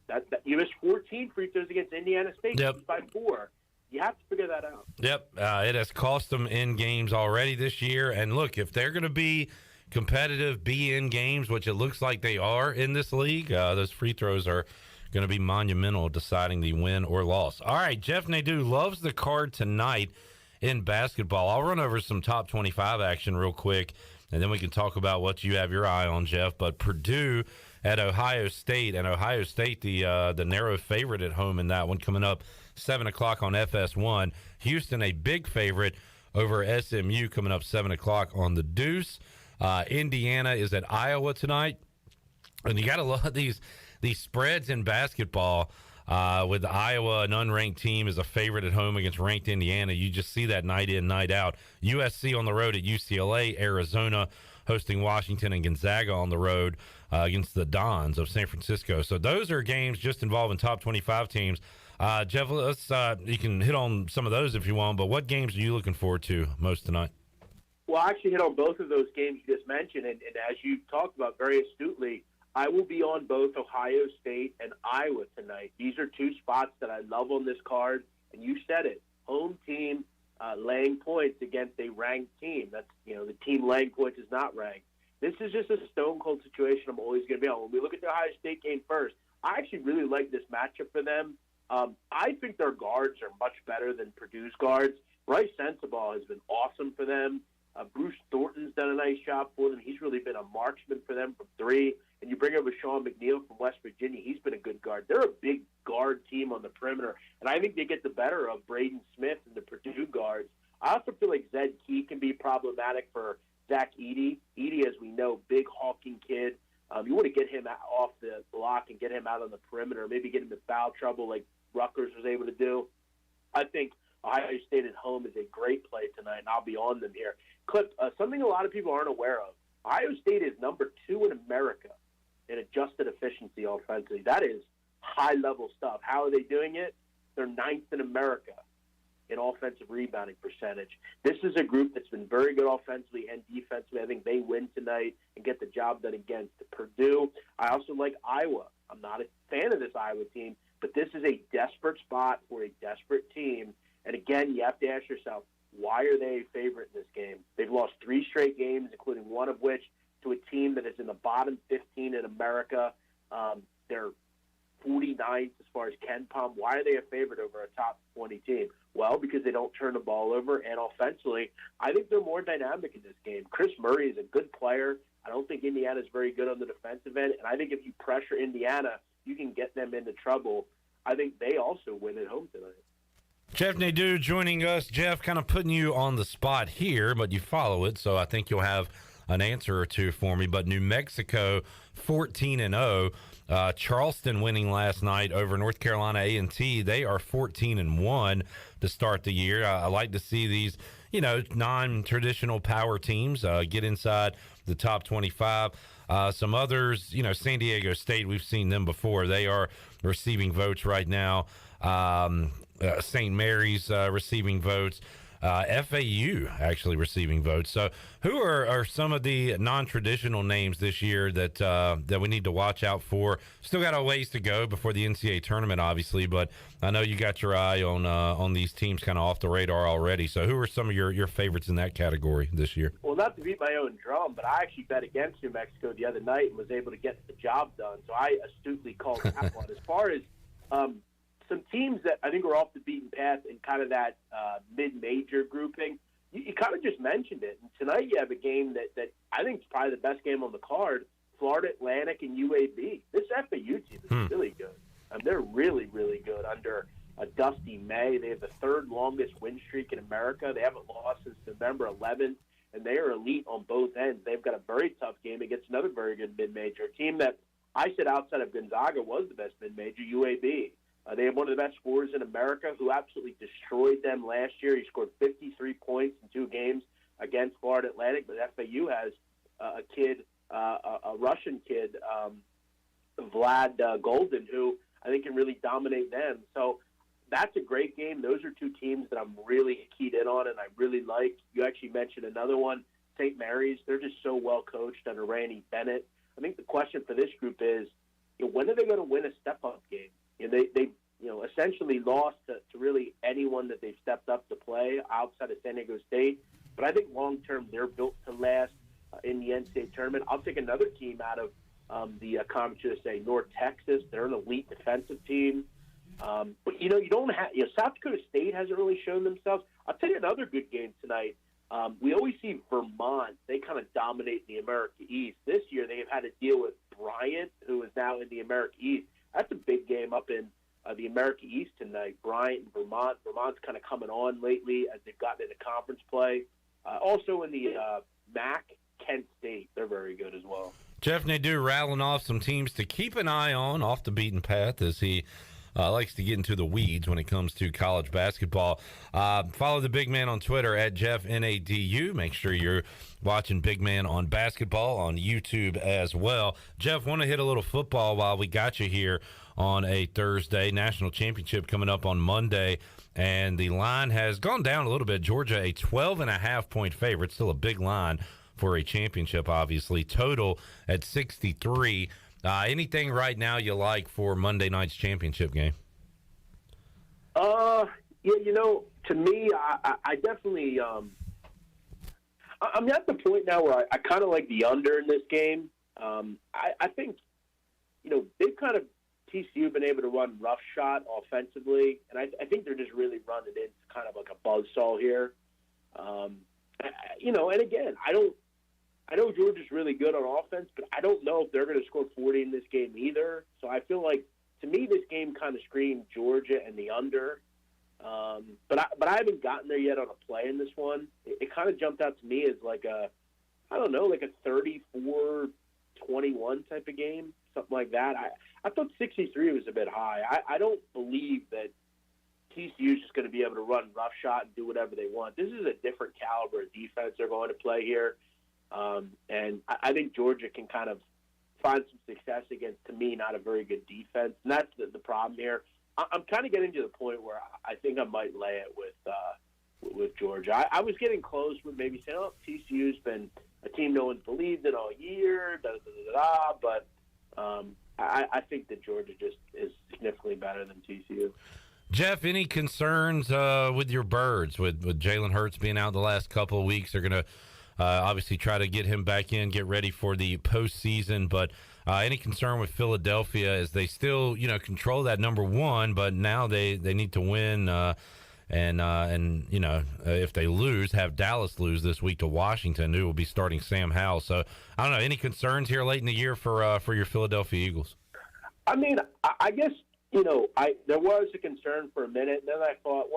S18: that you missed 14 free throws against Indiana State by 4. You have to figure that out.
S17: Yep, it has cost them in games already this year. And look, if they're going to be competitive, be in games, which it looks like they are in this league, those free throws are going to be monumental, deciding the win or loss. All right, Jeff Nadu loves the card tonight. in basketball. I'll run over some top 25 action real quick, and then we can talk about what you have your eye on, Jeff. But Purdue at Ohio State, and Ohio State, the narrow favorite at home in that one, coming up 7 o'clock on FS1. Houston, a big favorite over SMU, coming up 7 o'clock on the Deuce. Indiana is at Iowa tonight. And you got to love these spreads in basketball. With Iowa, an unranked team, is a favorite at home against ranked Indiana. You just see that night in, night out. USC on the road at UCLA, Arizona hosting Washington, and Gonzaga on the road against the Dons of San Francisco. So those are games just involving top 25 teams. Jeff, you can hit on some of those if you want, but what games are you looking forward to most tonight?
S18: Well, I actually hit on both of those games you just mentioned, and as you talked about very astutely, I will be on both Ohio State and Iowa tonight. These are two spots that I love on this card, and you said it. Home team laying points against a ranked team. That's, the team laying points is not ranked. This is just a stone-cold situation I'm always going to be on. When we look at the Ohio State game first, I actually really like this matchup for them. I think their guards are much better than Purdue's guards. Bryce Sensabaugh has been awesome for them. Bruce Thornton's done a nice job for them. He's really been a marksman for them from three. And you bring over Sean McNeil from West Virginia. He's been a good guard. They're a big guard team on the perimeter. And I think they get the better of Braden Smith and the Purdue guards. I also feel like Zed Key can be problematic for Zach Edey. Edey, as we know, big hawking kid. You want to get him off the block and get him out on the perimeter, maybe get him in foul trouble like Rutgers was able to do. I think Ohio State at home is a great play tonight, and I'll be on them here. Clip, something a lot of people aren't aware of. Ohio State is number 2 in America in adjusted efficiency offensively. That is high-level stuff. How are they doing it? They're 9th in America in offensive rebounding percentage. This is a group that's been very good offensively and defensively. I think they win tonight and get the job done against Purdue. I also like Iowa. I'm not a fan of this Iowa team, but this is a desperate spot for a desperate team. And again, you have to ask yourself, why are they a favorite in this game? They've lost 3 straight games, including one of which to a team that is in the bottom 15 in America. They're 49th as far as KenPom. Why are they a favorite over a top 20 team? Well, because they don't turn the ball over, and offensively, I think they're more dynamic in this game. Chris Murray is a good player. I don't think Indiana's very good on the defensive end, and I think if you pressure Indiana, you can get them into trouble. I think they also win at home tonight.
S17: Jeff Nadu joining us. Jeff, kind of putting you on the spot here, but you follow it, so I think you'll have an answer or two for me. But New Mexico, 14-0. Charleston winning last night over North Carolina A&T. They are 14-1 to start the year. I like to see these, non-traditional power teams get inside the top 25. Some others, San Diego State, we've seen them before. They are receiving votes right now. St. Mary's receiving votes. FAU actually receiving votes. So who are some of the non-traditional names this year that we need to watch out for? Still got a ways to go before the NCAA tournament, obviously, but I know you got your eye on these teams kind of off the radar already. So who are some of your favorites in that category this year?
S18: Well, not to beat my own drum, but I actually bet against New Mexico the other night and was able to get the job done. So I astutely called that one. As far as some teams that I think are off the beaten path in kind of that mid-major grouping, you kind of just mentioned it. And tonight you have a game that I think is probably the best game on the card, Florida Atlantic and UAB. This FAU team is really good. They're really, really good under Dusty May. They have the 3rd longest win streak in America. They haven't lost since November 11th, and they are elite on both ends. They've got a very tough game against another very good mid-major, a team that I said outside of Gonzaga was the best mid-major, UAB. They have one of the best scorers in America who absolutely destroyed them last year. He scored 53 points in 2 games against Florida Atlantic, but FAU has a kid, a Russian kid, Vlad Golden, who I think can really dominate them. So that's a great game. Those are 2 teams that I'm really keyed in on and I really like. You actually mentioned another one, St. Mary's. They're just so well coached under Randy Bennett. I think the question for this group is, when are they going to win a step-up game? They essentially lost to really anyone that they've stepped up to play outside of San Diego State. But I think long-term they're built to last in the NCAA tournament. I'll take another team out of the Conference USA, North Texas. They're an elite defensive team. But, you don't have – South Dakota State hasn't really shown themselves. I'll tell you another good game tonight. We always see Vermont. They kind of dominate the America East. This year they have had to deal with Bryant, who is now in the America East. That's a big game up in the America East tonight. Bryant and Vermont. Vermont's kind of coming on lately as they've gotten into conference play. Also in the MAC, Kent State. They're very good as well.
S17: Jeff Nadu rattling off some teams to keep an eye on off the beaten path as he likes to get into the weeds when it comes to college basketball. Follow the big man on Twitter at Jeff Nadu. Make sure you're watching Big Man on Basketball on YouTube as well. Jeff, want to hit a little football while we got you here on a Thursday. National championship coming up on Monday, and the line has gone down a little bit. Georgia, a 12.5-point favorite, still a big line for a championship, obviously. Total at 63. Anything right now you like for Monday night's championship game?
S18: To me, I definitely I'm at the point now where I kind of like the under in this game. I think, they've kind of, TCU been able to run roughshod offensively, and I think they're just really running it. It's kind of like a buzzsaw here. And again, I know Georgia's really good on offense, but I don't know if they're going to score 40 in this game either. So I feel like, to me, this game kind of screamed Georgia and the under. But I haven't gotten there yet on a play in this one. It kind of jumped out to me as like a 34-21 type of game, something like that. I thought 63 was a bit high. I don't believe that TCU is just going to be able to run roughshod and do whatever they want. This is a different caliber of defense they're going to play here. And I think Georgia can kind of find some success against, to me, not a very good defense. And that's the problem here. I'm kind of getting to the point where I think I might lay it with Georgia. I was getting close with maybe saying, TCU's been a team no one's believed in all year, but I think that Georgia just is significantly better than TCU.
S17: Jeff, any concerns with your Birds? With Jalen Hurts being out the last couple of weeks, they're going to obviously try to get him back in, get ready for the postseason. But any concern with Philadelphia as they still, control that number one, but now they need to win. And if they lose, have Dallas lose this week to Washington, who will be starting Sam Howell. So I don't know, any concerns here late in the year for your Philadelphia Eagles?
S18: I mean, I guess, there was a concern for a minute, and then I thought,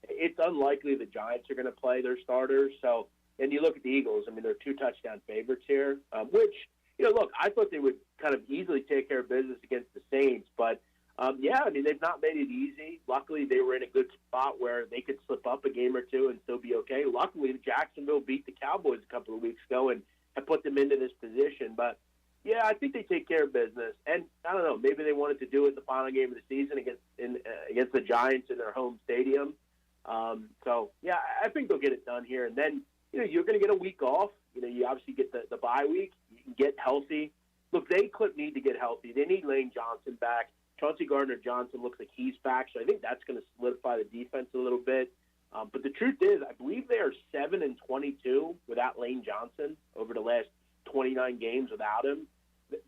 S18: it's unlikely the Giants are going to play their starters. So, and you look at the Eagles, they're 2 touchdown favorites here, which, I thought they would kind of easily take care of business against the Saints. But, they've not made it easy. Luckily, they were in a good spot where they could slip up a game or two and still be okay. Luckily, Jacksonville beat the Cowboys a couple of weeks ago and put them into this position. But, yeah, I think they take care of business. And, I don't know, maybe they wanted to do it in the final game of the season against the Giants in their home stadium. I think they'll get it done here. And then, you're going to get a week off. You obviously get the bye week. You can get healthy. Look, they need to get healthy. They need Lane Johnson back. Chauncey Gardner-Johnson looks like he's back, so I think that's going to solidify the defense a little bit. But the truth is, I believe they are 7-22 without Lane Johnson over the last 29 games without him.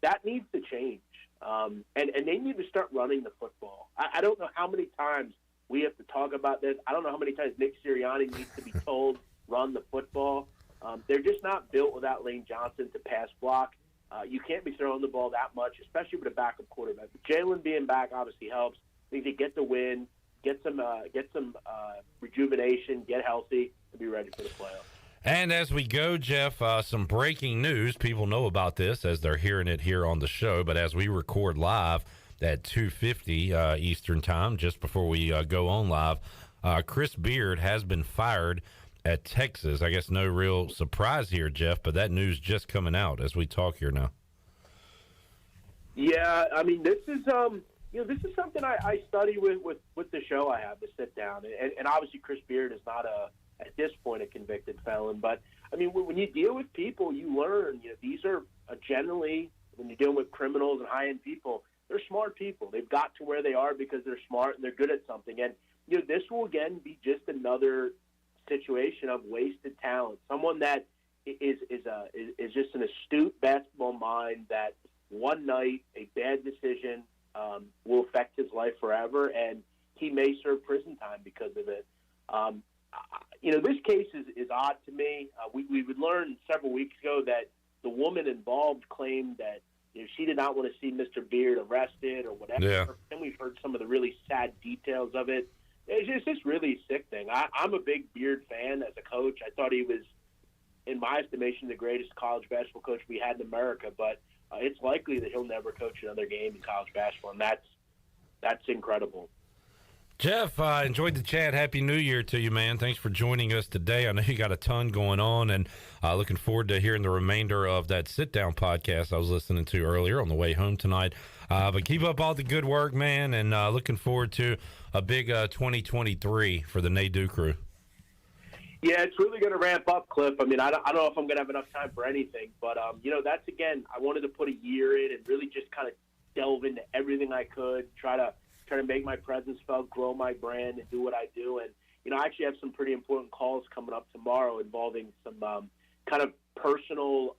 S18: That needs to change. And they need to start running the football. I don't know how many times we have to talk about this. I don't know how many times Nick Sirianni needs to be told, run the football. They're just not built without Lane Johnson to pass block. You can't be throwing the ball that much, especially with a backup quarterback. Jalen being back obviously helps. I think they get the win, get some rejuvenation, get healthy, and be ready for the playoffs.
S17: And as we go, Jeff, some breaking news. People know about this as they're hearing it here on the show, but as we record live at 2:50 Eastern Time, just before we go on live, Chris Beard has been fired at Texas. I guess no real surprise here, Jeff, but that news just coming out as we talk here now.
S18: Yeah, this is this is something I study with the show I have to sit down, and obviously Chris Beard is not at this point a convicted felon, but when you deal with people, you learn. These are generally, when you're dealing with criminals and high-end people, they're smart people. They've got to where they are because they're smart and they're good at something, and this will again be just another situation of wasted talent. Someone that is just an astute basketball mind that one night a bad decision will affect his life forever, and he may serve prison time because of it. This case is odd to me. We would learn several weeks ago that the woman involved claimed that she did not want to see Mr. Beard arrested or whatever.
S17: Yeah.
S18: Then we've heard some of the really sad details of it. It's just really a sick thing. I'm a big Beard fan as a coach. I thought he was, in my estimation, the greatest college basketball coach we had in America, but it's likely that he'll never coach another game in college basketball, and that's incredible.
S17: Jeff, enjoyed the chat. Happy New Year to you, man. Thanks for joining us today. I know you got a ton going on, and looking forward to hearing the remainder of that sit-down podcast I was listening to earlier on the way home tonight. But keep up all the good work, man, and looking forward to a big 2023 for the Nadu crew.
S18: Yeah, it's really going to ramp up, Cliff. I mean, I don't know if I'm going to have enough time for anything, but, that's, again, I wanted to put a year in and really just kind of delve into everything I could, try to make my presence felt, grow my brand, and do what I do. And, I actually have some pretty important calls coming up tomorrow involving some kind of personal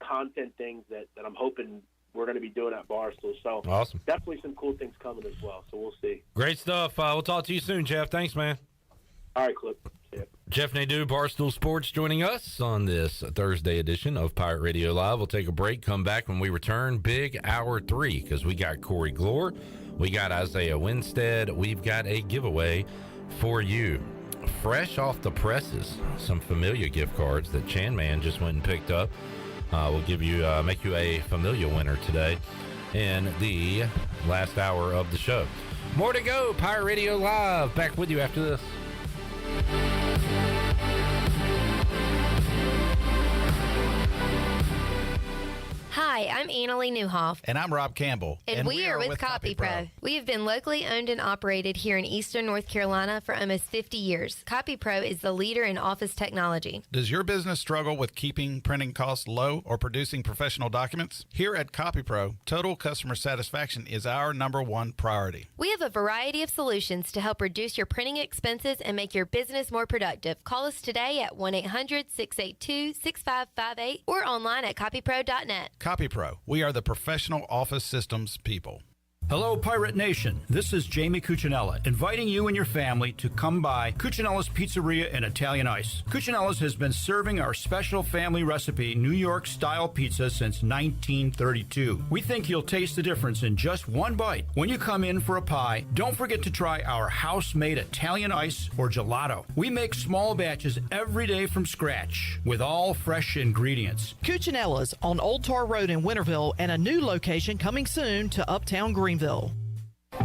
S18: content things that I'm hoping we're going to be doing at Barstool. So
S17: awesome.
S18: Definitely some cool things coming as well. So we'll see.
S17: Great stuff. We'll talk to you soon, Jeff. Thanks, man.
S18: All right, Cliff. See ya.
S17: Jeff Nadu, Barstool Sports, joining us on this Thursday edition of Pirate Radio Live. We'll take a break, come back when we return. Big Hour 3, because we got Corey Gloor, we got Isaiah Winstead, we've got a giveaway for you. Fresh off the presses, some Familia gift cards that Chan Man just went and picked up. We'll give you, make you a Familia winner today in the last hour of the show. More to go. Pirate Radio Live. Back with you after this.
S1: Hi, I'm Annalie Newhoff.
S2: And I'm Rob Campbell.
S1: And we are with CopyPro. We have been locally owned and operated here in Eastern North Carolina for almost 50 years. CopyPro is the leader in office technology.
S2: Does your business struggle with keeping printing costs low or producing professional documents? Here at CopyPro, total customer satisfaction is our #1 priority.
S1: We have a variety of solutions to help reduce your printing expenses and make your business more productive. Call us today at 1-800-682-6558 or online at copypro.net.
S2: CopyPro, we are the professional office systems people.
S11: Hello, Pirate Nation. This is Jamie Cuccinella, inviting you and your family to come by Cuccinella's Pizzeria and Italian Ice. Cuccinella's has been serving our special family recipe New York-style pizza since 1932. We think you'll taste the difference in just one bite. When you come in for a pie, don't forget to try our house-made Italian ice or gelato. We make small batches every day from scratch with all fresh ingredients.
S9: Cuccinella's on Old Tar Road in Winterville and a new location coming soon to Uptown Greenville.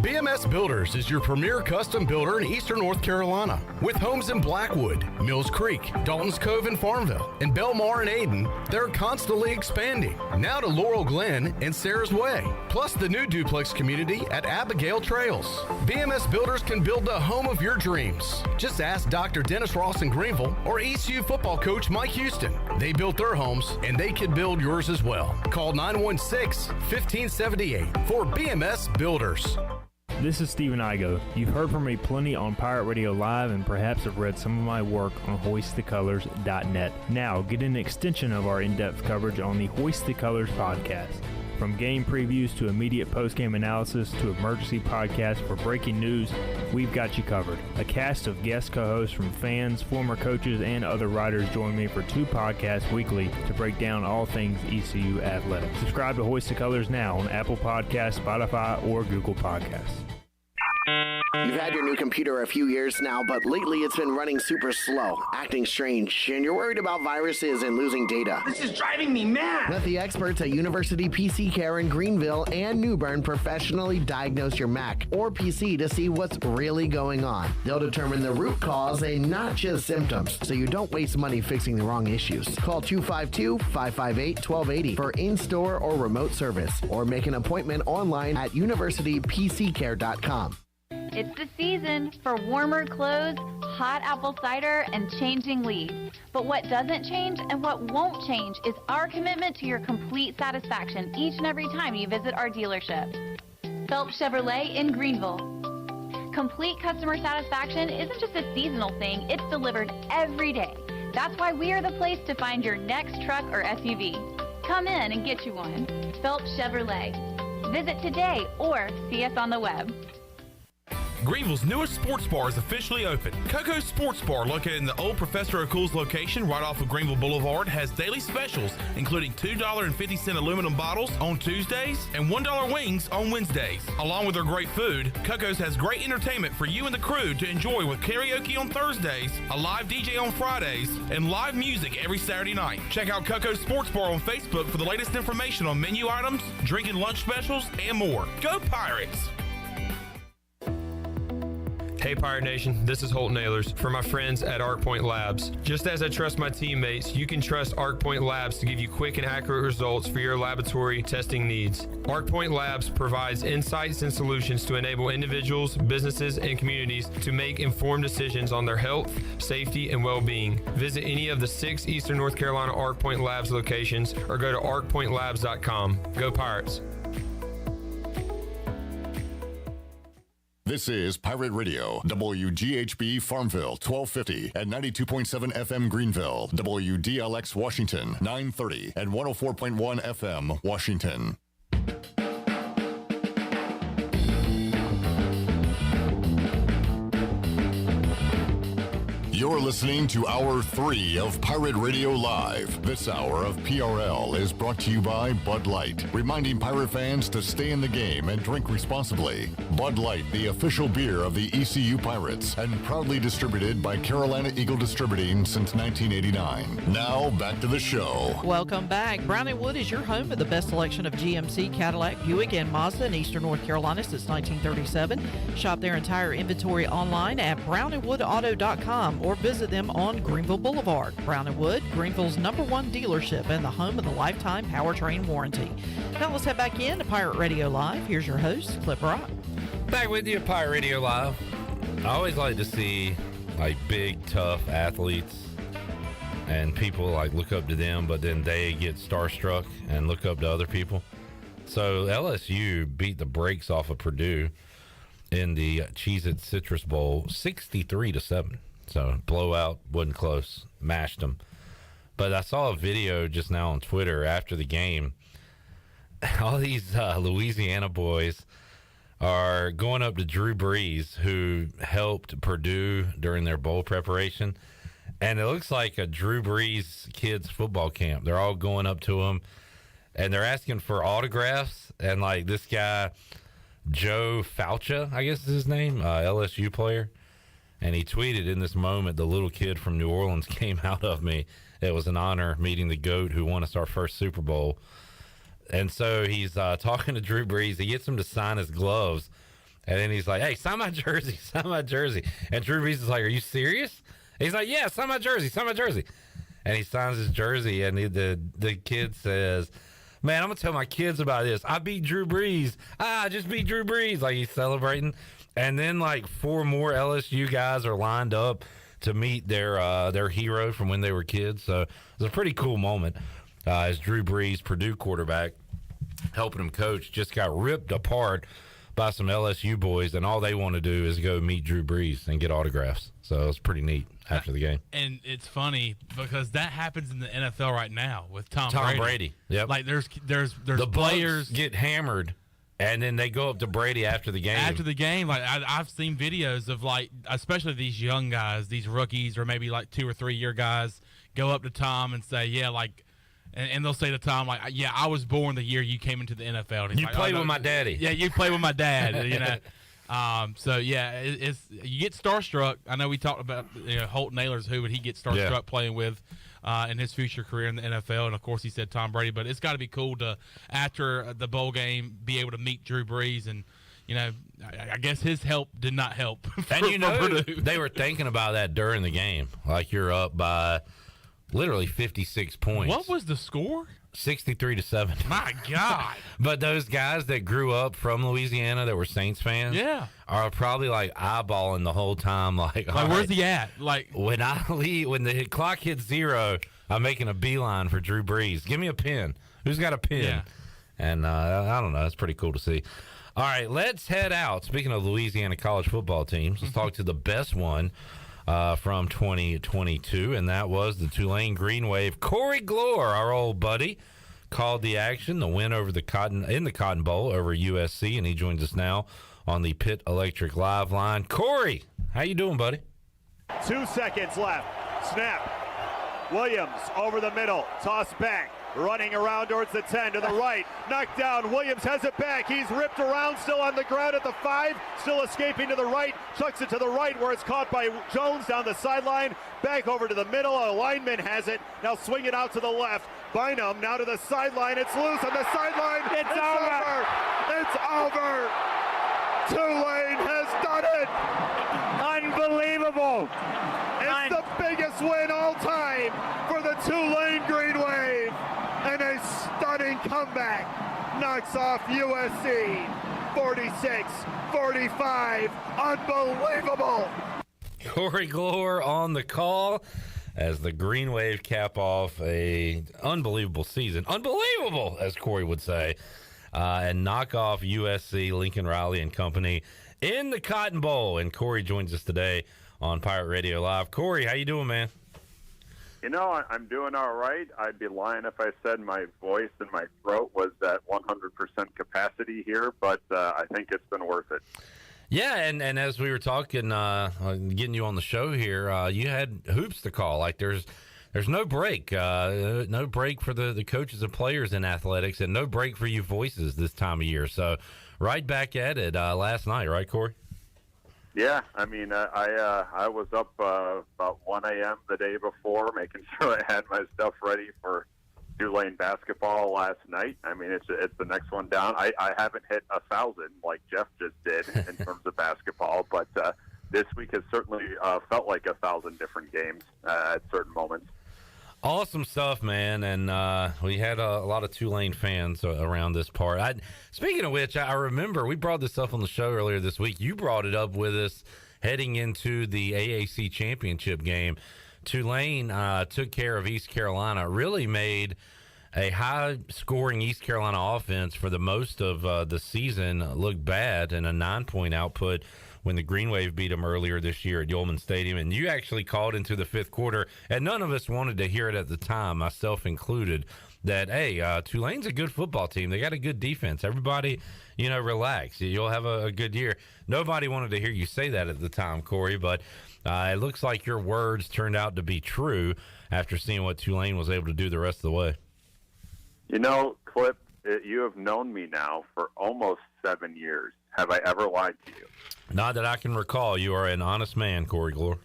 S12: BMS Builders is your premier custom builder in Eastern North Carolina. With homes in Blackwood, Mills Creek, Dalton's Cove and Farmville, and Belmar and Ayden, they're constantly expanding. Now to Laurel Glen and Sarah's Way, plus the new duplex community at Abigail Trails. BMS Builders can build the home of your dreams. Just ask Dr. Dennis Ross in Greenville or ECU football coach Mike Houston. They built their homes, and they can build yours as well. Call 916-1578 for BMS Builders.
S21: This is Stephen Igo. You've heard from me plenty on Pirate Radio Live and perhaps have read some of my work on hoistthecolors.net. Now, get an extension of our in-depth coverage on the Hoist the Colors podcast. From game previews to immediate post-game analysis to emergency podcasts for breaking news, we've got you covered. A cast of guest co-hosts from fans, former coaches, and other writers join me for 2 podcasts weekly to break down all things ECU athletics. Subscribe to Hoist the Colors now on Apple Podcasts, Spotify, or Google Podcasts.
S19: You've had your new computer a few years now, but lately it's been running super slow, acting strange, and you're worried about viruses and losing data.
S20: This is driving me mad!
S19: Let the experts at University PC Care in Greenville and New Bern professionally diagnose your Mac or PC to see what's really going on. They'll determine the root cause and not just symptoms, so you don't waste money fixing the wrong issues. Call 252-558-1280 for in-store or remote service, or make an appointment online at universitypccare.com.
S22: It's the season for warmer clothes, hot apple cider, and changing leaves. But what doesn't change and what won't change is our commitment to your complete satisfaction each and every time you visit our dealership. Phelps Chevrolet in Greenville. Complete customer satisfaction isn't just a seasonal thing, it's delivered every day. That's why we are the place to find your next truck or SUV. Come in and get you one. Phelps Chevrolet. Visit today or see us on the web.
S4: Greenville's newest sports bar is officially open. Coco's Sports Bar, located in the old Professor O'Cool's location right off of Greenville Boulevard, has daily specials, including $2.50 aluminum bottles on Tuesdays and $1 wings on Wednesdays. Along with their great food, Coco's has great entertainment for you and the crew to enjoy with karaoke on Thursdays, a live DJ on Fridays, and live music every Saturday night. Check out Coco's Sports Bar on Facebook for the latest information on menu items, drinking lunch specials, and more. Go Pirates!
S6: Hey Pirate Nation, this is Holt Naylors for my friends at ArcPoint Labs. Just as I trust my teammates, you can trust ArcPoint Labs to give you quick and accurate results for your laboratory testing needs. ArcPoint Labs provides insights and solutions to enable individuals, businesses, and communities to make informed decisions on their health, safety, and well-being. Visit any of the 6 Eastern North Carolina ArcPoint Labs locations or go to arcpointlabs.com. Go Pirates!
S3: This is Pirate Radio, WGHB Farmville, 1250 and 92.7 FM Greenville, WDLX Washington, 930 and 104.1 FM Washington. You're listening to Hour 3 of Pirate Radio Live. This hour of PRL is brought to you by Bud Light, reminding Pirate fans to stay in the game and drink responsibly. Bud Light, the official beer of the ECU Pirates, and proudly distributed by Carolina Eagle Distributing since 1989. Now, back to the show.
S9: Welcome back. Brown & Wood is your home for the best selection of GMC, Cadillac, Buick, and Mazda in Eastern North Carolina since 1937. Shop their entire inventory online at brownandwoodauto.com or visit them on Greenville Boulevard. Brown & Wood, Greenville's #1 dealership and the home of the lifetime powertrain warranty. Now let's head back in to Pirate Radio Live. Here's your host, Clip Rock.
S17: Back with you at Pirate Radio Live. I always like to see like big, tough athletes and people like look up to them, but then they get starstruck and look up to other people. So LSU beat the brakes off of Purdue in the Cheez-It Citrus Bowl 63-7. So blowout, wasn't close, mashed them. But I saw a video just now on Twitter after the game. All these Louisiana boys are going up to Drew Brees, who helped Purdue during their bowl preparation. And it looks like a Drew Brees kids football camp. They're all going up to him, and they're asking for autographs. And, like, this guy, Joe Faucha, I guess is his name, LSU player. And he tweeted, in this moment, the little kid from New Orleans came out of me. It was an honor meeting the GOAT who won us our first Super Bowl. And so he's talking to Drew Brees. He gets him to sign his gloves. And then he's like, hey, sign my jersey, sign my jersey. And Drew Brees is like, are you serious? And he's like, yeah, sign my jersey, sign my jersey. And he signs his jersey, and the kid says, man, I'm going to tell my kids about this. I beat Drew Brees. I just beat Drew Brees. Like, he's celebrating. And then, like, 4 more LSU guys are lined up to meet their hero from when they were kids. So it was a pretty cool moment as Drew Brees, Purdue quarterback, helping him coach, just got ripped apart by some LSU boys, and all they want to do is go meet Drew Brees and get autographs. So it was pretty neat after the game.
S8: And it's funny because that happens in the NFL right now with Tom
S17: Brady. Yep.
S8: Like there's
S17: the
S8: players
S17: Bucks get hammered, and then they go up to Brady after the game.
S8: After the game, like I've seen videos of, like, especially these young guys, these rookies, or maybe like 2 or 3 year guys, go up to Tom and say, yeah, like, and they'll say to Tom, like, yeah, I was born the year you came into the NFL. And he's
S17: you
S8: like,
S17: played
S8: no,
S17: with my daddy.
S8: Yeah, you played with my dad. You know. So yeah, it's you get starstruck. I know we talked about Holt Naylor's, who would he get starstruck playing with in his future career in the NFL, and of course he said Tom Brady. But it's got to be cool to, after the bowl game, be able to meet Drew Brees, and I guess his help did not help.
S17: And they were thinking about that during the game, like you're up by literally 56 points.
S8: What was the score?
S17: 63-7.
S8: My God.
S17: But those guys that grew up from Louisiana that were Saints fans are probably like eyeballing the whole time, like
S8: where's he at? Like,
S17: when I leave, when the clock hits 0, I'm making a beeline for Drew Brees. Give me a pin. Who's got a pin?
S8: Yeah.
S17: And I don't know. It's pretty cool to see. All right, let's head out. Speaking of Louisiana college football teams, let's talk to the best one from 2022, and that was the Tulane Green Wave. Corey Gloor, our old buddy. called the action, the win over the Cotton Bowl over USC, and he joins us now on the Pitt Electric Live line. Corey, how you doing, buddy?
S13: 2 seconds left. Snap. Williams over the middle. Toss back. Running around towards the 10 to the right. Knocked down. Williams has it back. He's ripped around, still on the ground at the 5. Still escaping to the right. Chucks it to the right where it's caught by Jones down the sideline. Back over to the middle. A lineman has it. Now swing it out to the left. Bynum now to the sideline. It's loose on the sideline. It's over. It's over. Tulane has done it. Unbelievable. It's the biggest win all time for the Tulane Green Wave. And a stunning comeback knocks off USC 46-45. Unbelievable.
S17: Corey Gloor on the call as the Green Wave cap off a unbelievable season. Unbelievable, as Corey would say. And knock off USC, Lincoln Riley and company in the Cotton Bowl. And Corey joins us today on Pirate Radio Live. Corey, how you doing, man?
S20: You know, I'm doing all right. I'd be lying if I said my voice and my throat was at 100% capacity here, but I think it's been worth it.
S17: Yeah, and as we were talking, getting you on the show here, you had hoops to call. Like there's no break. No break for the coaches and players in athletics, and no break for you voices this time of year. So right back at it last night, right, Corey?
S20: Yeah, I mean, I was up about 1 a.m. the day before, making sure I had my stuff ready for Tulane basketball last night. I mean, it's the next one down. I haven't hit 1,000 like Jeff just did in terms of basketball, but this week has certainly felt like 1,000 different games at certain moments.
S17: Awesome stuff, man, and we had a lot of Tulane fans around this part. Speaking of which, I remember we brought this up on the show earlier this week. You brought it up with us heading into the AAC championship game. Tulane took care of East Carolina, really made a high-scoring East Carolina offense for the most of the season look bad, and a 9-point output when the Green Wave beat them earlier this year at Yulman Stadium. And you actually called into the fifth quarter, and none of us wanted to hear it at the time, myself included, that, hey, Tulane's a good football team. They got a good defense. Everybody, relax. You'll have a good year. Nobody wanted to hear you say that at the time, Corey, but it looks like your words turned out to be true after seeing what Tulane was able to do the rest of the way.
S20: Clip, you have known me now for almost 7 years. Have I ever lied to you?
S17: Not that I can recall. You are an honest man, Corey Gloor.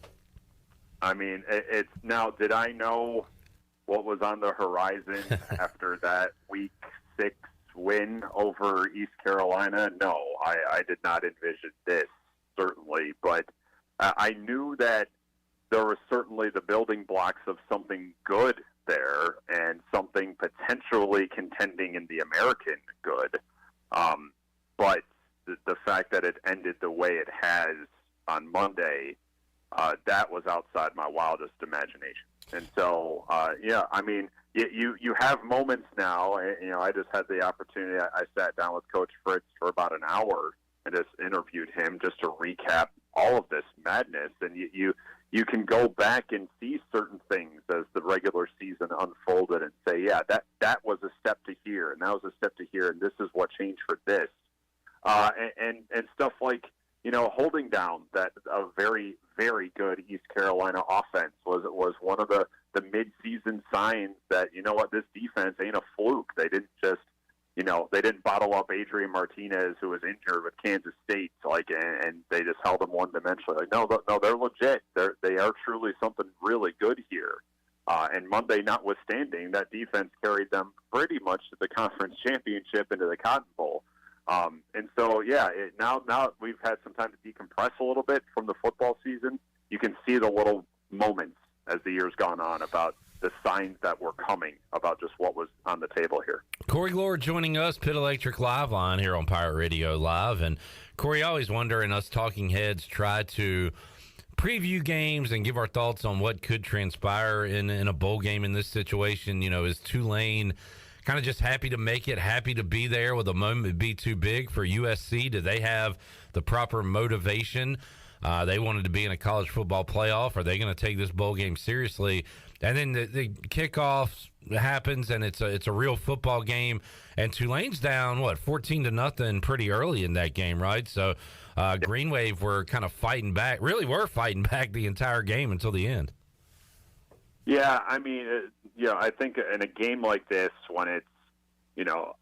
S20: I mean, it's now, did I know what was on the horizon after that week 6 win over East Carolina? No, I did not envision this, certainly. But I knew that there was certainly the building blocks of something good there and something potentially contending in the American good. But the fact that it ended the way it has on Monday, that was outside my wildest imagination. And so, I mean, you have moments now. I just had the opportunity. I sat down with Coach Fritz for about an hour and just interviewed him just to recap all of this madness. And you can go back and see certain things as the regular season unfolded and say, yeah, that was a step to here, and that was a step to here, and this is what changed for this. And stuff like, holding down that a very, very good East Carolina offense was one of the mid-season signs that, this defense ain't a fluke. They didn't just, they didn't bottle up Adrian Martinez, who was injured with Kansas State, and they just held them one-dimensionally. No, they're legit. They are truly something really good here. And Monday notwithstanding, that defense carried them pretty much to the conference championship into the Cotton Bowl. And so, now we've had some time to decompress a little bit from the football season. You can see the little moments as the year's gone on about the signs that were coming about just what was on the table here.
S17: Corey Gloor joining us, Pitt Electric Live line here on Pirate Radio Live. And Corey, I always wonder, and us talking heads try to preview games and give our thoughts on what could transpire in a bowl game in this situation. Is Tulane kind of just happy to make it, happy to be there? Will the moment be too big for USC? Do they have the proper motivation They wanted to be in a college football playoff. Are they going to take this bowl game seriously? And then the kickoff happens, and it's a real football game. And Tulane's down 14-0 pretty early in that game, right? So Green Wave were kind of fighting back. Really, were fighting back the entire game until the end.
S20: Yeah, I mean, I think in a game like this, when it's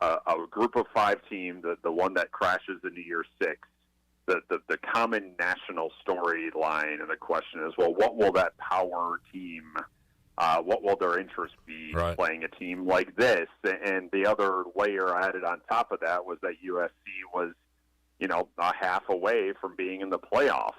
S20: a group of 5 team, the one that crashes into year 6. The common national storyline and the question is, well, what will that power team, what will their interest be playing a team like this? And the other layer added on top of that was that USC was, a half away from being in the playoff.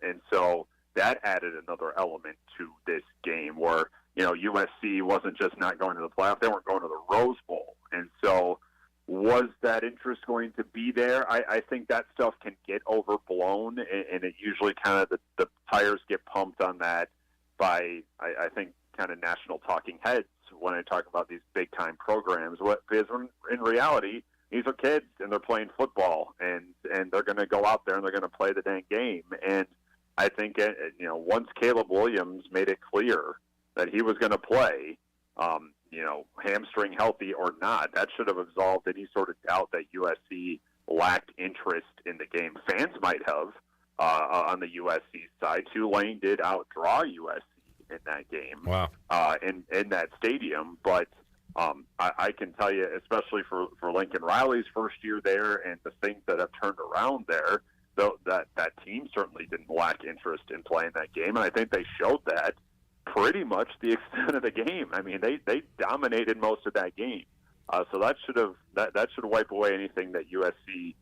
S20: And so that added another element to this game where, USC wasn't just not going to the playoff, they weren't going to the Rose Bowl. And so was that interest going to be there? I think that stuff can get overblown, and it usually kind of the tires get pumped on that by, I think, kind of national talking heads when I talk about these big-time programs. Because in reality, these are kids, and they're playing football, and they're going to go out there, and they're going to play the dang game. And I think, once Caleb Williams made it clear that he was going to play, hamstring healthy or not, that should have absolved any sort of doubt that USC lacked interest in the game. Fans might have on the USC side. Tulane did outdraw USC in that game.
S17: Wow.
S20: In that stadium. But I can tell you, especially for Lincoln Riley's first year there and the things that have turned around there, though that team certainly didn't lack interest in playing that game. And I think they showed that pretty much the extent of the game. I mean, they dominated most of that game. So that should wipe away anything that USC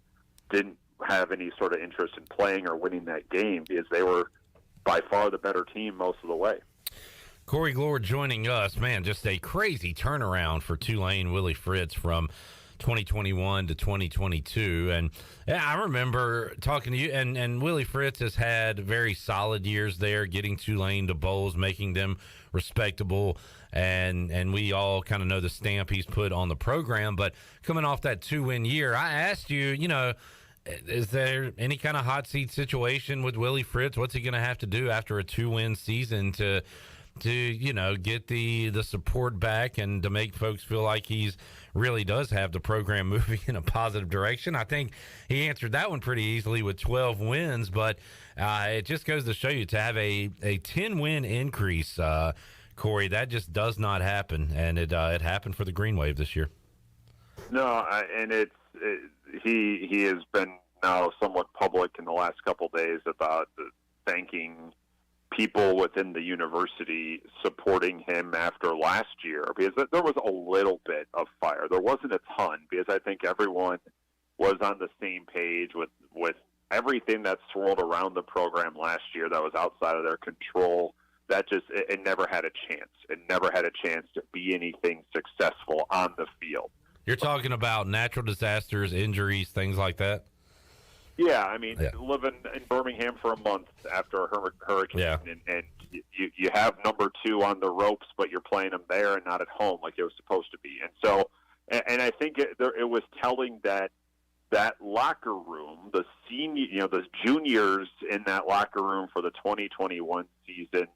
S20: didn't have any sort of interest in playing or winning that game, because they were by far the better team most of the way.
S17: Corey Gloor joining us. Man, just a crazy turnaround for Tulane Willie Fritz from 2021 to 2022. And I remember talking to you, and Willie Fritz has had very solid years there, getting Tulane to bowls, making them respectable, and we all kind of know the stamp he's put on the program. But coming off that 2-win year, I asked you, is there any kind of hot seat situation with Willie Fritz? What's he going to have to do after a 2-win season to get the support back and to make folks feel like he's really does have the program moving in a positive direction? I think he answered that one pretty easily with 12 wins, but it just goes to show you, to have a 10-win increase, Corey, that just does not happen, and it happened for the Green Wave this year.
S20: No, and he has been now somewhat public in the last couple of days about thanking people within the university supporting him after last year, because there was a little bit of fire. There wasn't a ton, because I think everyone was on the same page with everything that swirled around the program last year that was outside of their control. That just, it never had a chance. It never had a chance to be anything successful on the field.
S17: You're talking about natural disasters, injuries, things like that?
S20: Yeah, I mean, living in Birmingham for a month after a hurricane, and you have number 2 on the ropes, but you're playing them there and not at home like it was supposed to be. And so, and I think it was telling that locker room, the juniors in that locker room for the 2021 season,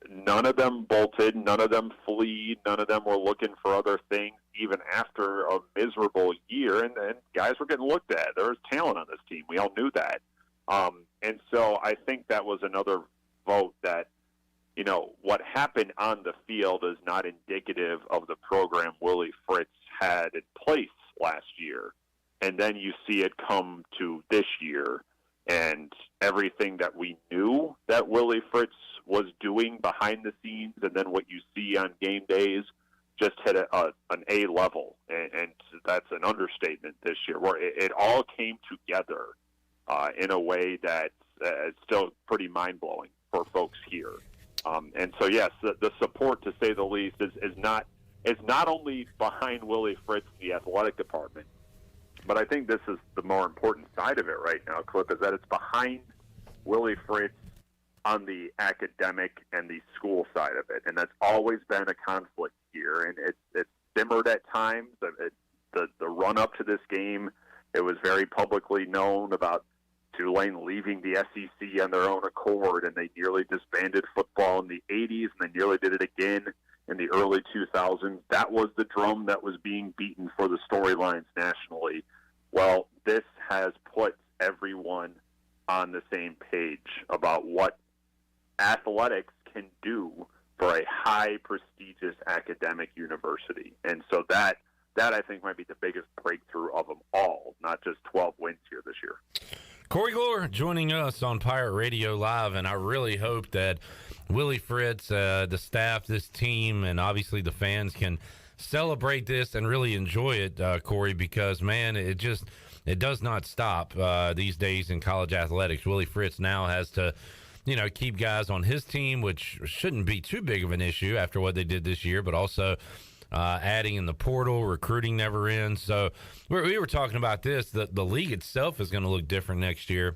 S20: none of them bolted, none of them fled, none of them were looking for other things, even after a miserable year. And guys were getting looked at. There was talent on this team. We all knew that. And so I think that was another vote that, what happened on the field is not indicative of the program Willie Fritz had in place last year. And then you see it come to this year, and everything that we knew that Willie Fritz was doing behind the scenes, and then what you see on game days, just hit an A level, and that's an understatement this year, where it all came together in a way that is still pretty mind-blowing for folks here. And so, yes, the support, to say the least, is not only behind Willie Fritz in the athletic department, but I think this is the more important side of it right now, Clip, is that it's behind Willie Fritz on the academic and the school side of it. And that's always been a conflict here. And it's simmered at times. The run-up to this game, it was very publicly known about Tulane leaving the SEC on their own accord, and they nearly disbanded football in the 80s, and they nearly did it again in the early 2000s. That was the drum that was being beaten for the storylines nationally. Well, this has put everyone on the same page about what athletics can do for a high prestigious academic university. And so that I think might be the biggest breakthrough of them all, not just 12 wins here this year.
S17: Corey Gloor joining us on Pirate Radio Live, and I really hope that Willie Fritz, the staff, this team, and obviously the fans can celebrate this and really enjoy it, Corey, because, man, it does not stop these days in college athletics. Willie Fritz now has to, keep guys on his team, which shouldn't be too big of an issue after what they did this year, but also adding in the portal, recruiting never ends. So we were talking about this, the league itself is going to look different next year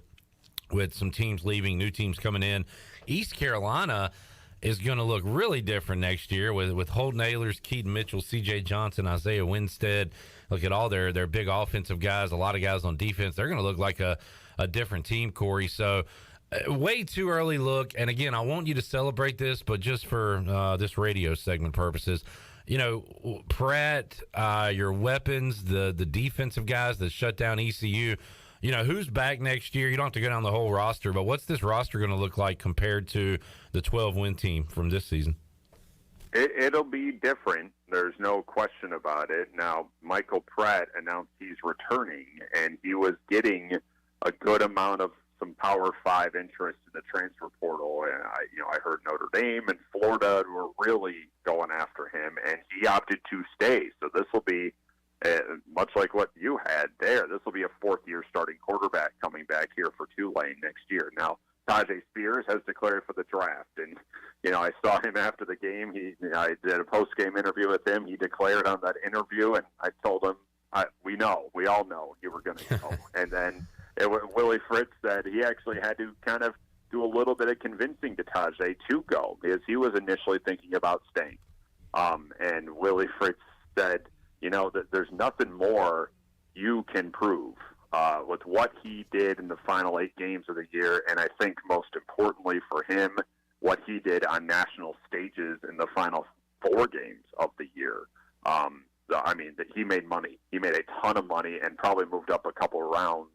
S17: with some teams leaving, new teams coming in. East Carolina is going to look really different next year with Holton Ahlers, Keaton Mitchell, C.J. Johnson, Isaiah Winstead. Look at all their big offensive guys, a lot of guys on defense. They're going to look like a different team, Corey. So way too early look. And, again, I want you to celebrate this, but just for this radio segment purposes, Pratt, your weapons, the defensive guys that shut down ECU, who's back next year? You don't have to go down the whole roster, but what's this roster going to look like compared to the 12-win team from this season?
S20: It'll be different. There's no question about it. Now, Michael Pratt announced he's returning, and he was getting a good amount of some Power 5 interest in the transfer portal. And I heard Notre Dame and Florida were really going after him, and he opted to stay. So this will be much like what you had there. This will be a fourth-year starting quarterback coming back here for Tulane next year. Now, Tajay Spears has declared for the draft, and I saw him after the game. I did a post-game interview with him. He declared on that interview, and I told him, we all know you were going to go. And then Willie Fritz said he actually had to kind of do a little bit of convincing to Tajay to go, because he was initially thinking about staying. And Willie Fritz said, that there's nothing more you can prove with what he did in the final 8 games of the year, and I think most importantly for him, what he did on national stages in the final 4 games of the year. He made money. He made a ton of money and probably moved up a couple of rounds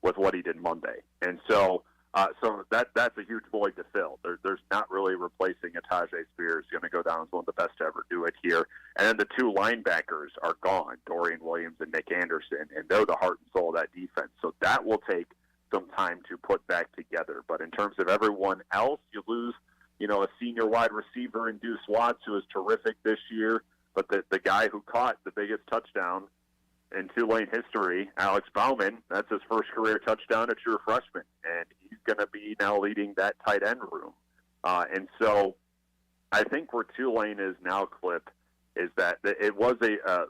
S20: with what he did Monday. And so that's a huge void to fill. There's not really replacing a Tajay Spears. Going to go down as one of the best to ever do it here. And then the 2 linebackers are gone, Dorian Williams and Nick Anderson, and they're the heart and soul of that defense. So that will take some time to put back together. But in terms of everyone else, you lose, a senior wide receiver in Deuce Watts, who is terrific this year. But the guy who caught the biggest touchdown in Tulane history, Alex Bauman, that's his first career touchdown, a true freshman. And he's going to be now leading that tight end room. And so I think where Tulane is now, Clip, is that it was a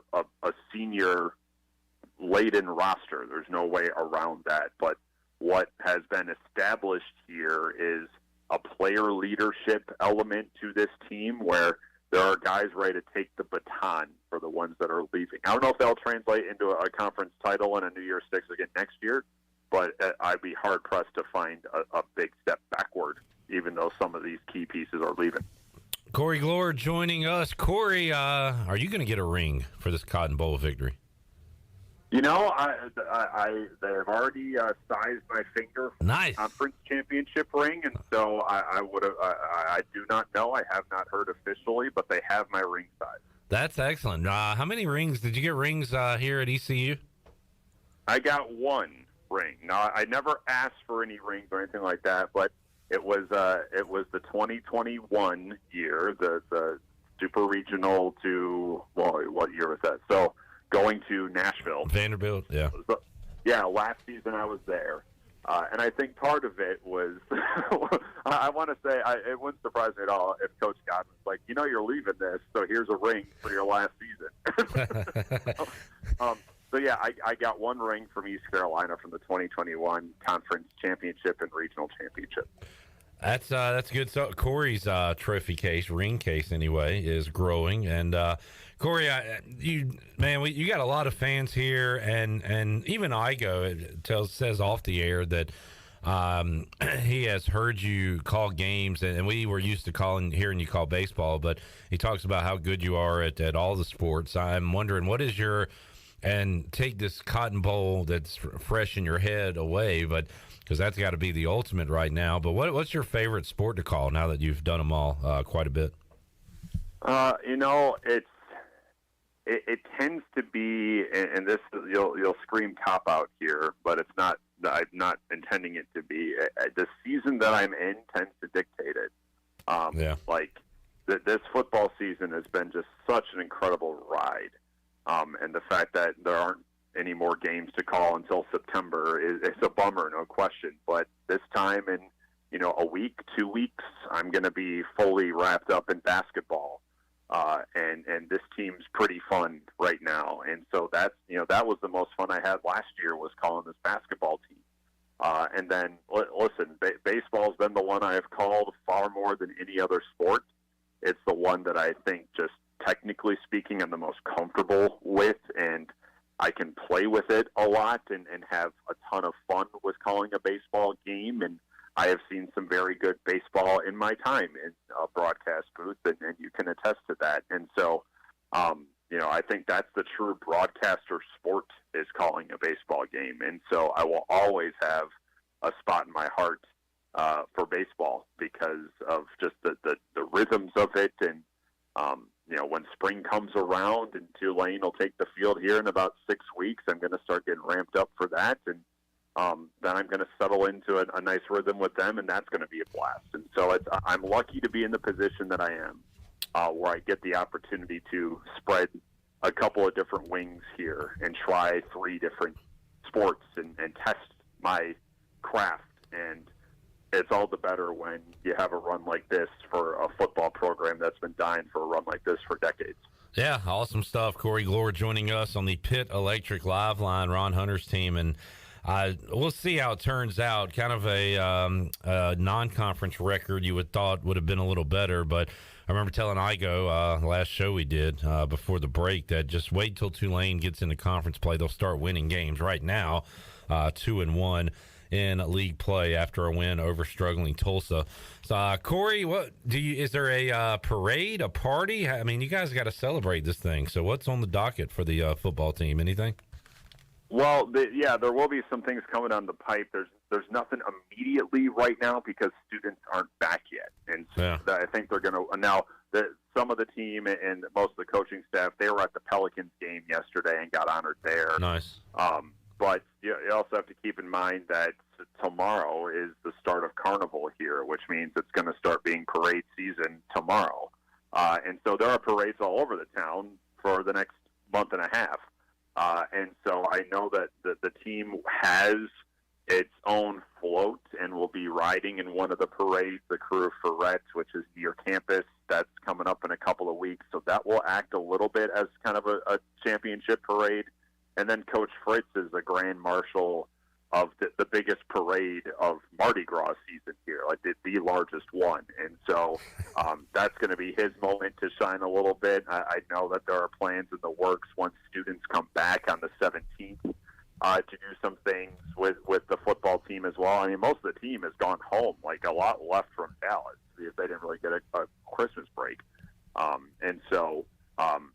S20: senior-laden roster. There's no way around that. But what has been established here is a player leadership element to this team where there are guys ready to take the baton for the ones that are leaving. I don't know if that'll translate into a conference title and a New Year's Six again next year, but I'd be hard-pressed to find a big step backward, even though some of these key pieces are leaving.
S17: Corey Gloor joining us. Corey, are you going to get a ring for this Cotton Bowl victory?
S20: They've already sized my finger for the conference championship ring, and so I do not know. I have not heard officially, but they have my ring size.
S17: That's excellent. How many rings? Did you get rings here at ECU?
S20: I got 1 ring. Now, I never asked for any rings or anything like that, but it was the 2021 year, the super regional to, what year was that? So going to Nashville.
S17: Vanderbilt, yeah.
S20: Yeah, last season I was there. And I think part of it was, I want to say, it wouldn't surprise me at all if Coach Godwin's like, you're leaving this, so here's a ring for your last season. So yeah, I got 1 ring from East Carolina from the 2021 conference championship and regional championship.
S17: That's good. So Corey's trophy case, ring case anyway, is growing. And Corey, you got a lot of fans here, and even Igo says off the air that he has heard you call games, and we were used to hearing you call baseball, but he talks about how good you are at all the sports. I'm wondering, what is and take this Cotton Bowl that's fresh in your head away, but because that's got to be the ultimate right now. But what's your favorite sport to call now that you've done them all quite a bit?
S20: It tends to be, and this you'll scream cop out here, but it's not. I'm not intending it to be. The season that I'm in tends to dictate it. Like this football season has been just such an incredible ride, and the fact that there aren't any more games to call until September it's a bummer, no question. But this time in a week, 2 weeks, I'm going to be fully wrapped up in basketball, and this team's pretty fun right now. And so that's that was the most fun I had last year, was calling this basketball team. And then listen, baseball's been the one I have called far more than any other sport. It's the one that I think, just technically speaking, I'm the most comfortable with, and I can play with it a lot and have a ton of fun with calling a baseball game. And I have seen some very good baseball in my time in a broadcast booth, and you can attest to that. And so, I think that's the true broadcaster sport, is calling a baseball game. And so I will always have a spot in my heart for baseball because of just the rhythms of it. And, when spring comes around and Tulane will take the field here in about 6 weeks, I'm going to start getting ramped up for that. And then I'm going to settle into a nice rhythm with them, and that's going to be a blast. And so I'm lucky to be in the position that I am, where I get the opportunity to spread a couple of different wings here and try 3 different sports and test my craft. And it's all the better when you have a run like this for a football program that's been dying for a run like this for decades.
S17: Yeah, awesome stuff. Corey Gloor joining us on the Pitt Electric Live Line, Ron Hunter's team, and we'll see how it turns out. Kind of a non-conference record you would thought would have been a little better, but I remember telling Igo last show we did before the break that just wait till Tulane gets into conference play. They'll start winning games. Right now, 2-1 in league play after a win over struggling Tulsa. So, Corey, is there a parade, a party? I mean, you guys got to celebrate this thing. So what's on the docket for the football team? Anything?
S20: Well, there will be some things coming down the pipe. There's nothing immediately right now because students aren't back yet. And so I think they're going to – now, some of the team and most of the coaching staff, they were at the Pelicans game yesterday and got honored there.
S17: Nice.
S20: But you also have to keep in mind that tomorrow is the start of Carnival here, which means it's going to start being parade season tomorrow. And so there are parades all over the town for the next month and a half. And so I know that the team has its own float and will be riding in one of the parades, the Crew of Ferrets, which is near campus. That's coming up in a couple of weeks. So that will act a little bit as kind of a championship parade. And then Coach Fritz is the grand marshal of the biggest parade of Mardi Gras season here, like the largest one. And so that's going to be his moment to shine a little bit. I know that there are plans in the works once students come back on the 17th to do some things with the football team as well. I mean, most of the team has gone home, like a lot left from Dallas. They didn't really get a Christmas break. And so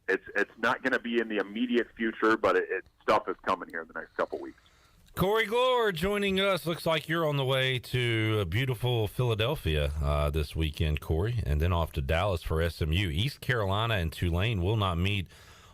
S20: it's not going to be in the immediate future, but stuff is coming here in the next couple weeks.
S17: Corey Gloor joining us. Looks like you're on the way to beautiful Philadelphia this weekend, Corey, and then off to Dallas for SMU. East Carolina and Tulane will not meet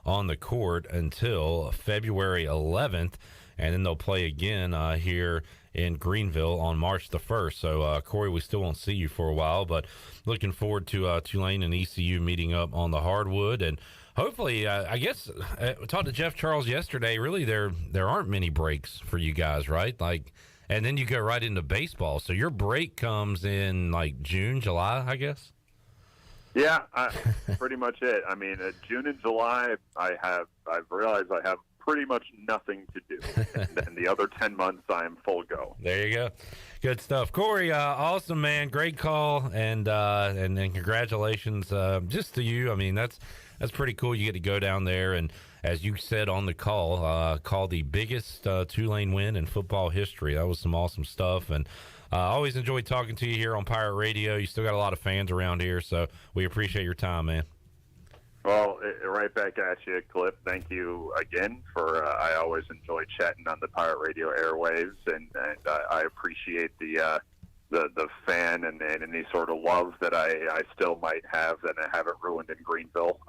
S17: on the court until February 11th, and then they'll play again here in Greenville on March the 1st. So, Corey, we still won't see you for a while, but looking forward to Tulane and ECU meeting up on the hardwood. And hopefully, I guess, I talked to Jeff Charles yesterday. Really, there aren't many breaks for you guys, right? And then you go right into baseball. So your break comes in like June, July, I guess?
S20: Yeah, pretty much it. I mean, June and July, I've realized I have pretty much nothing to do. And then the other 10 months, I am full go.
S17: There you go. Good stuff. Corey, awesome, man. Great call, and congratulations just to you. I mean, that's pretty cool. You get to go down there and, as you said on the call, call the biggest Tulane win in football history. That was some awesome stuff, and I always enjoy talking to you here on Pirate Radio. You still got a lot of fans around here, so we appreciate your time, man.
S20: Well, right back at you, Clip. Thank you again for. I always enjoy chatting on the Pirate Radio airwaves, and I appreciate the fan and any sort of love that I still might have that I haven't ruined in Greenville.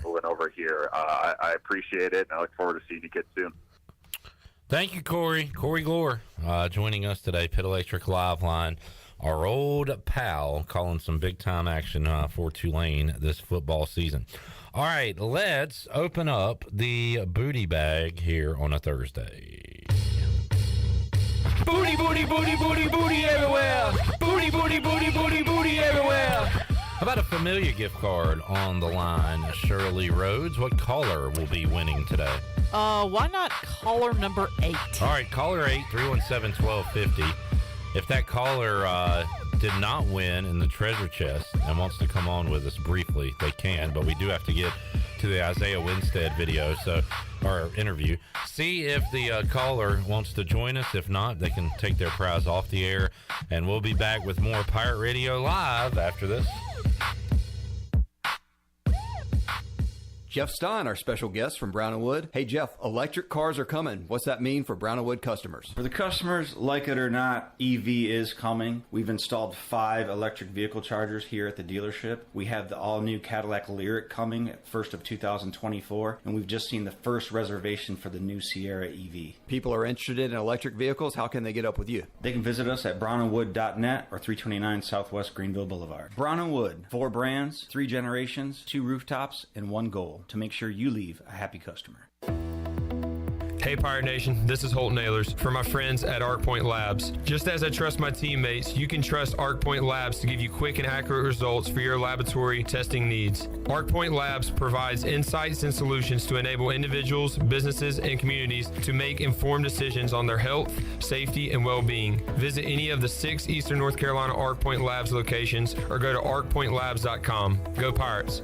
S20: Moving over here, I appreciate it, and I look forward to seeing you kids soon.
S17: Thank you, Corey. Corey Gloor joining us today, Pit Electric Live Line. Our old pal calling some big-time action for Tulane this football season. All right, let's open up the booty bag here on a Thursday.
S7: Booty, booty, booty, booty, booty everywhere. Booty, booty, booty, booty, booty everywhere.
S17: How about a Familia gift card on the line? Shirley Rhodes, what caller will be winning today?
S14: Why not caller number 8?
S17: All right, caller 8, 317-1250. If that caller did not win in the treasure chest and wants to come on with us briefly, they can, but we do have to get to the Isaiah Winstead video, or interview. See if the caller wants to join us. If not, they can take their prize off the air, and we'll be back with more Pirate Radio Live after this.
S5: Jeff Stein, our special guest from Brown & Wood. Hey, Jeff, electric cars are coming. What's that mean for Brown & Wood customers?
S23: For the customers, like it or not, EV is coming. We've installed 5 electric vehicle chargers here at the dealership. We have the all-new Cadillac Lyriq coming at 1st of 2024, and we've just seen the first reservation for the new Sierra EV.
S5: People are interested in electric vehicles. How can they get up with you?
S23: They can visit us at brownandwood.net or 329 Southwest Greenville Boulevard. Brown & Wood, 4 brands, 3 generations, 2 rooftops, and 1 goal to make sure you leave a happy customer.
S6: Hey Pirate Nation, this is Holt Ahlers for my friends at ArcPoint Labs. Just as I trust my teammates, you can trust ArcPoint Labs to give you quick and accurate results for your laboratory testing needs. ArcPoint Labs provides insights and solutions to enable individuals, businesses, and communities to make informed decisions on their health, safety, and well-being. Visit any of the 6 Eastern North Carolina ArcPoint Labs locations or go to arcpointlabs.com. Go Pirates!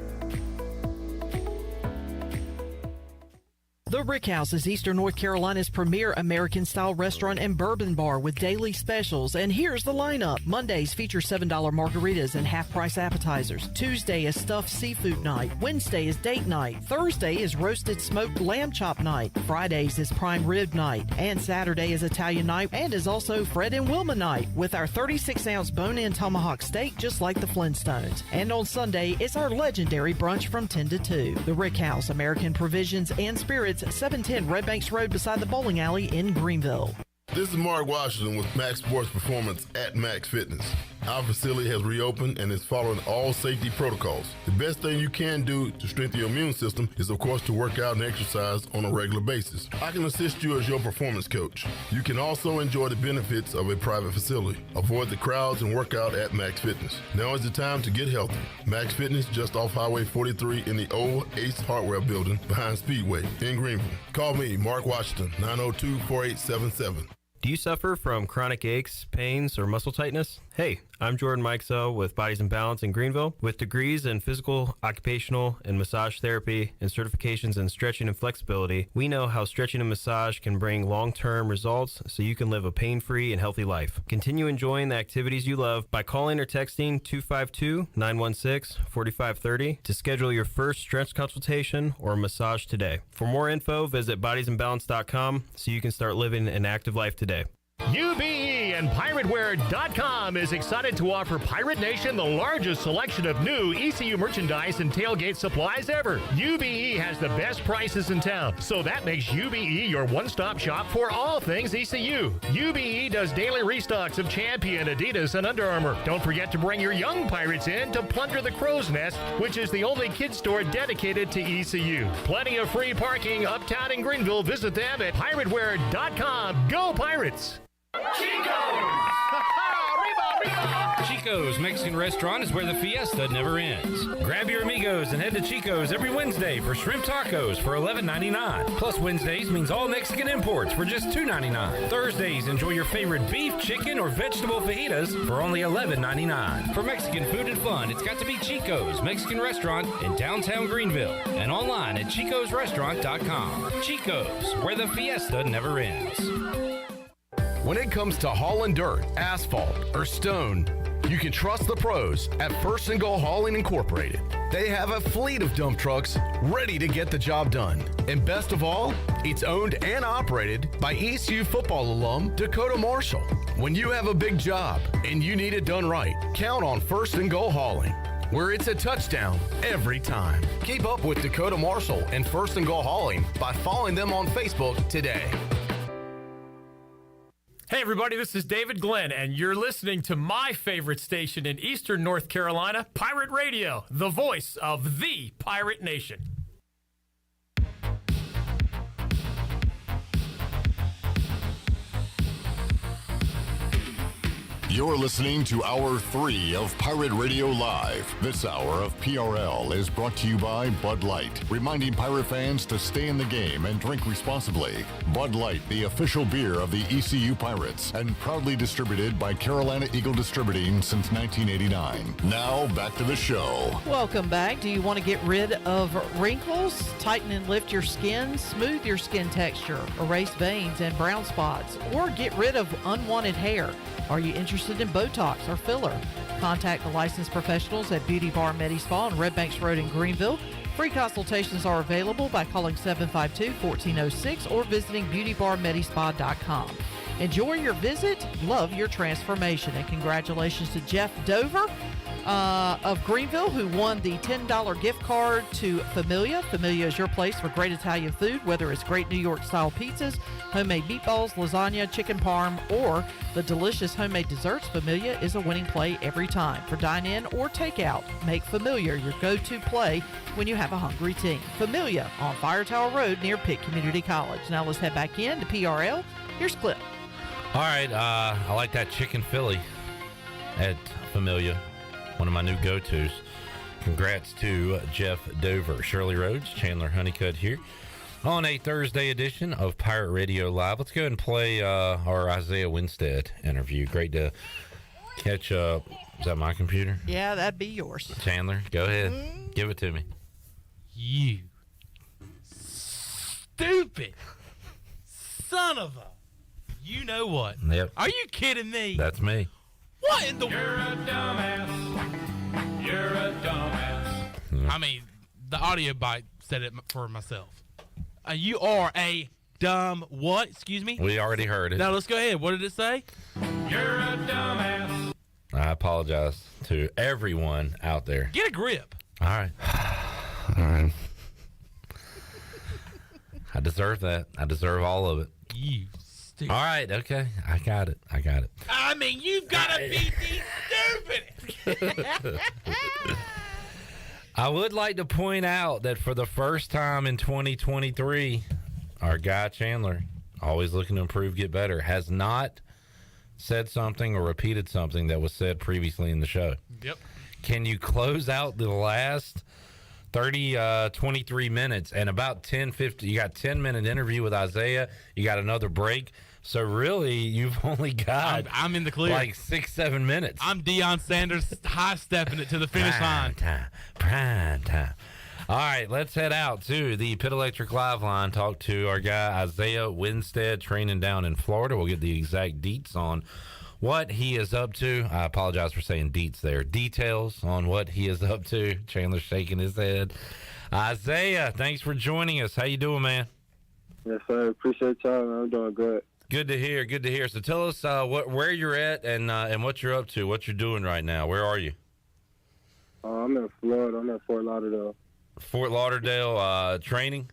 S9: The Rick House is Eastern North Carolina's premier American-style restaurant and bourbon bar with daily specials. And here's the lineup. Mondays feature $7 margaritas and half-price appetizers. Tuesday is stuffed seafood night. Wednesday is date night. Thursday is roasted smoked lamb chop night. Fridays is prime rib night. And Saturday is Italian night and is also Fred and Wilma night with our 36-ounce bone-in tomahawk steak just like the Flintstones. And on Sunday, it's our legendary brunch from 10 to 2. The Rick House, American Provisions and Spirits, 710 Red Banks Road beside the bowling alley in Greenville.
S24: This is Mark Washington with Max Sports Performance at Max Fitness. Our facility has reopened and is following all safety protocols. The best thing you can do to strengthen your immune system is, of course, to work out and exercise on a regular basis. I can assist you as your performance coach. You can also enjoy the benefits of a private facility. Avoid the crowds and work out at Max Fitness. Now is the time to get healthy. Max Fitness, just off Highway 43 in the old Ace Hardware building behind Speedway in Greenville. Call me, Mark Washington, 902-4877.
S25: Do you suffer from chronic aches, pains, or muscle tightness? Hey, I'm Jordan Mikesell with Bodies in Balance in Greenville. With degrees in physical, occupational, and massage therapy and certifications in stretching and flexibility, we know how stretching and massage can bring long-term results so you can live a pain-free and healthy life. Continue enjoying the activities you love by calling or texting 252-916-4530 to schedule your first stretch consultation or massage today. For more info, visit bodiesinbalance.com so you can start living an active life today.
S26: UBE and PirateWear.com is excited to offer Pirate Nation the largest selection of new ECU merchandise and tailgate supplies ever. UBE has the best prices in town, so that makes UBE your one-stop shop for all things ECU. UBE does daily restocks of Champion, Adidas, and Under Armour. Don't forget to bring your young Pirates in to plunder the Crow's Nest, which is the only kids store dedicated to ECU. Plenty of free parking uptown in Greenville. Visit them at PirateWear.com. Go Pirates!
S7: Chico's
S1: Chico's Mexican Restaurant is where the fiesta never ends. Grab your amigos and head to Chico's every Wednesday for shrimp tacos for $11.99. Plus Wednesdays means all Mexican imports for just $2.99. Thursdays, enjoy your favorite beef, chicken, or vegetable fajitas for only $11.99. For Mexican food and fun, it's got to be Chico's Mexican Restaurant in downtown Greenville and online at chicosrestaurant.com. Chico's, where the fiesta never ends.
S12: When it comes to hauling dirt, asphalt, or stone, you can trust the pros at First and Goal Hauling Incorporated. They have a fleet of dump trucks ready to get the job done. And best of all, it's owned and operated by ECU football alum Dakota Marshall. When you have a big job and you need it done right, count on First and Goal Hauling, where it's a touchdown every time. Keep up with Dakota Marshall and First and Goal Hauling by following them on Facebook today.
S2: Hey everybody, this is David Glenn, and you're listening to my favorite station in Eastern North Carolina, Pirate Radio, the voice of the Pirate Nation.
S3: You're listening to Hour 3 of Pirate Radio Live. This hour of PRL is brought to you by Bud Light, reminding Pirate fans to stay in the game and drink responsibly. Bud Light, the official beer of the ECU Pirates, and proudly distributed by Carolina Eagle Distributing since 1989. Now, back to the show.
S9: Welcome back. Do you want to get rid of wrinkles, tighten and lift your skin, smooth your skin texture, erase veins and brown spots, or get rid of unwanted hair? Are you interested in Botox or filler? Contact the licensed professionals at Beauty Bar Medi Spa on Red Banks Road in Greenville. Free consultations are available by calling 752-1406 or visiting beautybarmedispa.com. Enjoy your visit, love your transformation, and congratulations to Jeff Dover of Greenville, who won the $10 gift card to Familia. Familia is your place for great Italian food, whether it's great New York-style pizzas, homemade meatballs, lasagna, chicken parm, or the delicious homemade desserts. Familia is a winning play every time. For dine-in or takeout, make Familia your go-to play when you have a hungry team. Familia on Fire Tower Road near Pitt Community College. Now let's head back in to PRL. Here's Clip.
S17: All right, I like that chicken Philly at Familia, one of my new go-tos. Congrats to Jeff Dover. Shirley Rhodes, Chandler Honeycutt here on a Thursday edition of Pirate Radio Live. Let's go ahead and play our Isaiah Winstead interview. Great to catch up. Is that my computer?
S9: Yeah, that'd be yours.
S17: Chandler, go ahead. Give it to me.
S8: You stupid son of a... You know what?
S17: Yep.
S8: Are you kidding me?
S17: That's me.
S8: What in the... You're a dumbass. You're a dumbass.
S17: Yeah.
S8: I mean, the audio bite said it for myself. You are a dumb what? Excuse me?
S17: We already heard it.
S8: Now, let's go ahead. What did it say? You're a dumbass.
S17: I apologize to everyone out there.
S8: Get a grip.
S17: All right. All right. I deserve that. I deserve all of it.
S8: You stupid.
S17: All right. Okay. I got it.
S8: I mean, you've got to be stupid.
S17: I would like to point out that for the first time in 2023, our guy Chandler, always looking to improve, get better, has not said something or repeated something that was said previously in the show.
S8: Yep.
S17: Can you close out the last 23 minutes and about 10-50? You got 10-minute interview with Isaiah. You got another break. So really, you've only got
S8: I'm in the clear.
S17: Like 6-7 minutes.
S8: I'm Deion Sanders high-stepping it to the finish line.
S17: Prime time. All right, let's head out to the Pit Electric Live line. Talk to our guy, Isaiah Winstead, training down in Florida. We'll get the exact deets on what he is up to. I apologize for saying deets there. Details on what he is up to. Chandler's shaking his head. Isaiah, thanks for joining us. How you doing, man?
S10: Yes, sir. Appreciate y'all. I'm doing good.
S17: Good to hear. Good to hear. So tell us where you're at and what you're up to, what you're doing right now. Where are you?
S10: I'm in Florida. I'm at Fort Lauderdale.
S17: Fort Lauderdale training?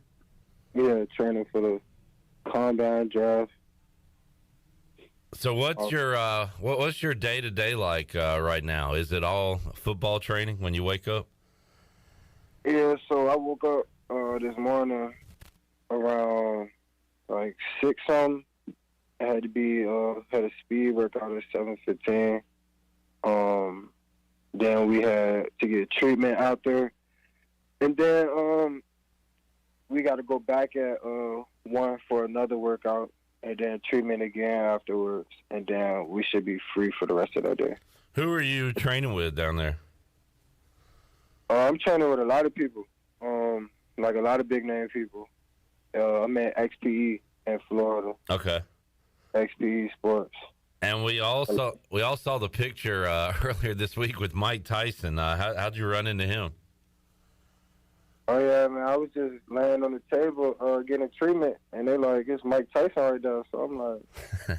S10: Yeah, training for the combine draft.
S17: So what's your day-to-day like right now? Is it all football training when you wake up?
S10: Yeah, so I woke up this morning around like 6 something. I had to be had a speed workout at 7:15. Then we had to get treatment out there. And then we got to go back at 1 for another workout, and then treatment again afterwards. And then we should be free for the rest of that day.
S17: Who are you training with down there?
S10: I'm training with a lot of people, like a lot of big-name people. I'm at XPE in Florida.
S17: Okay.
S10: XPE Sports.
S17: And we all saw the picture earlier this week with Mike Tyson. How'd you run into him?
S10: Oh, yeah, man. I was just laying on the table getting treatment, and they like, it's Mike Tyson right there. So I'm like,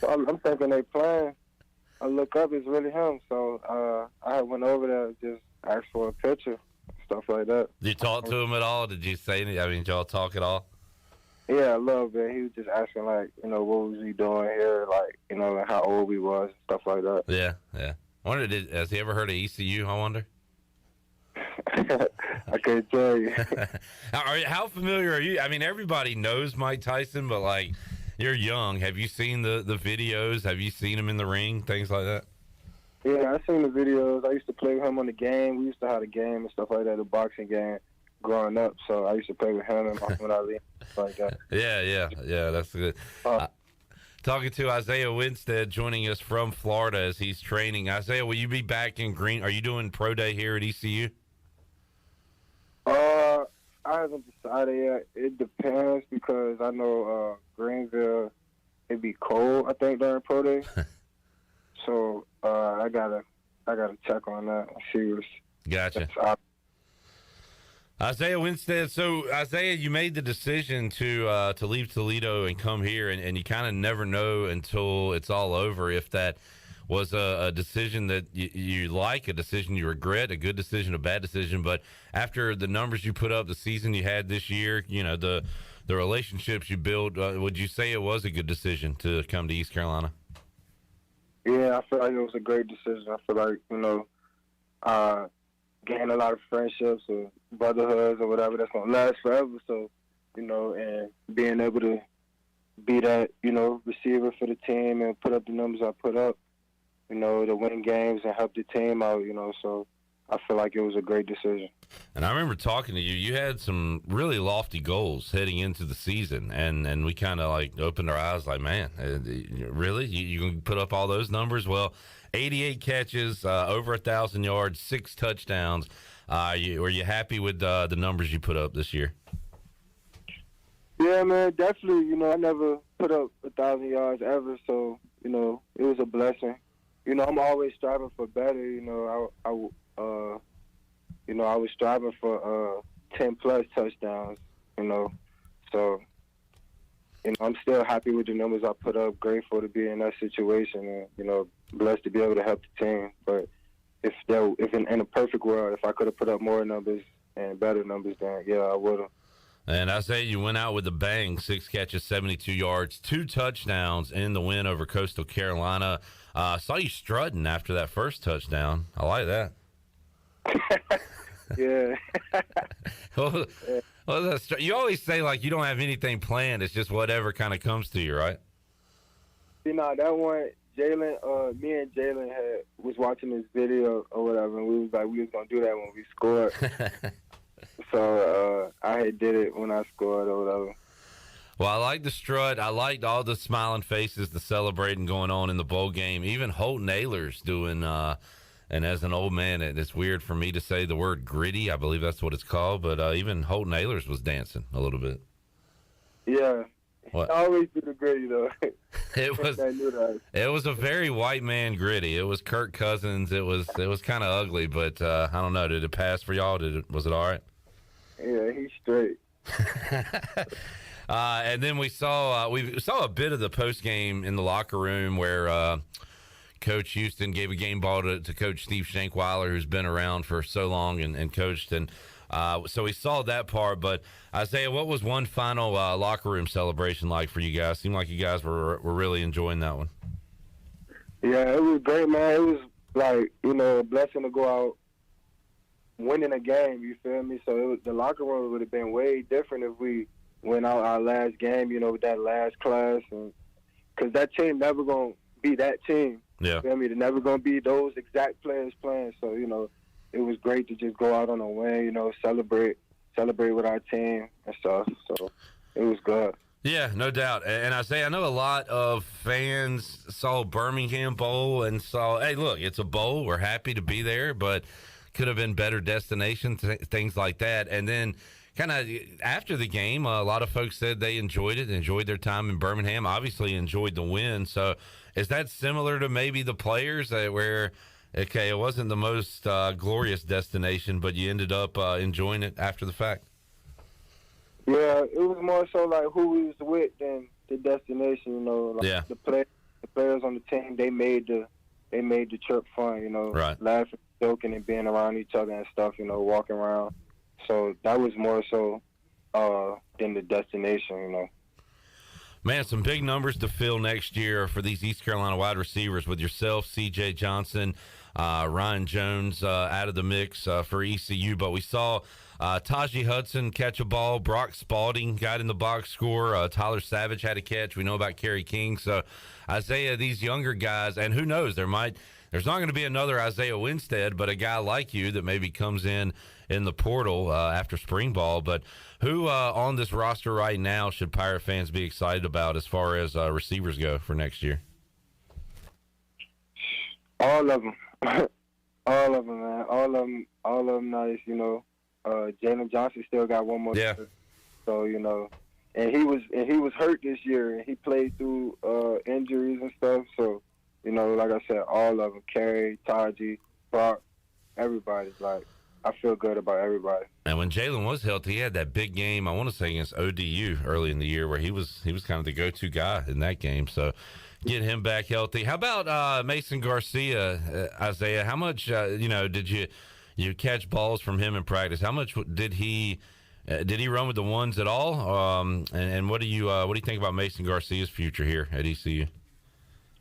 S10: I'm thinking they playing. I look up, it's really him. So I went over there, just asked for a picture, stuff like that.
S17: Did you talk to him at all? Did you say anything? I mean, did y'all talk at all?
S10: Yeah, a little bit. He was just asking, like, what was he doing here, like, how old we was, and stuff like that.
S17: Yeah, yeah. Has he ever heard of ECU, I wonder?
S10: I can't tell you.
S17: How familiar are you? I mean, everybody knows Mike Tyson, but, like, you're young. Have you seen the videos? Have you seen him in the ring, things like that?
S10: Yeah, I've seen the videos. I used to play with him on the game. We used to have a game and stuff like that, a boxing game. Growing up, so I used to play with him and when I was like that.
S17: Yeah, that's good. Talking to Isaiah Winstead, joining us from Florida as he's training. Isaiah, will you be back in Green? Are you doing pro day here at ECU?
S10: I haven't decided yet. It depends because I know Greenville, it'd be cold, I think, during pro day. So I gotta check on that and see what's.
S17: Gotcha. Isaiah Winstead. So, Isaiah, you made the decision to leave Toledo and come here, and you kind of never know until it's all over if that was a decision that you like, a decision you regret, a good decision, a bad decision. But after the numbers you put up, the season you had this year, the relationships you built, would you say it was a good decision to come to East Carolina?
S10: Yeah, I feel like it was a great decision. I feel like, gained a lot of friendships or brotherhoods or whatever that's going to last forever. So, and being able to be that, receiver for the team and put up the numbers I put up, to win games and help the team out, so I feel like it was a great decision.
S17: And I remember talking to you. You had some really lofty goals heading into the season, and we kind of like opened our eyes like, man, really? You can put up all those numbers? Well, 88 catches, over 1,000 yards, 6 touchdowns. Were you happy with the numbers you put up this year?
S10: Yeah, man, definitely. I never put up 1,000 yards ever, so, it was a blessing. I'm always striving for better. I was striving for 10-plus touchdowns, So, I'm still happy with the numbers I put up, grateful to be in that situation, and, blessed to be able to help the team. But if in a perfect world, if I could have put up more numbers and better numbers, then, yeah, I would have.
S17: And I say you went out with a bang, 6 catches, 72 yards, 2 touchdowns in the win over Coastal Carolina. Saw you strutting after that first touchdown. I like that.
S10: Yeah.
S17: You always say, like, you don't have anything planned. It's just whatever kind of comes to you, right?
S10: That one, Jalen, me and Jalen was watching this video or whatever, and we was going to do that when we scored. So I had did it when I scored or whatever.
S17: Well, I like the strut. I liked all the smiling faces, the celebrating going on in the bowl game. Even Holton Ahlers doing, and as an old man, it's weird for me to say the word gritty. I believe that's what it's called. But even Holton Ahlers was dancing a little bit.
S10: Yeah.
S17: What?
S10: I always do the gritty, though.
S17: It was a very white man gritty. It was Kirk Cousins. It was kind of ugly, but I don't know. Did it pass for y'all? Was it all right?
S10: Yeah, he's straight.
S17: And then we saw a bit of the post game in the locker room where Coach Houston gave a game ball to Coach Steve Shankweiler, who's been around for so long and coached, and so we saw that part. But Isaiah, what was one final locker room celebration like for you guys? Seemed like you guys were really enjoying that one.
S10: Yeah, it was great, man. It was like a blessing to go out winning a game. You feel me? So the locker room would have been way different if we went out our last game, with that last class, and because that team never gonna be that team.
S17: Yeah.
S10: You feel me? They're never going to be those exact players playing. So, you know, it was great to just go out on a win, you know, celebrate with our team and stuff. So it was good.
S17: Yeah, no doubt. And Isaiah, I know a lot of fans saw Birmingham Bowl and saw, hey, look, it's a bowl. We're happy to be there, but could have been better destinations, things like that. And then kind of after the game, a lot of folks said they enjoyed it, enjoyed their time in Birmingham, obviously enjoyed the win. So is that similar to maybe the players where, okay, it wasn't the most glorious destination, but you ended up enjoying it after the fact?
S10: Yeah, it was more so like who we was with than the destination, you know. Like
S17: yeah.
S10: The players on the team, they made the trip fun, you know.
S17: Right.
S10: Laughing, joking, and being around each other and stuff, you know, walking around. So that was more so than the destination, you know.
S17: Man, some big numbers to fill next year for these East Carolina wide receivers with yourself, C.J. Johnson, Ryan Jones out of the mix for ECU. But we saw Tajee Hudson catch a ball. Brock Spalding got in the box score. Tyler Savage had a catch. We know about Kerry King. So, Isaiah, these younger guys, and who knows, there's not going to be another Isaiah Winstead, but a guy like you that maybe comes in the portal after spring ball. But who on this roster right now should Pirate fans be excited about as far as receivers go for next year?
S10: All of them. All of them, man. All of them nice, you know. Jalen Johnson still got one more year. So, you know, and he was hurt this year, and he played through injuries and stuff. So, you know, like I said, all of them, Kerry, Tajee, Brock, everybody. Like, I feel good about everybody.
S17: And when Jalen was healthy, he had that big game, I want to say against ODU early in the year, where he was kind of the go-to guy in that game. So get him back healthy. How about Mason Garcia, Isaiah? How much, did you catch balls from him in practice? How much did he run with the ones at all? And what do you think about Mason Garcia's future here at ECU?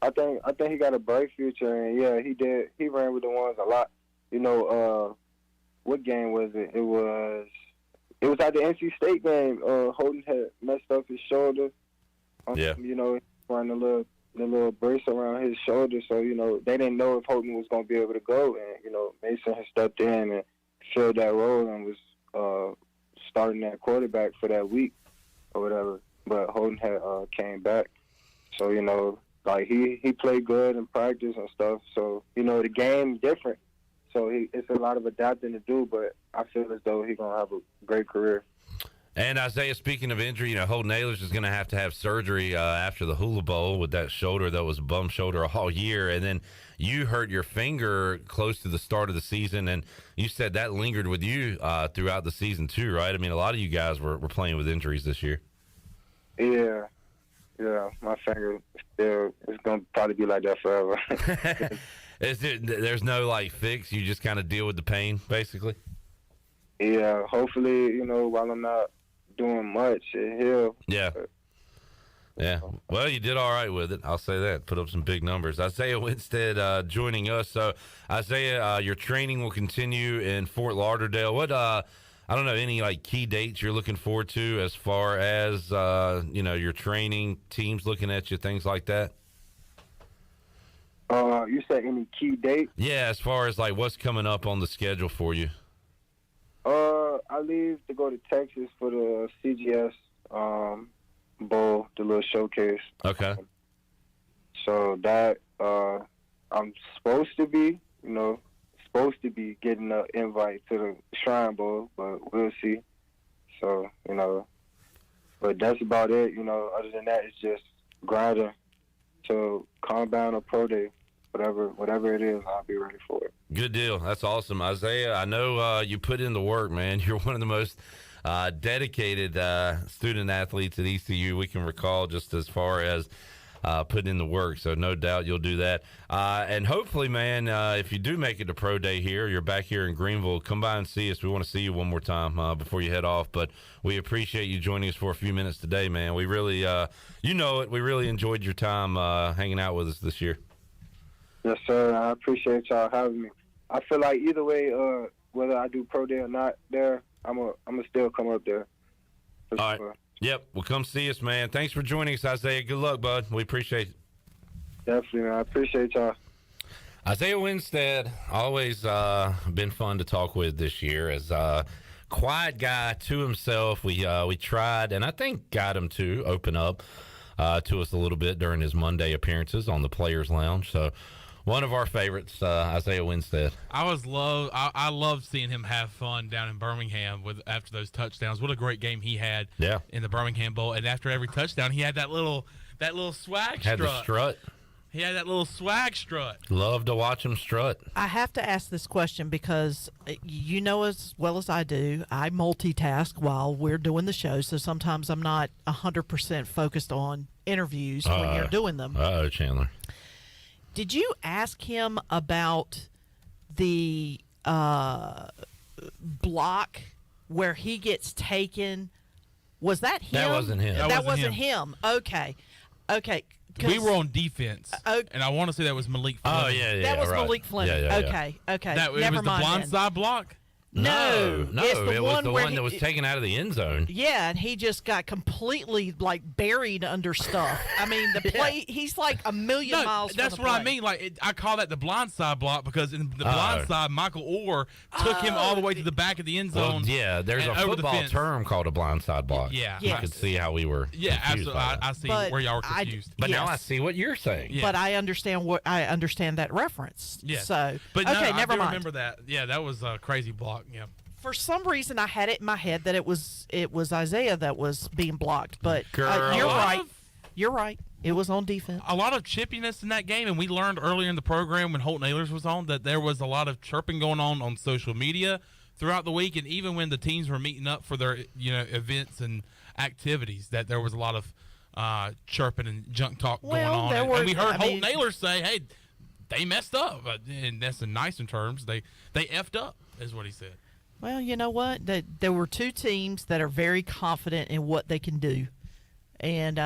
S10: I think he got a bright future, and yeah, he did. He ran with the ones a lot. You know, what game was it? It was at the NC State game. Holton had messed up his shoulder.
S17: Yeah.
S10: You know, running a little brace around his shoulder, so you know they didn't know if Holton was going to be able to go, and you know Mason had stepped in and filled that role and was starting that quarterback for that week or whatever. But Holton had came back, so you know. Like, he played good in practice and stuff. So, you know, the game's different. So, it's a lot of adapting to do, but I feel as though he's going to have a great career.
S17: And, Isaiah, speaking of injury, you know, Holt Naylor is going to have surgery after the Hula Bowl with that shoulder that was a bum shoulder all year. And then you hurt your finger close to the start of the season, and you said that lingered with you throughout the season too, right? I mean, a lot of you guys were playing with injuries this year.
S10: Yeah. Yeah, my finger still is going to probably be like that forever.
S17: There's no, like, fix? You just kind of deal with the pain, basically?
S10: Yeah, hopefully, you know, while I'm not doing much, it heals.
S17: Yeah. Yeah. Well, you did all right with it. I'll say that. Put up some big numbers. Isaiah Winstead joining us. So, Isaiah, your training will continue in Fort Lauderdale. What, I don't know, any like key dates you're looking forward to as far as, your training, teams looking at you, things like that?
S10: You said any key date?
S17: Yeah, as far as like what's coming up on the schedule for you.
S10: I leave to go to Texas for the CGS Bowl, the little showcase.
S17: Okay.
S10: So that I'm supposed to be getting an invite to the Shrine Bowl, but we'll see. So, you know, but that's about it. You know, other than that, it's just grinding to Combine or Pro Day, whatever it is, I'll be ready for it.
S17: Good deal. That's awesome. Isaiah, I know you put in the work, man. You're one of the most dedicated student athletes at ECU we can recall, just as far as putting in the work, so no doubt you'll do that. And hopefully, man, if you do make it to Pro Day here, you're back here in Greenville, come by and see us. We want to see you one more time before you head off, but we appreciate you joining us for a few minutes today, man. We really, we really enjoyed your time hanging out with us this year.
S10: Yes, sir. I appreciate y'all having me. I feel like either way, whether I do Pro Day or not there, I'm gonna still come up there.
S17: All right. Yep. Well, come see us, man. Thanks for joining us, Isaiah. Good luck, bud. We appreciate it.
S10: Definitely, man. I appreciate y'all.
S17: Isaiah Winstead, always been fun to talk with this year. As a quiet guy to himself, we tried, and I think got him to open up to us a little bit during his Monday appearances on the Players Lounge. So one of our favorites, Isaiah Winstead.
S8: I loved seeing him have fun down in Birmingham after those touchdowns. What a great game he had in the Birmingham Bowl. And after every touchdown, he had that little swag strut.
S17: Had the strut.
S8: He had that little swag strut.
S17: Love to watch him strut.
S9: I have to ask this question because you know as well as I do, I multitask while we're doing the show, so sometimes I'm not 100% focused on interviews when you're doing them.
S17: Uh-oh, Chandler.
S9: Did you ask him about the block where he gets taken? Was that him?
S17: That wasn't him.
S9: That wasn't him. Okay.
S8: We were on defense, and I want to say that was Malik Fleming.
S17: Oh, yeah,
S9: that was
S17: right.
S9: Malik Fleming.
S17: Yeah.
S9: Okay.
S8: Never
S9: mind.
S8: It was the blindside block?
S9: No,
S17: it was the one that was taken out of the end zone.
S9: Yeah, and he just got completely buried under stuff. I mean, the play, he's like a million miles from
S8: that's
S9: the
S8: what I
S9: play.
S8: mean. I call that the blindside block because in the blindside, Michael Orr took him all the way to the back of the end zone.
S17: Well, yeah, there's a football term called a blindside block.
S8: Yeah.
S17: You could see how we were confused
S8: absolutely.
S17: by that.
S8: I see where y'all were confused.
S17: But now I see what you're saying.
S9: Yeah. But I understand that reference.
S8: Yeah.
S9: So,
S8: but
S9: okay,
S8: no,
S9: never
S8: I do
S9: mind.
S8: remember that. Yeah, that was a crazy block. Yeah.
S9: For some reason, I had it in my head that it was Isaiah that was being blocked. But you're right. You're right. It was on defense.
S8: A lot of chippiness in that game, and we learned earlier in the program when Holt Ahlers was on that there was a lot of chirping going on social media throughout the week, and even when the teams were meeting up for their events and activities, that there was a lot of chirping and junk talk going on. And we heard Holt Naylor say, "Hey, they messed up," and that's in nicer terms. They effed up, is what he said.
S9: Well, you know what? There were two teams that are very confident in what they can do. And,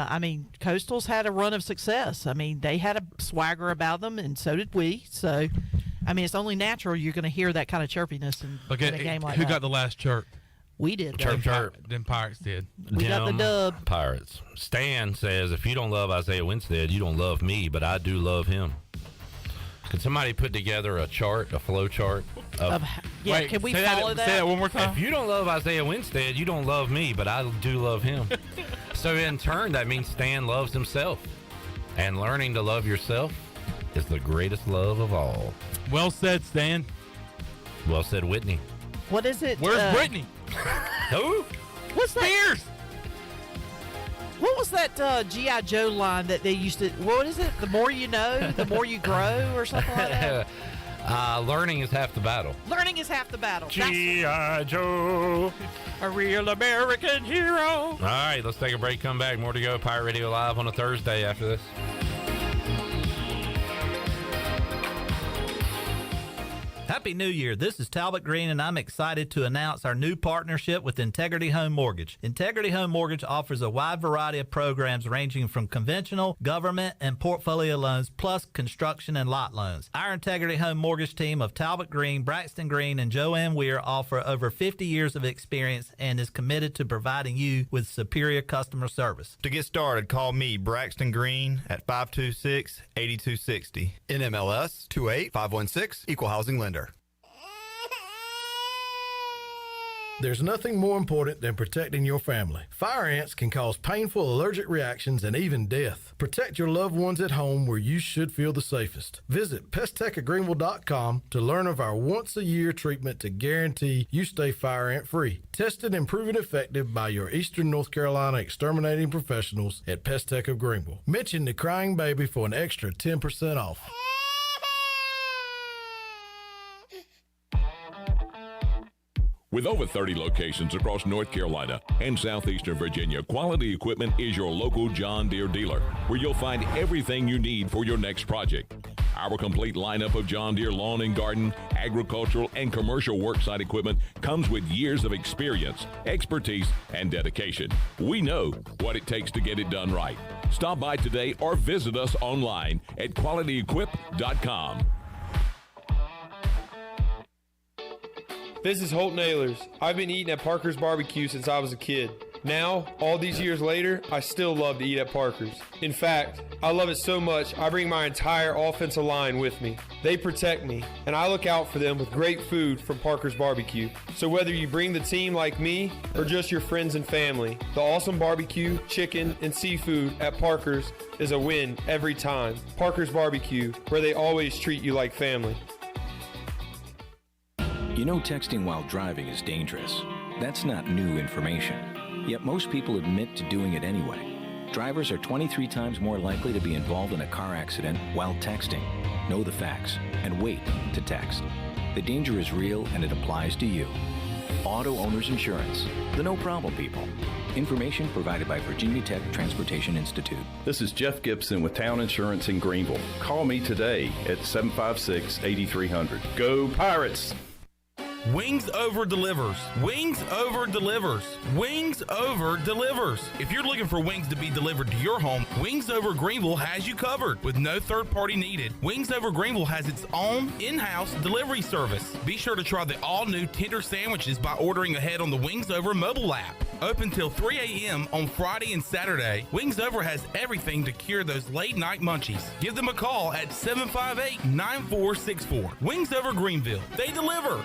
S9: Coastal's had a run of success. I mean, they had a swagger about them, and so did we. So, it's only natural you're going to hear that kind of chirpiness in a game like that.
S8: Who got the last chirp?
S9: We did.
S17: Chirp.
S8: Then Pirates did.
S9: We got the dub.
S17: Pirates. Stan says, if you don't love Isaiah Winstead, you don't love me, but I do love him. Could somebody put together a flow chart?
S9: Can we follow that?
S8: Say that one more time.
S17: If you don't love Isaiah Winstead, you don't love me, but I do love him. So in turn, that means Stan loves himself. And learning to love yourself is the greatest love of all.
S8: Well said, Stan.
S17: Well said, Whitney.
S9: What is it?
S8: Where's Brittany?
S17: Who?
S9: What's that?
S8: Spears.
S9: What was that G.I. Joe line that they used to... What is it? The more you know, the more you grow, or something like that?
S17: Learning is half the battle.
S9: Learning is half the battle.
S17: G.I. Joe.
S9: A real American hero.
S17: All right, let's take a break. Come back. More to go. Pirate Radio Live on a Thursday after this.
S11: Happy New Year. This is Talbot Green, and I'm excited to announce our new partnership with Integrity Home Mortgage. Integrity Home Mortgage offers a wide variety of programs ranging from conventional, government, and portfolio loans, plus construction and lot loans. Our Integrity Home Mortgage team of Talbot Green, Braxton Green, and Joanne Weir offer over 50 years of experience and is committed to providing you with superior customer service.
S15: To get started, call me, Braxton Green, at 526-8260.
S5: NMLS 28516, Equal Housing Lender.
S16: There's nothing more important than protecting your family. Fire ants can cause painful allergic reactions and even death. Protect your loved ones at home where you should feel the safest. Visit pesttechofgreenville.com to learn of our once-a-year treatment to guarantee you stay fire ant free. Tested and proven effective by your Eastern North Carolina exterminating professionals at Pest Tech of Greenville. Mention the crying baby for an extra 10% off.
S18: With over 30 locations across North Carolina and southeastern Virginia, Quality Equipment is your local John Deere dealer, where you'll find everything you need for your next project. Our complete lineup of John Deere lawn and garden, agricultural, and commercial worksite equipment comes with years of experience, expertise, and dedication. We know what it takes to get it done right. Stop by today or visit us online at qualityequip.com.
S19: This is Holt Naylors. I've been eating at Parker's Barbecue since I was a kid.
S6: Now, all these years later, I still love to eat at Parker's. In fact, I love it so much, I bring my entire offensive line with me. They protect me, and I look out for them with great food from Parker's Barbecue. So whether you bring the team like me or just your friends and family, the awesome barbecue, chicken, and seafood at Parker's is a win every time. Parker's Barbecue, where they always treat you like family.
S4: You know, texting while driving is dangerous. That's not new information. Yet most people admit to doing it anyway. Drivers are 23 times more likely to be involved in a car accident while texting. Know the facts and wait to text. The danger is real and it applies to you. Auto Owners Insurance, the no problem people. Information provided by Virginia Tech Transportation Institute.
S13: This is Jeff Gibson with Town Insurance in Greenville. Call me today at 756-8300. Go Pirates!
S19: Wings Over delivers. Wings Over delivers. Wings Over delivers. If you're looking for wings to be delivered to your home, Wings Over Greenville has you covered with no third party needed. Wings Over Greenville has its own in-house delivery service. Be sure to try the all-new tender sandwiches by ordering ahead on the Wings Over mobile app. Open till 3 a.m. on Friday and Saturday, Wings Over has everything to cure those late night munchies. Give them a call at 758-9464. Wings Over Greenville. They deliver.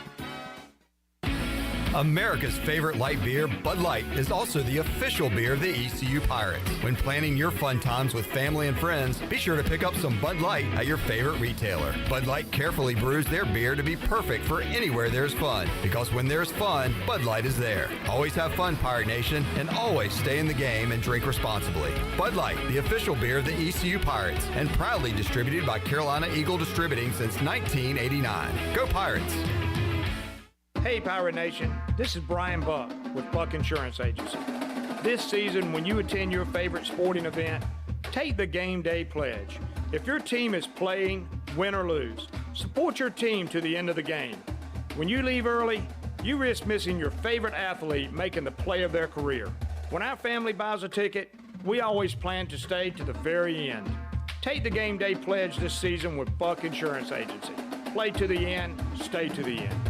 S5: America's favorite light beer, Bud Light, is also the official beer of the ECU Pirates. When planning your fun times with family and friends, be sure to pick up some Bud Light at your favorite retailer. Bud Light carefully brews their beer to be perfect for anywhere there's fun, because when there's fun, Bud Light is there. Always have fun, Pirate Nation, and always stay in the game and drink responsibly. Bud Light, the official beer of the ECU Pirates, and proudly distributed by Carolina Eagle Distributing since 1989. Go Pirates!
S20: Hey Pirate Nation, this is Brian Buck with Buck Insurance Agency. This season, when you attend your favorite sporting event, take the game day pledge. If your team is playing, win or lose, support your team to the end of the game. When you leave early, you risk missing your favorite athlete making the play of their career. When our family buys a ticket, we always plan to stay to the very end. Take the game day pledge this season with Buck Insurance Agency. Play to the end, stay to the end.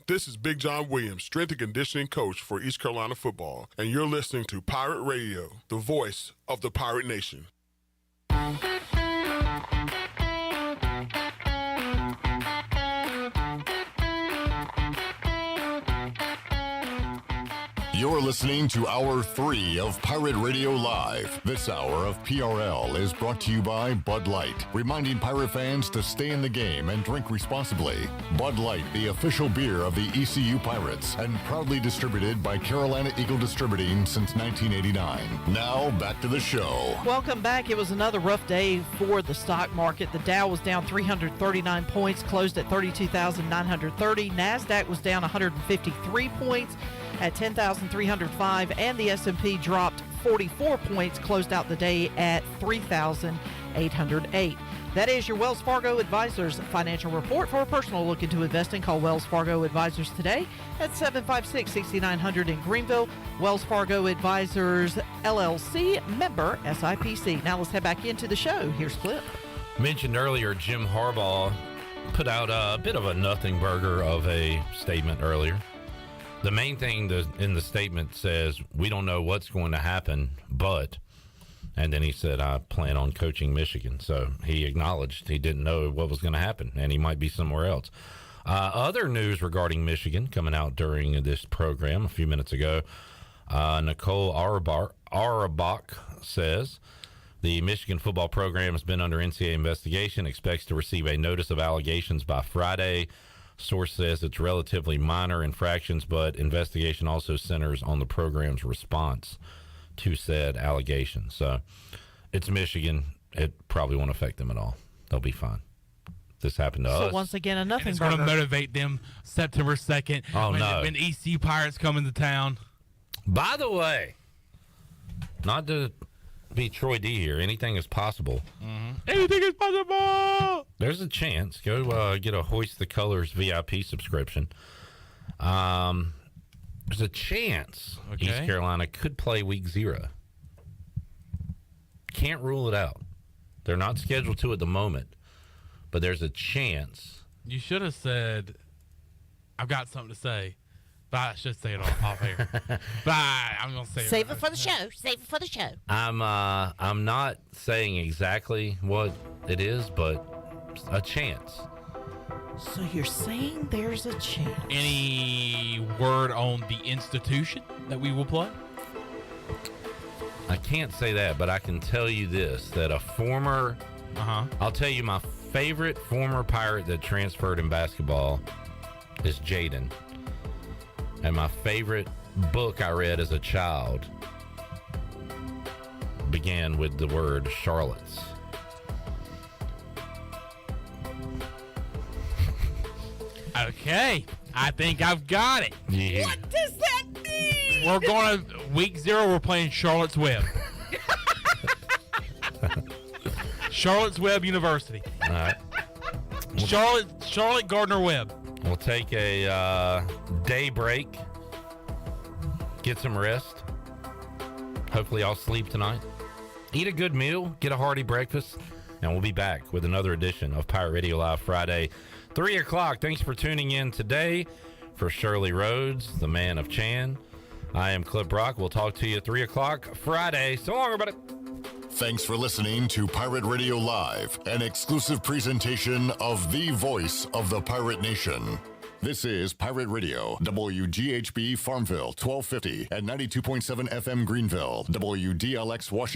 S24: This is Big John Williams, strength and conditioning coach for East Carolina football, and you're listening to Pirate Radio, the voice of the Pirate Nation.
S3: You're listening to Hour 3 of Pirate Radio Live. This hour of PRL is brought to you by Bud Light, reminding Pirate fans to stay in the game and drink responsibly. Bud Light, the official beer of the ECU Pirates, and proudly distributed by Carolina Eagle Distributing since 1989. Now, back to the show.
S9: Welcome back. It was another rough day for the stock market. The Dow was down 339 points, closed at 32,930. NASDAQ was down 153 points at 10,305, and the S&P dropped 44 points, closed out the day at 3,808. That is your Wells Fargo Advisors financial report. For a personal look into investing, call Wells Fargo Advisors today at 756-6900 in Greenville. Wells Fargo Advisors, LLC, member SIPC. Now let's head back into the show. Here's Clip.
S17: Mentioned earlier, Jim Harbaugh put out a bit of a nothing burger of a statement earlier. The main thing in the statement says, we don't know what's going to happen, but, and then he said, I plan on coaching Michigan. So he acknowledged he didn't know what was going to happen, and he might be somewhere else. Other news regarding Michigan coming out during this program a few minutes ago, Nicole Auerbach says, the Michigan football program has been under NCAA investigation, expects to receive a notice of allegations by Friday. Source says it's relatively minor infractions, but investigation also centers on the program's response to said allegations. So it's Michigan. It probably won't affect them at all. They'll be fine. This happened to us.
S9: So once again, a nothing
S8: it's
S9: burger.
S8: It's going to motivate them September 2nd when ECU Pirates come into town.
S17: By the way, not to be Troy D here, anything is possible.
S8: Mm-hmm. Anything is possible.
S17: There's a chance. Go get a Hoist the Colors VIP subscription. There's a chance East Carolina could play week 0. Can't rule it out. They're not scheduled to at the moment, but there's a chance.
S8: You should have said, I've got something to say. But I should say it off air. Bye. I'm gonna say
S14: Save it for the show. Save it for the show.
S17: I'm not saying exactly what it is, but a chance.
S9: So you're saying there's a chance?
S8: Any word on the institution that we will play?
S17: I can't say that, but I can tell you this: that a former, I'll tell you my favorite former Pirate that transferred in basketball is Jaden. And my favorite book I read as a child began with the word Charlottes.
S8: Okay, I think I've got it.
S17: Yeah.
S14: What does that mean?
S8: We're going to week 0. We're playing Charlotte's Web. Charlotte's Web University.
S17: All right.
S8: Charlotte Gardner Webb.
S17: We'll take a day break. Get some rest. Hopefully I'll sleep tonight. Eat a good meal. Get a hearty breakfast. And we'll be back with another edition of Pirate Radio Live Friday, 3 o'clock. Thanks for tuning in today. For Shirley Rhodes, the man of Chan, I am Clip Brock. We'll talk to you at 3 o'clock Friday. So long, everybody.
S3: Thanks for listening to Pirate Radio Live, an exclusive presentation of the voice of the Pirate Nation. This is Pirate Radio, WGHB Farmville, 1250 and 92.7 FM Greenville, WDLX Washington.